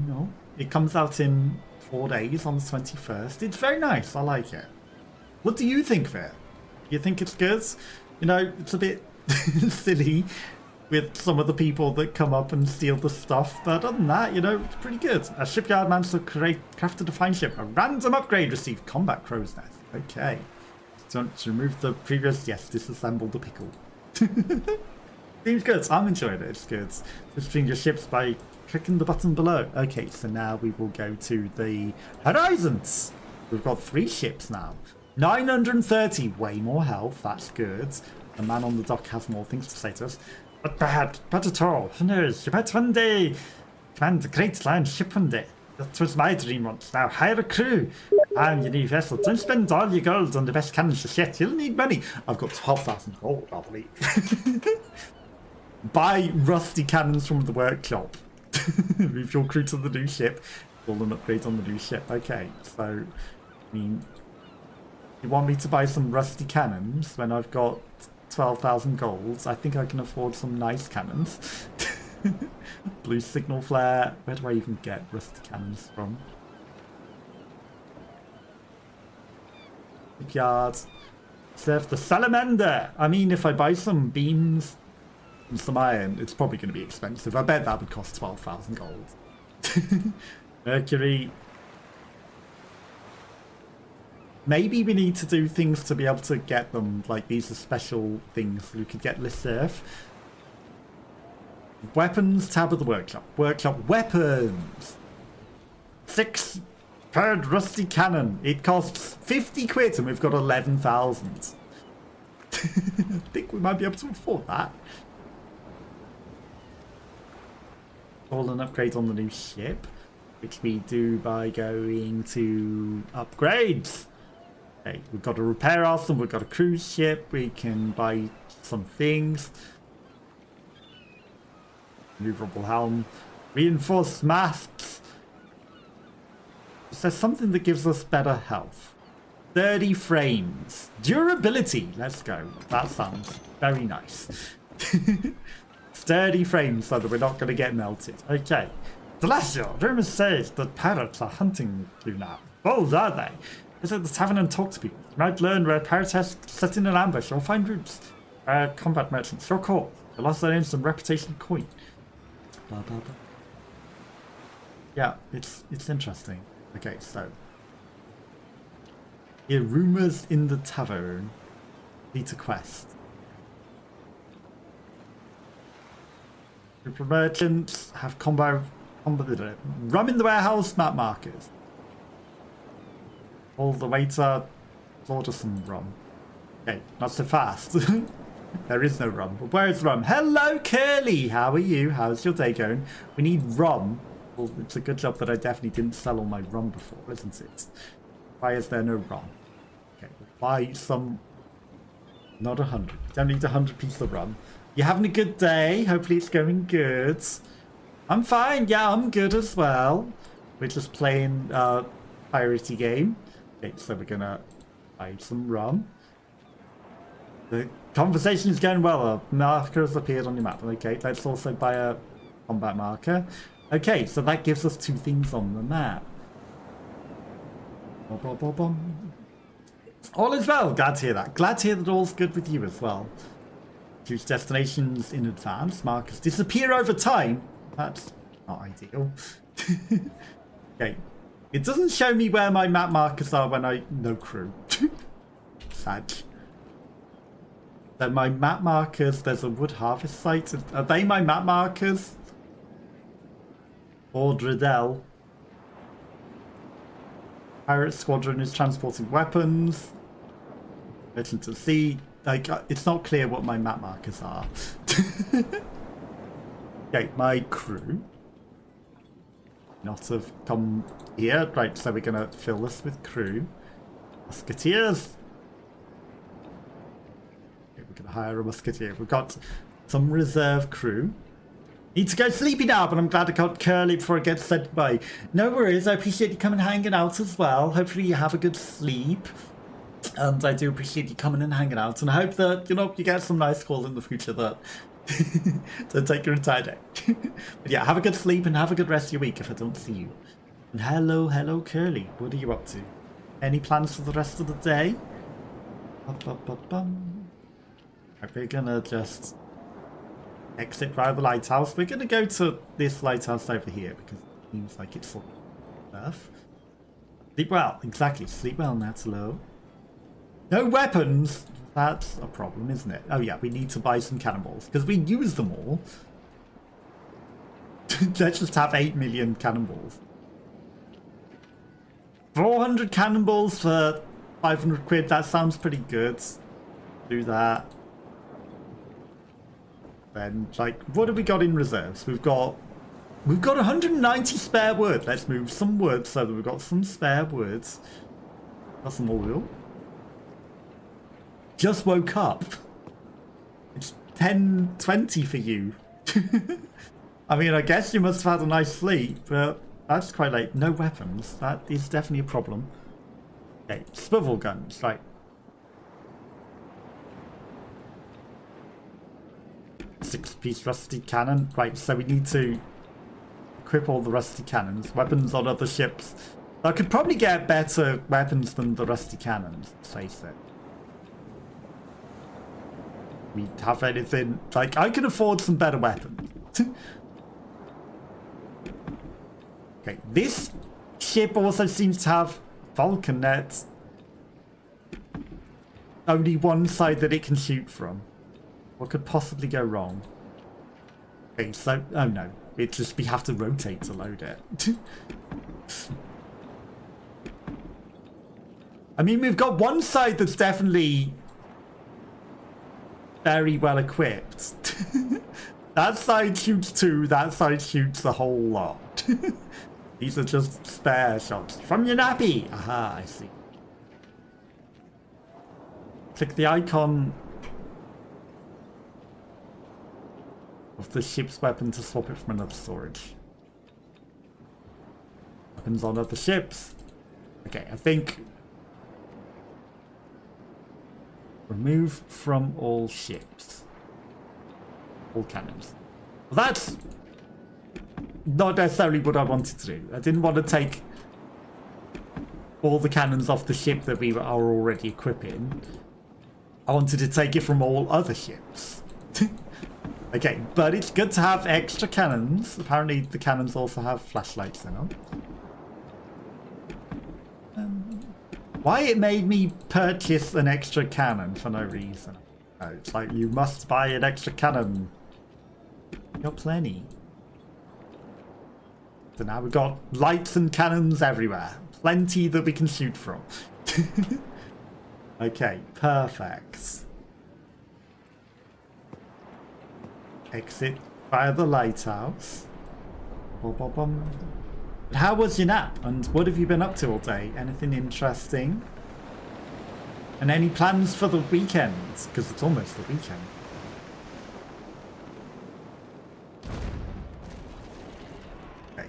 You know, it comes out in 4 days on the 21st. It's very nice. I like it. What do you think of it? You think it's good? You know, it's a bit silly with some of the people that come up and steal the stuff, but other than that, you know, it's pretty good. A shipyard managed to craft a defined ship. A random upgrade received combat crow's nest. Okay. So to remove the previous, yes, disassemble the pickle. Seems good. I'm enjoying it. It's good. Just change your ships by clicking the button below. Okay, so now we will go to the horizons. We've got 3 ships now. 930, way more health. That's good. The man on the dock has more things to say to us. But bad at all. Who knows? You might one day command a great land ship one day. That was my dream once. Now hire a crew and your new vessel. Don't spend all your gold on the best cannons just yet. You'll need money. I've got 12,000 gold, I believe. Buy rusty cannons from the workshop. Move your crew to the new ship. All an upgrade on the new ship. Okay, so I mean, you want me to buy some rusty cannons when I've got 12,000 golds? I think I can afford some nice cannons. Blue signal flare. Where do I even get rusty cannons from? Yard. Serve the salamander. I mean, if I buy some beams and some iron, it's probably going to be expensive. I bet that would cost 12,000 gold. Mercury. Maybe we need to do things to be able to get them. Like, these are special things. We could get Lissurf. Weapons, tab of the workshop. Workshop weapons. 6 per rusty cannon. It costs 50 quid and we've got 11,000. I think we might be able to afford that. All an upgrade on the new ship, which we do by going to upgrades. Okay, we've got a repair arsenal, we've got a cruise ship, we can buy some things. Maneuverable helm, reinforced masts. There's something that gives us better health. 30 frames. Durability, let's go. That sounds very nice. 30 frames so that we're not going to get melted. Okay. Indelacio, rumors say that pirates are hunting you now. Bold, are they? Visit the tavern and talk to people. You might learn where pirates have set in an ambush or find routes. Combat merchants, your call. You lost their names and reputation coin. Blah, blah, blah. Yeah, it's interesting. Okay, so. Hear rumors in the tavern. Need a quest. Group of merchants have rum in the warehouse, map markers. All the waiter, order some rum. Okay, not so fast. There is no rum. But where is rum? Hello, Curly! How are you? How's your day going? We need rum. Well, it's a good job that I definitely didn't sell all my rum before, isn't it? Why is there no rum? Okay, we'll buy some... Not 100. Don't need 100 pieces of rum. You having a good day? Hopefully it's going good. I'm fine. Yeah, I'm good as well. We're just playing a piratey game. Okay, so we're gonna buy some rum. The conversation is going well. A marker has appeared on your map. Okay, let's also buy a combat marker. Okay, so that gives us 2 things on the map. All is well. Glad to hear that. Glad to hear that all's good with you as well. Choose destinations in advance. Markers disappear over time. That's not ideal. Okay. It doesn't show me where my map markers are when I... No crew. Sad. Then my map markers, there's a wood harvest site. Are they my map markers? Or Driddell. Pirate squadron is transporting weapons. Merchant to sea. Like, it's not clear what my map markers are. Okay, my crew. Not have come here. Right, so we're going to fill this with crew. Musketeers. Okay, we're going to hire a musketeer. We've got some reserve crew. Need to go sleepy now, but I'm glad I got Curly before it gets sent by. No worries, I appreciate you coming and hanging out as well. Hopefully you have a good sleep. And I do appreciate you coming and hanging out. And I hope that, you know, you get some nice calls in the future that don't take your entire day. But yeah, have a good sleep and have a good rest of your week if I don't see you. And hello, Curly. What are you up to? Any plans for the rest of the day? Right, we're gonna just exit via the lighthouse. We're gonna go to this lighthouse over here because it seems like it's full of stuff. Sleep well, exactly. Sleep well, Natalo. No weapons! That's a problem, isn't it? Oh yeah, we need to buy some cannonballs because we use them all. Let's just have 8 million cannonballs. 400 cannonballs for 500 quid, that sounds pretty good. Do that. Then, like, what have we got in reserves? We've got 190 spare wood. Let's move some wood so that we've got some spare wood. Got some oil. Just woke up. It's 10:20 for you. I mean, I guess you must have had a nice sleep, but that's quite late. No weapons. That is definitely a problem. Okay, swivel guns, right. Six-piece rusty cannon. Right, so we need to equip all the rusty cannons. Weapons on other ships. I could probably get better weapons than the rusty cannons, let's face it. We have anything... Like, I can afford some better weapons. Okay, this ship also seems to have Vulcan nets. Only one side that it can shoot from. What could possibly go wrong? Okay, so... Oh no. It's just we have to rotate to load it. I mean, we've got one side that's definitely very well equipped. That side shoots 2, that side shoots a whole lot. These are just spare shots. From your nappy! Aha, I see. Click the icon of the ship's weapon to swap it from another storage. Weapons on other ships. Okay, I think... Remove from all ships. All cannons. Well, that's not necessarily what I wanted to do. I didn't want to take all the cannons off the ship that we are already equipping. I wanted to take it from all other ships. Okay, but it's good to have extra cannons. Apparently the cannons also have flashlights in them. Why it made me purchase an extra cannon for no reason. Oh, it's like, you must buy an extra cannon. Got plenty. So now we've got lights and cannons everywhere. Plenty that we can shoot from. Okay, perfect. Exit via the lighthouse. How was your nap? And what have you been up to all day? Anything interesting? And any plans for the weekend? Because it's almost the weekend. Okay.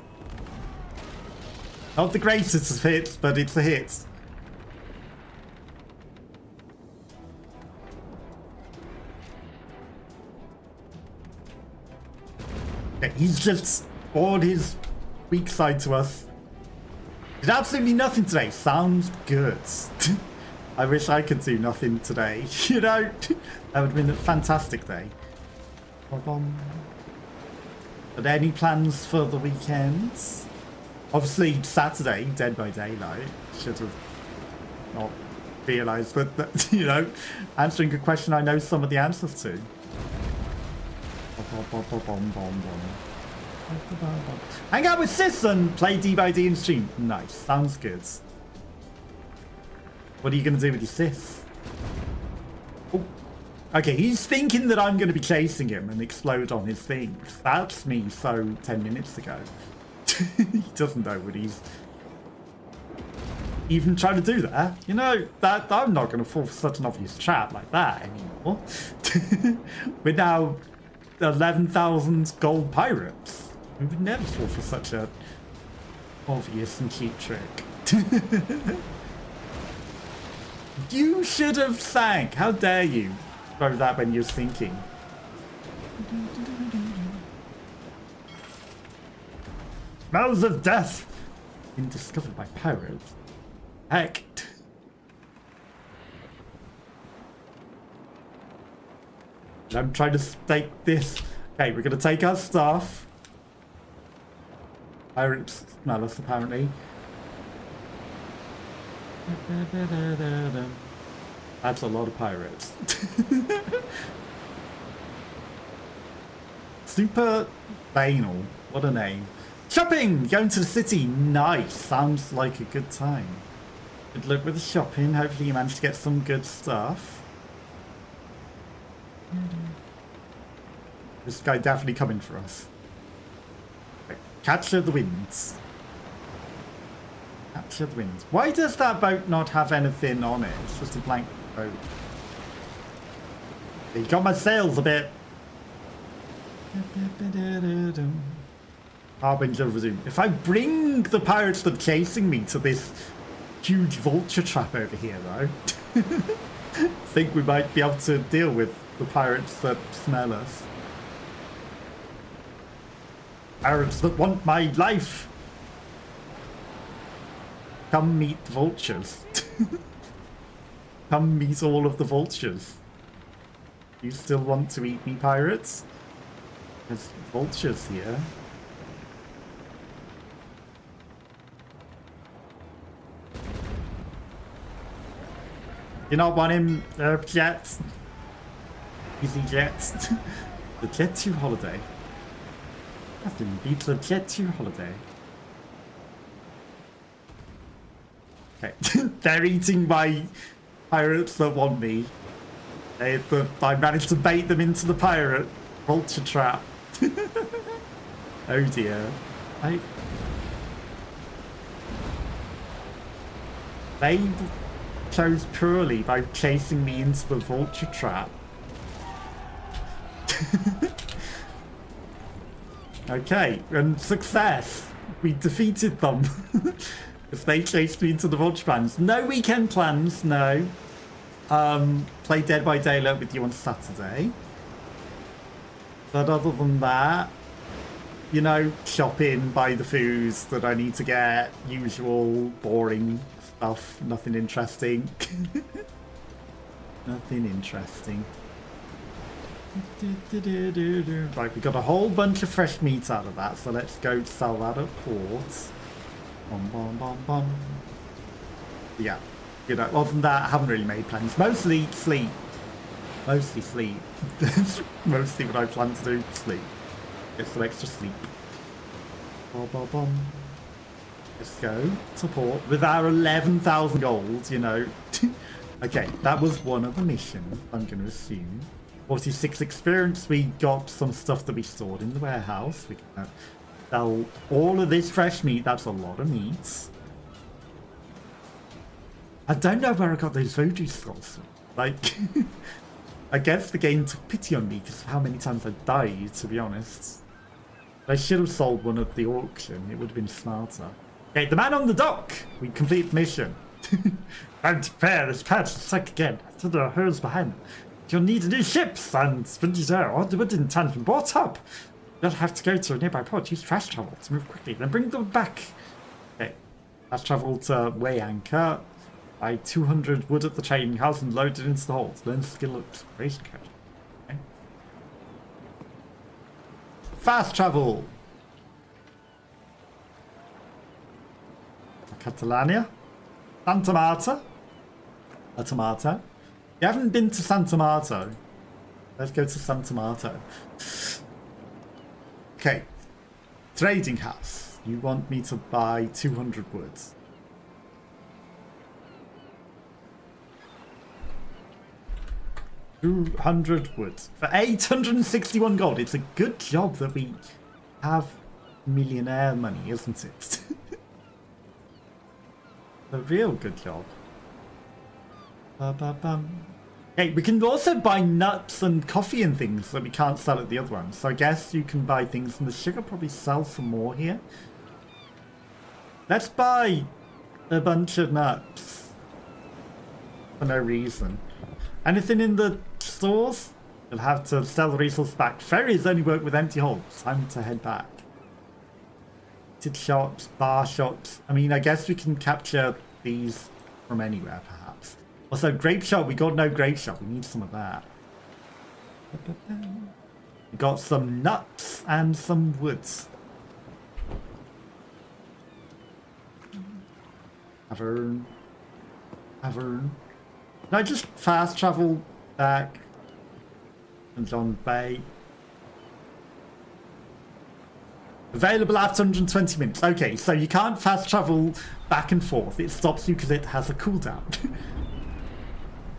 Not the greatest of hits, but it's a hit. Okay, he's just on his weak side to us. Did absolutely nothing today. Sounds good. I wish I could do nothing today. You know, that would have been a fantastic day. Are there any plans for the weekend? Obviously, Saturday, Dead by Daylight. Should have not realised, but you know, answering a question I know some of the answers to. Hang out with Sis and play D by D in stream. Nice, sounds good. What are you going to do with your Sis? Oh. Okay, he's thinking that I'm going to be chasing him and explode on his things. That's me so 10 minutes ago. He doesn't know what he's even trying to do there. You know, that I'm not going to fall for such an obvious trap like that anymore. We're now 11,000 gold pirates. We would never fall for such a obvious and cheap trick. You should have sank. How dare you throw that when you're sinking? Smells of death been discovered by pirates. Heck. I'm trying to stake this. Okay, we're gonna take our stuff. Pirates smell us apparently. That's a lot of pirates. Super Banal. What a name. Shopping! Going to the city. Nice. Sounds like a good time. Good luck with the shopping. Hopefully you manage to get some good stuff. This guy definitely coming for us. Capture the winds. Capture the winds. Why does that boat not have anything on it? It's just a blank boat. You got my sails a bit. Harbinger resume. If I bring the pirates that are chasing me to this huge vulture trap over here, though, I think we might be able to deal with the pirates that smell us. Pirates that want my life. Come meet the vultures. Come meet all of the vultures. You still want to eat me, pirates? There's vultures here. You not want him, jet? Easy jet. The Jet 2 holiday. Nothing beats the Jet 2 holiday. Okay. They're eating my pirates that want me. I managed to bait them into the pirate vulture trap. Oh dear. They chose poorly by chasing me into the vulture trap. Okay, and success. We defeated them. Because they chased me into the vulture plans. No weekend plans, no. Play Dead by Daylight with you on Saturday. But other than that, you know, shopping, buy the foods that I need to get, usual boring stuff, nothing interesting. Nothing interesting. Right, we got a whole bunch of fresh meat out of that, so let's go sell that at port. Yeah, you know, other than that, I haven't really made plans. Mostly sleep. Mostly sleep. Mostly what I plan to do, sleep. Get some extra sleep. Let's go to port with our 11,000 gold, you know. Okay, that was one of the missions, I'm going to assume. 46 experience, we got some stuff that we stored in the warehouse. We can sell all of this fresh meat, that's a lot of meat. I don't know where I got those voodoo skulls from. Like, I guess the game took pity on me because of how many times I died, to be honest. I should have sold one at the auction, it would have been smarter. Okay, the man on the dock! We complete the mission. Time to prepare this patch to strike again. To the hose behind. You'll need new ships and sponges air or the wooden tons been brought up. You'll have to go to a nearby port, use fast travel to move quickly, then bring them back. Okay, fast travel to weigh anchor. Buy 200 wood at the trading house and load it into the hold. Learn skill exploration code. Okay. Fast travel! Catalania? Santa Marta? A tomato? You haven't been to Santa Marta. Let's go to Santa Marta. Okay. Trading house. You want me to buy 200 wood. 200 wood. For 861 gold. It's a good job that we have millionaire money, isn't it? A real good job. Okay, we can also buy nuts and coffee and things that we can't sell at the other one. So I guess you can buy things, and the sugar probably sells for more here. Let's buy a bunch of nuts. For no reason. Anything in the stores? You'll have to sell the resource back. Ferries only work with empty holds. Time to head back. Shops, bar shops. I mean, I guess we can capture these from anywhere, perhaps. Also, grape shop. We got no grape shop. We need some of that. We got some nuts and some woods. Tavern. Tavern. Can I just fast travel back? And John Bay. Available after 120 minutes. Okay, so you can't fast travel back and forth. It stops you because it has a cooldown.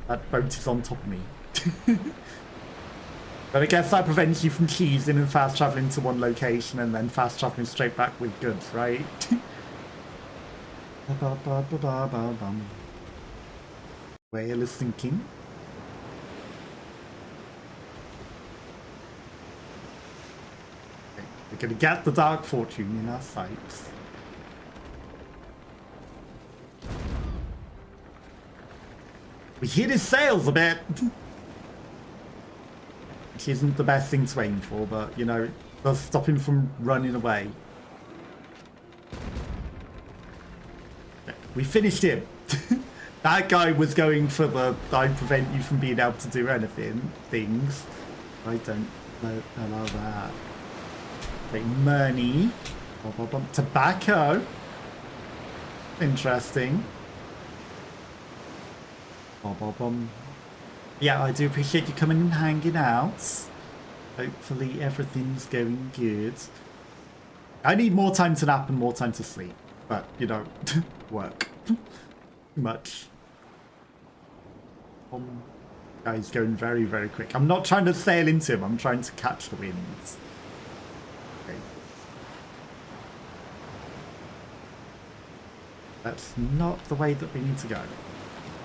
That boat is on top of me. But I guess that prevents you from cheesing and fast traveling to one location and then fast traveling straight back with goods, right? Whale is sinking. We're going to get the Dark Fortune in our sights. We hit his sails a bit. Which isn't the best thing to aim for, but, you know, it does stop him from running away. Okay, we finished him. That guy was going for the I prevent you from being able to do anything things. I don't allow that. Okay, money. Tobacco. Interesting. Yeah, I do appreciate you coming and hanging out. Hopefully everything's going good. I need more time to nap and more time to sleep. But, you know, work. Too much. Guy's going very, very quick. I'm not trying to sail into him. I'm trying to catch the winds. Okay. That's not the way that we need to go.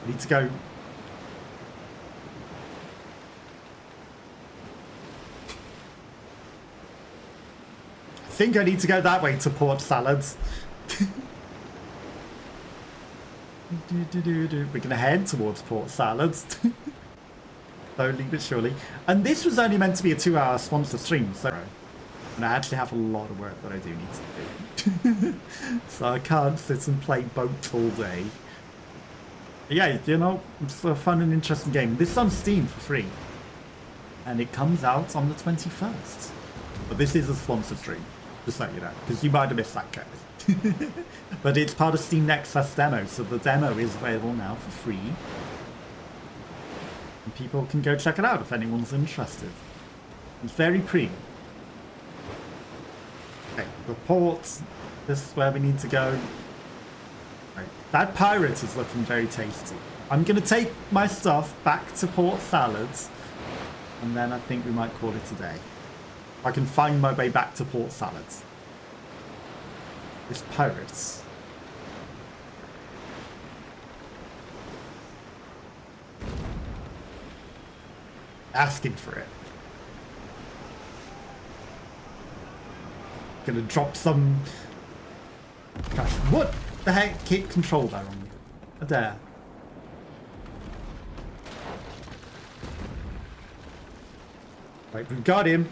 We need to go... I think I need to go that way to Port Salads. We're going to head towards Port Salads. Slowly but surely. And this was only meant to be a 2-hour sponsor stream, so... And I actually have a lot of work that I do need to do. So I can't sit and play boats all day. But yeah, you know, it's a fun and interesting game. This is on Steam for free. And it comes out on the 21st. But this is a sponsored stream, just so you know, because you might have missed that code. But it's part of Steam Next Fest demo, so the demo is available now for free. And people can go check it out if anyone's interested. It's very pretty. Okay, the port. This is where we need to go. Right. That pirate is looking very tasty. I'm going to take my stuff back to Port Salads, and then I think we might call it a day. I can find my way back to Port Salads. It's pirates. Asking for it. Gonna drop some... Gosh, what the heck? Keep control there on me. There. Right, we've got him.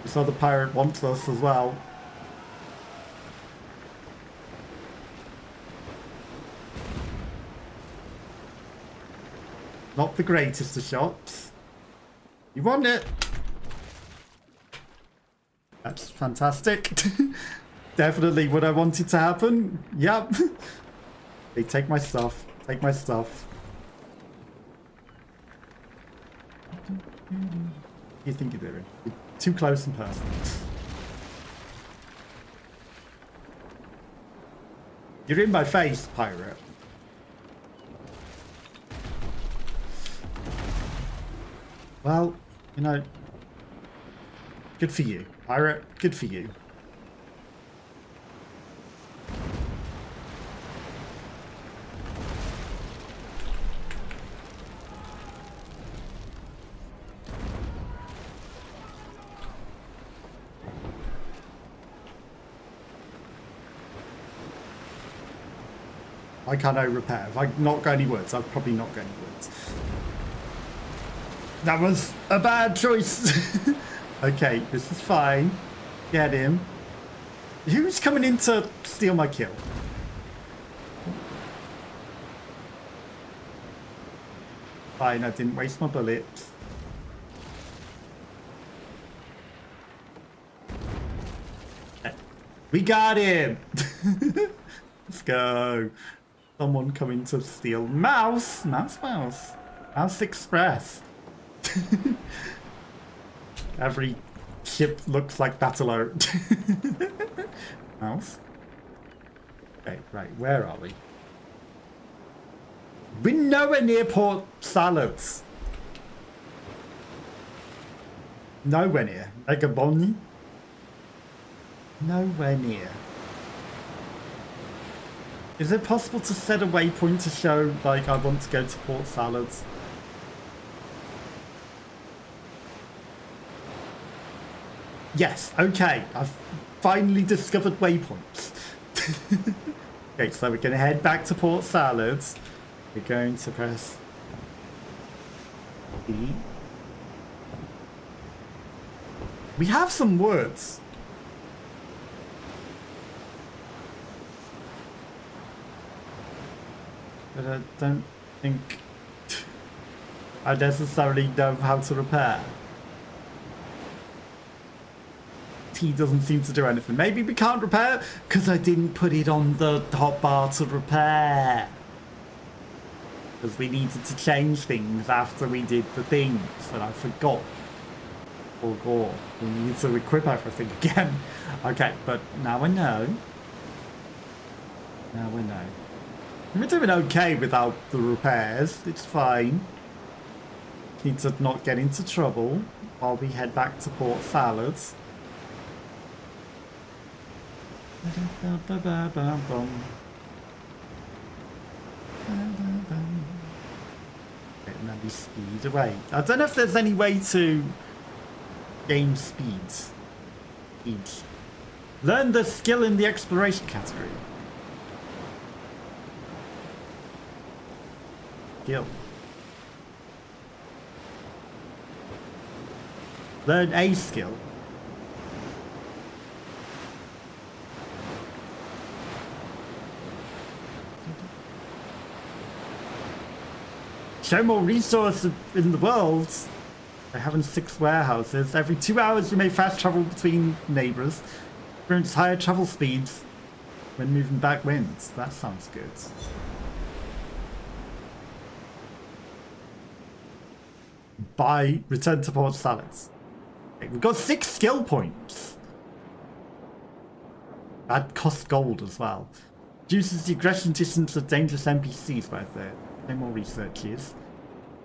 This other pirate wants us as well. Not the greatest of shots. You want it? That's fantastic. Definitely what I wanted to happen. Yep. They take my stuff. Take my stuff. What do you think you're doing? You're too close in person. You're in my face, pirate. Well, you know, good for you, pirate. Good for you. Why can't I repair? Have I not got any words? I've probably not got any words. That was a bad choice. Okay, this is fine. Get him. Who's coming in to steal my kill? Fine, I didn't waste my bullets. We got him! Let's go. Someone coming to steal. Mouse! Mouse. Mouse Express. Every ship looks like that alone. Mouse. Okay, right, where are we? We're nowhere near Port Salads. Nowhere near. Like a Bonnie. Nowhere near. Is it possible to set a waypoint to show, like, I want to go to Port Salads? Yes, okay. I've finally discovered waypoints. Okay, so we're going to head back to Port Salads. We're going to press E. We have some words. But I don't think I necessarily know how to repair. T doesn't seem to do anything. Maybe we can't repair because I didn't put it on the hotbar to repair. Because we needed to change things after we did the things and I forgot. Oh god, we need to equip everything again. Okay, but now I know. Now I know. We're doing okay without the repairs. It's fine. Need to not get into trouble while we head back to Port Salads. Maybe speed away. I don't know if there's any way to gain speeds. Learn the skill in the exploration category. Skill. Learn a skill. Show more resources in the world. By having 6 warehouses. Every 2 hours you may fast travel between neighbours. Experience higher travel speeds when moving back winds. That sounds good. Return to Port Salads. Okay, we've got 6 skill points. That costs gold as well. Reduces the aggression distance of dangerous NPCs worth it. No more researches.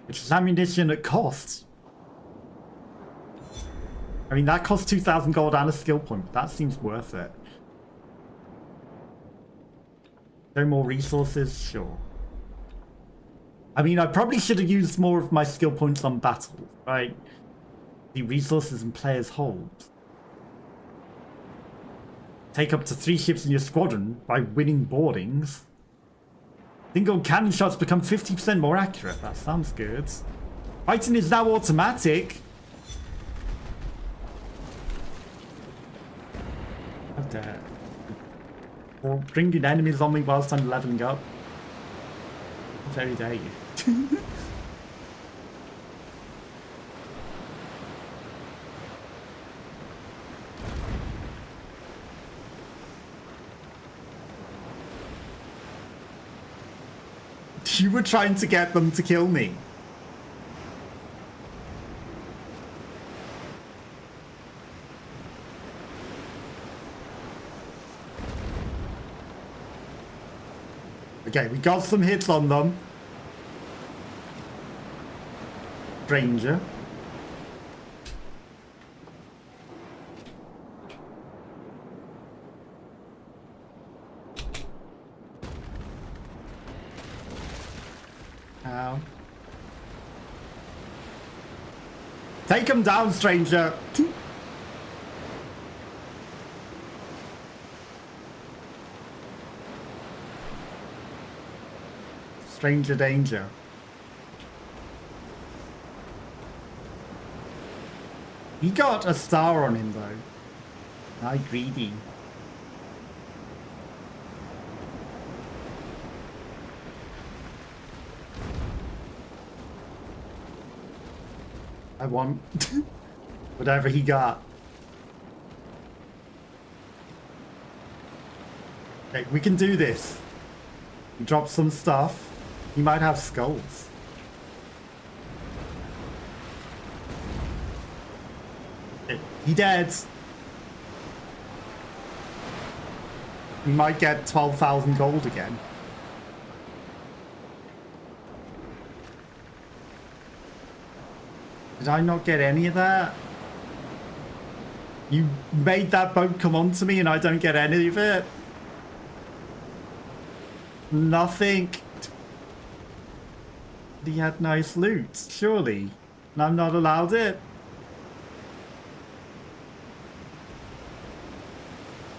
It's ammunition at cost. I mean, that costs 2,000 gold and a skill point, but that seems worth it. No more resources? Sure. I mean, I probably should have used more of my skill points on battle, right? The resources and players hold. Take up to 3 ships in your squadron by winning boardings. Single cannon shots become 50% more accurate. That sounds good. Fighting is now automatic. How dare. Or bringing enemies on me whilst I'm leveling up. How very dare you. You were trying to get them to kill me. Okay, we got some hits on them. Stranger. Ow. Take him down, stranger. Stranger danger. He got a star on him though. I greedy. I want whatever he got. Okay, we can do this. He dropped some stuff. He might have skulls. Okay, he dead. We might get 12,000 gold again. Did I not get any of that? You made that boat come onto me and I don't get any of it? Nothing. He had nice loot, surely. And I'm not allowed it?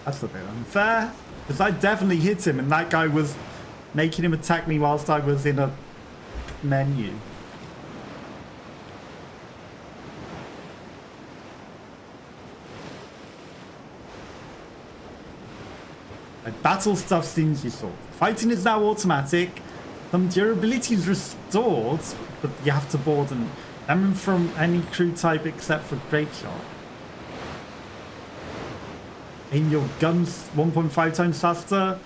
That's a bit unfair. Because I definitely hit him and that guy was making him attack me whilst I was in a menu. Battle stuff seems useful. Fighting is now automatic. Some durability is restored, but you have to board and ammo from any crew type except for great shot. Aim your guns 1.5 times faster.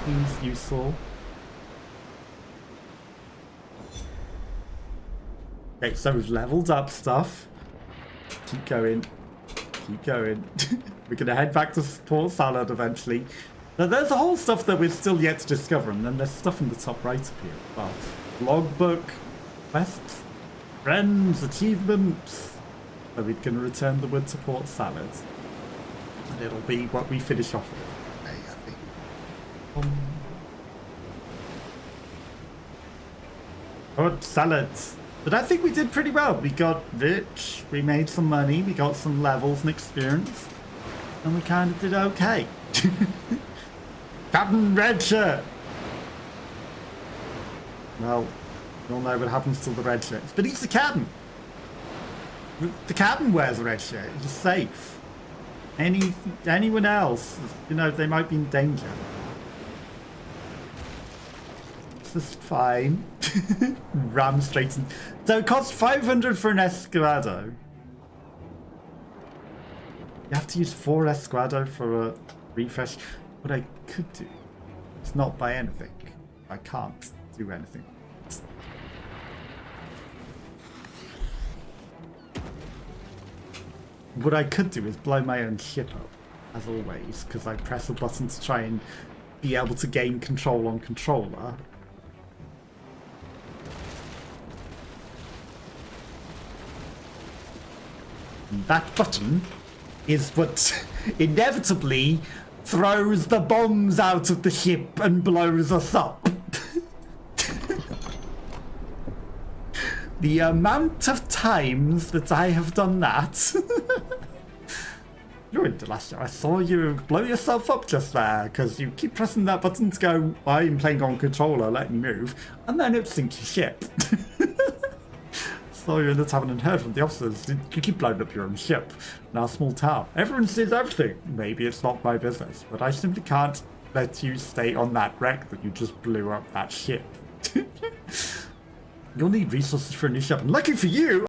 Seems useful. Okay, so we've leveled up stuff. Keep going. Keep going. We're going to head back to Port Salad eventually. Now, there's a whole stuff that we're still yet to discover, and then there's stuff in the top right of here. Well, logbook, quests, friends, achievements. So we're going to return the wood to Port Salad. And it'll be what we finish off with. Hey, I think. Port Salad. But I think we did pretty well. We got rich, we made some money, we got some levels and experience, and we kind of did okay. Captain Red Shirt! Well, you'll know what happens to the red shirts. But he's the captain! The captain wears a red shirt, he's safe. Anyone else, you know, they might be in danger. This is fine. Ram straight in. So it costs 500 for an Escuado. You have to use 4 Escuado for a refresh. What I could do is not buy anything. I can't do anything. What I could do is blow my own ship up, as always, because I press a button to try and be able to gain control on controller. That button is what inevitably throws the bombs out of the ship and blows us up. The amount of times that I have done that. You're Indelacio. I saw you blow yourself up just there because you keep pressing that button to go, I'm playing on controller, let me move, and then it sinks your ship. So you end up having heard from the officers, you keep blowing up your own ship in our small town. Everyone sees everything. Maybe it's not my business, but I simply can't let you stay on that wreck that you just blew up that ship. You'll need resources for a new ship, and lucky for you,